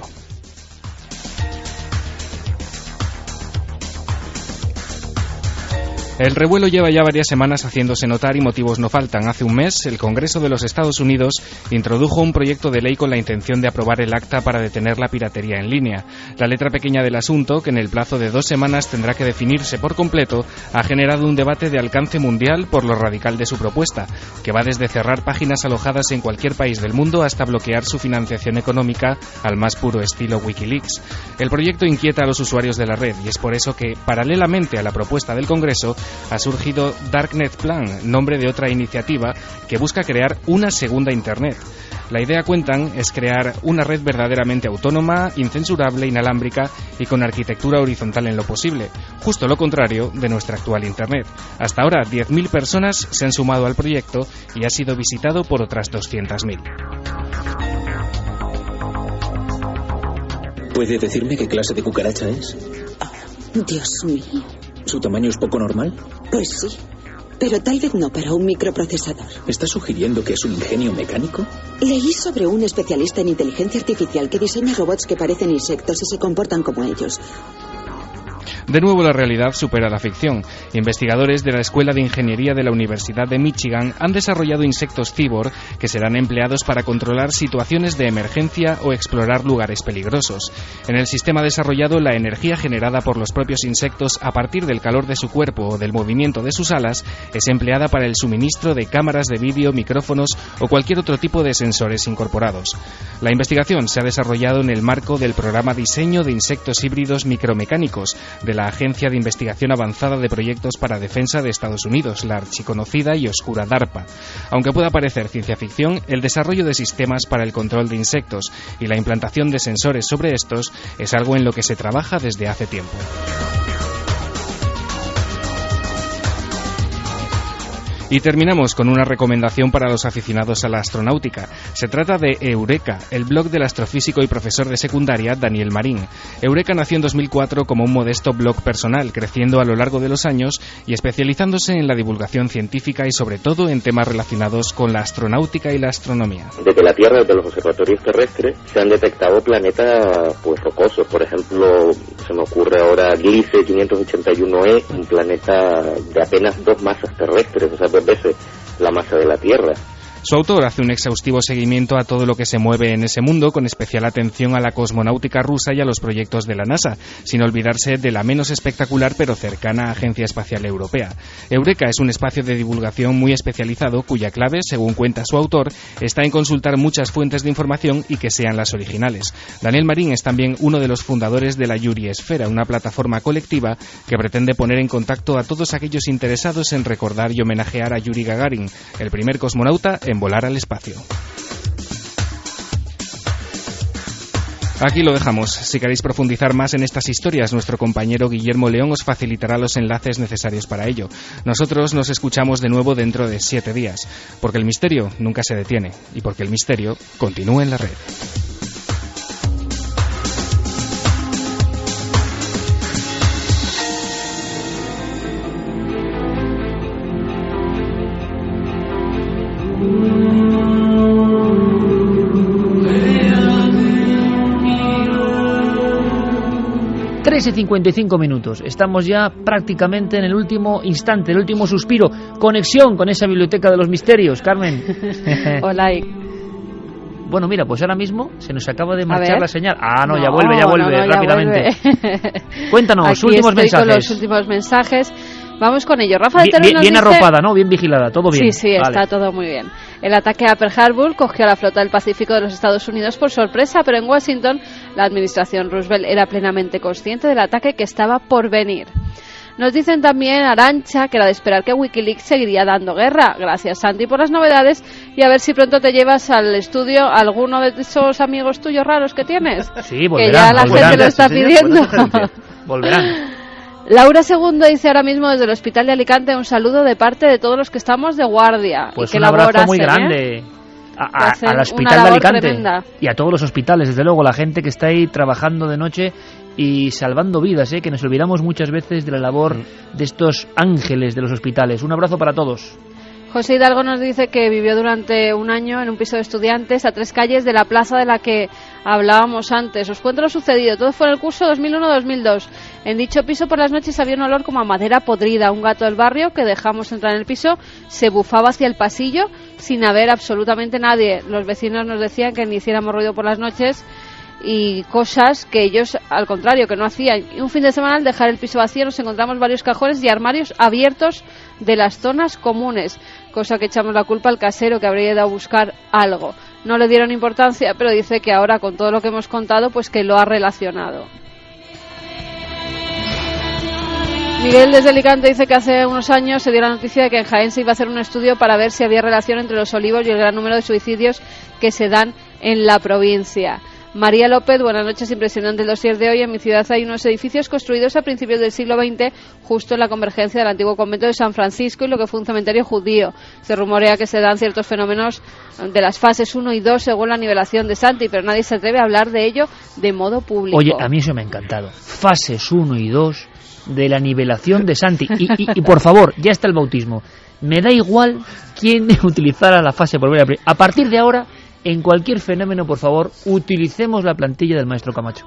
El revuelo lleva ya varias semanas haciéndose notar y motivos no faltan. Hace un mes, el Congreso de los Estados Unidos introdujo un proyecto de ley con la intención de aprobar el acta para detener la piratería en línea. La letra pequeña del asunto, que en el plazo de 2 semanas tendrá que definirse por completo, ha generado un debate de alcance mundial por lo radical de su propuesta, que va desde cerrar páginas alojadas en cualquier país del mundo hasta bloquear su financiación económica al más puro estilo Wikileaks. El proyecto inquieta a los usuarios de la red y es por eso que, paralelamente a la propuesta del Congreso, ha surgido Darknet Plan, nombre de otra iniciativa que busca crear una segunda Internet. La idea, cuentan, es crear una red verdaderamente autónoma, incensurable, inalámbrica y con arquitectura horizontal en lo posible, justo lo contrario de nuestra actual Internet. Hasta ahora, 10.000 personas se han sumado al proyecto y ha sido visitado por otras 200.000. ¿Puede decirme qué clase de cucaracha es? Oh, Dios mío. ¿Su tamaño es poco normal? Pues sí, pero tal vez no para un microprocesador. ¿Está sugiriendo que es un ingenio mecánico? Leí sobre un especialista en inteligencia artificial que diseña robots que parecen insectos y se comportan como ellos. De nuevo, la realidad supera la ficción. Investigadores de la Escuela de Ingeniería de la Universidad de Michigan han desarrollado insectos cyborg que serán empleados para controlar situaciones de emergencia o explorar lugares peligrosos. En el sistema desarrollado, la energía generada por los propios insectos a partir del calor de su cuerpo o del movimiento de sus alas es empleada para el suministro de cámaras de vídeo, micrófonos o cualquier otro tipo de sensores incorporados. La investigación se ha desarrollado en el marco del programa Diseño de Insectos Híbridos Micromecánicos de la Agencia de Investigación Avanzada de Proyectos para Defensa de Estados Unidos, la archiconocida y oscura DARPA. Aunque pueda parecer ciencia ficción, el desarrollo de sistemas para el control de insectos y la implantación de sensores sobre estos es algo en lo que se trabaja desde hace tiempo. Y terminamos con una recomendación para los aficionados a la astronáutica. Se trata de Eureka, el blog del astrofísico y profesor de secundaria Daniel Marín. Eureka nació en 2004 como un modesto blog personal, creciendo a lo largo de los años y especializándose en la divulgación científica y sobre todo en temas relacionados con la astronáutica y la astronomía. Desde la Tierra, desde los observatorios terrestres, se han detectado planetas rocosos. Por ejemplo, se me ocurre ahora Gliese 581e, un planeta de apenas 2 masas terrestres, o sea, 2 veces la masa de la Tierra. Su autor hace un exhaustivo seguimiento a todo lo que se mueve en ese mundo, con especial atención a la cosmonáutica rusa y a los proyectos de la NASA, sin olvidarse de la menos espectacular pero cercana Agencia Espacial Europea. Eureka es un espacio de divulgación muy especializado cuya clave, según cuenta su autor, está en consultar muchas fuentes de información y que sean las originales. Daniel Marín es también uno de los fundadores de la Yuri Esfera, una plataforma colectiva que pretende poner en contacto a todos aquellos interesados en recordar y homenajear a Yuri Gagarin, el primer cosmonauta en volar al espacio. Aquí lo dejamos. Si queréis profundizar más en estas historias, nuestro compañero Guillermo León os facilitará los enlaces necesarios para ello. Nosotros nos escuchamos de nuevo dentro de 7 días, porque el misterio nunca se detiene y porque el misterio continúa en la red. 3:55. Estamos ya prácticamente en el último instante, el último suspiro. Conexión con esa biblioteca de los misterios, Carmen. Hola. Bueno, mira, pues ahora mismo se nos acaba de A marchar ver. la señal. No, ya vuelve rápidamente. Cuéntanos, Aquí últimos estoy mensajes. con los últimos mensajes. Vamos con ello. Rafa de Teruel nos Bien dice... arropada, ¿no? Bien vigilada, todo bien. Sí, Vale. está todo muy bien. El ataque a Pearl Harbor cogió a la flota del Pacífico de los Estados Unidos por sorpresa, pero en Washington la administración Roosevelt era plenamente consciente del ataque que estaba por venir. Nos dicen también, Arantxa, que era de esperar que Wikileaks seguiría dando guerra. Gracias, Santi, por las novedades y a ver si pronto te llevas al estudio a alguno de esos amigos tuyos raros que tienes. Sí, volverán. Que ya la volverán. gente lo está pidiendo. Volverán. Laura II dice ahora mismo desde el Hospital de Alicante un saludo de parte de todos los que estamos de guardia. Pues y que un abrazo laborasen, muy grande hacen al una Hospital de labor Alicante tremenda. y a todos los hospitales, desde luego, la gente que está ahí trabajando de noche y salvando vidas, que nos olvidamos muchas veces de la labor de estos ángeles de los hospitales. Un abrazo para todos. José Hidalgo nos dice que vivió durante un año en un piso de estudiantes a 3 calles de la plaza de la que hablábamos antes. Os cuento lo sucedido. Todo fue en el curso 2001-2002. En dicho piso por las noches había un olor como a madera podrida. Un gato del barrio que dejamos entrar en el piso se bufaba hacia el pasillo sin haber absolutamente nadie. Los vecinos nos decían que ni hiciéramos ruido por las noches y cosas que ellos, al contrario, que no hacían. Y un fin de semana, al dejar el piso vacío, nos encontramos varios cajones y armarios abiertos de las zonas comunes, cosa que echamos la culpa al casero, que habría ido a buscar algo. No le dieron importancia, pero dice que ahora, con todo lo que hemos contado, pues que lo ha relacionado. Miguel desde Alicante dice que hace unos años se dio la noticia de que en Jaén se iba a hacer un estudio para ver si había relación entre los olivos y el gran número de suicidios que se dan en la provincia. María López, buenas noches, impresionante el dossier de hoy. En mi ciudad hay unos edificios construidos a principios del siglo XX, justo en la convergencia del antiguo convento de San Francisco y lo que fue un cementerio judío. Se rumorea que se dan ciertos fenómenos de las fases 1 y 2 según la nivelación de Santi, pero nadie se atreve a hablar de ello de modo público. Oye, a mí eso me ha encantado. Fases 1 y 2 de la nivelación de Santi. Y por favor, ya está el bautismo. Me da igual quién utilizara la fase por primera vez. A partir de ahora, en cualquier fenómeno, por favor, utilicemos la plantilla del maestro Camacho.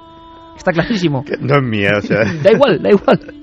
Está clarísimo. No es mía, o sea. Da igual.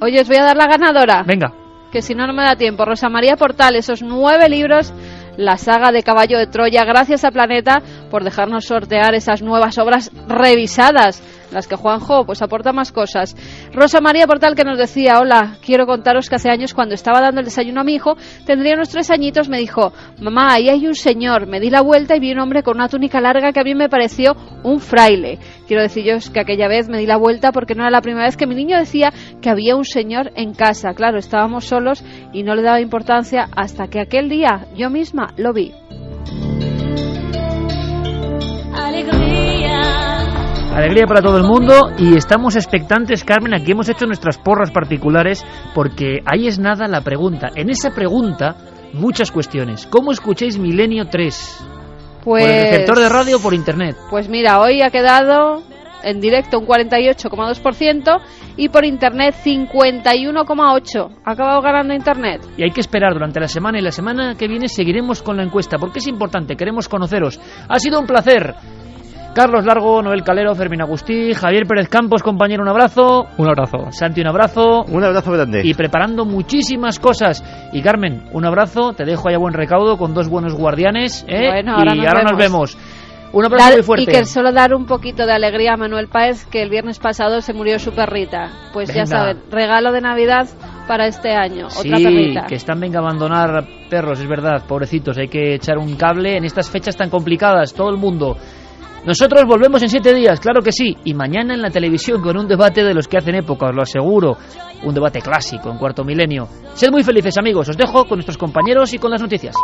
Oye, os voy a dar la ganadora. Venga. Que si no, no me da tiempo. Rosa María Portal, esos 9 libros, la saga de Caballo de Troya. Gracias a Planeta por dejarnos sortear esas nuevas obras revisadas, las que Juanjo pues aporta más cosas. Rosa María Portal, que nos decía: hola, quiero contaros que hace años, cuando estaba dando el desayuno a mi hijo, tendría unos 3 añitos, me dijo: mamá, ahí hay un señor. Me di la vuelta y vi un hombre con una túnica larga que a mí me pareció un fraile. Quiero deciros que aquella vez me di la vuelta porque no era la primera vez que mi niño decía que había un señor en casa. Claro, estábamos solos y no le daba importancia hasta que aquel día yo misma lo vi. Alegría para todo el mundo y estamos expectantes, Carmen. Aquí hemos hecho nuestras porras particulares porque ahí es nada la pregunta. En esa pregunta, muchas cuestiones. ¿Cómo escucháis Milenio 3? Pues, ¿por el receptor de radio o por internet? Pues mira, hoy ha quedado en directo un 48,2% y por internet 51,8%. Ha acabado ganando internet. Y hay que esperar durante la semana, y la semana que viene seguiremos con la encuesta porque es importante, queremos conoceros. Ha sido un placer. Carlos Largo, Noel Calero, Fermín Agustí, Javier Pérez Campos, compañero, un abrazo. Un abrazo. Santi, un abrazo. Un abrazo grande. Y preparando muchísimas cosas. Y Carmen, un abrazo, te dejo allá buen recaudo con 2 buenos guardianes. Bueno, ahora nos vemos. Un abrazo muy fuerte. Y que solo dar un poquito de alegría a Manuel Páez, que el viernes pasado se murió su perrita. Pues venga. Ya saben, regalo de Navidad para este año. Sí, otra perrita. Que están venga a abandonar perros, es verdad, pobrecitos. Hay que echar un cable en estas fechas tan complicadas, todo el mundo. Nosotros volvemos en 7 días, claro que sí, y mañana en la televisión con un debate de los que hacen época, os lo aseguro, un debate clásico en Cuarto Milenio. Sed muy felices, amigos, os dejo con nuestros compañeros y con las noticias.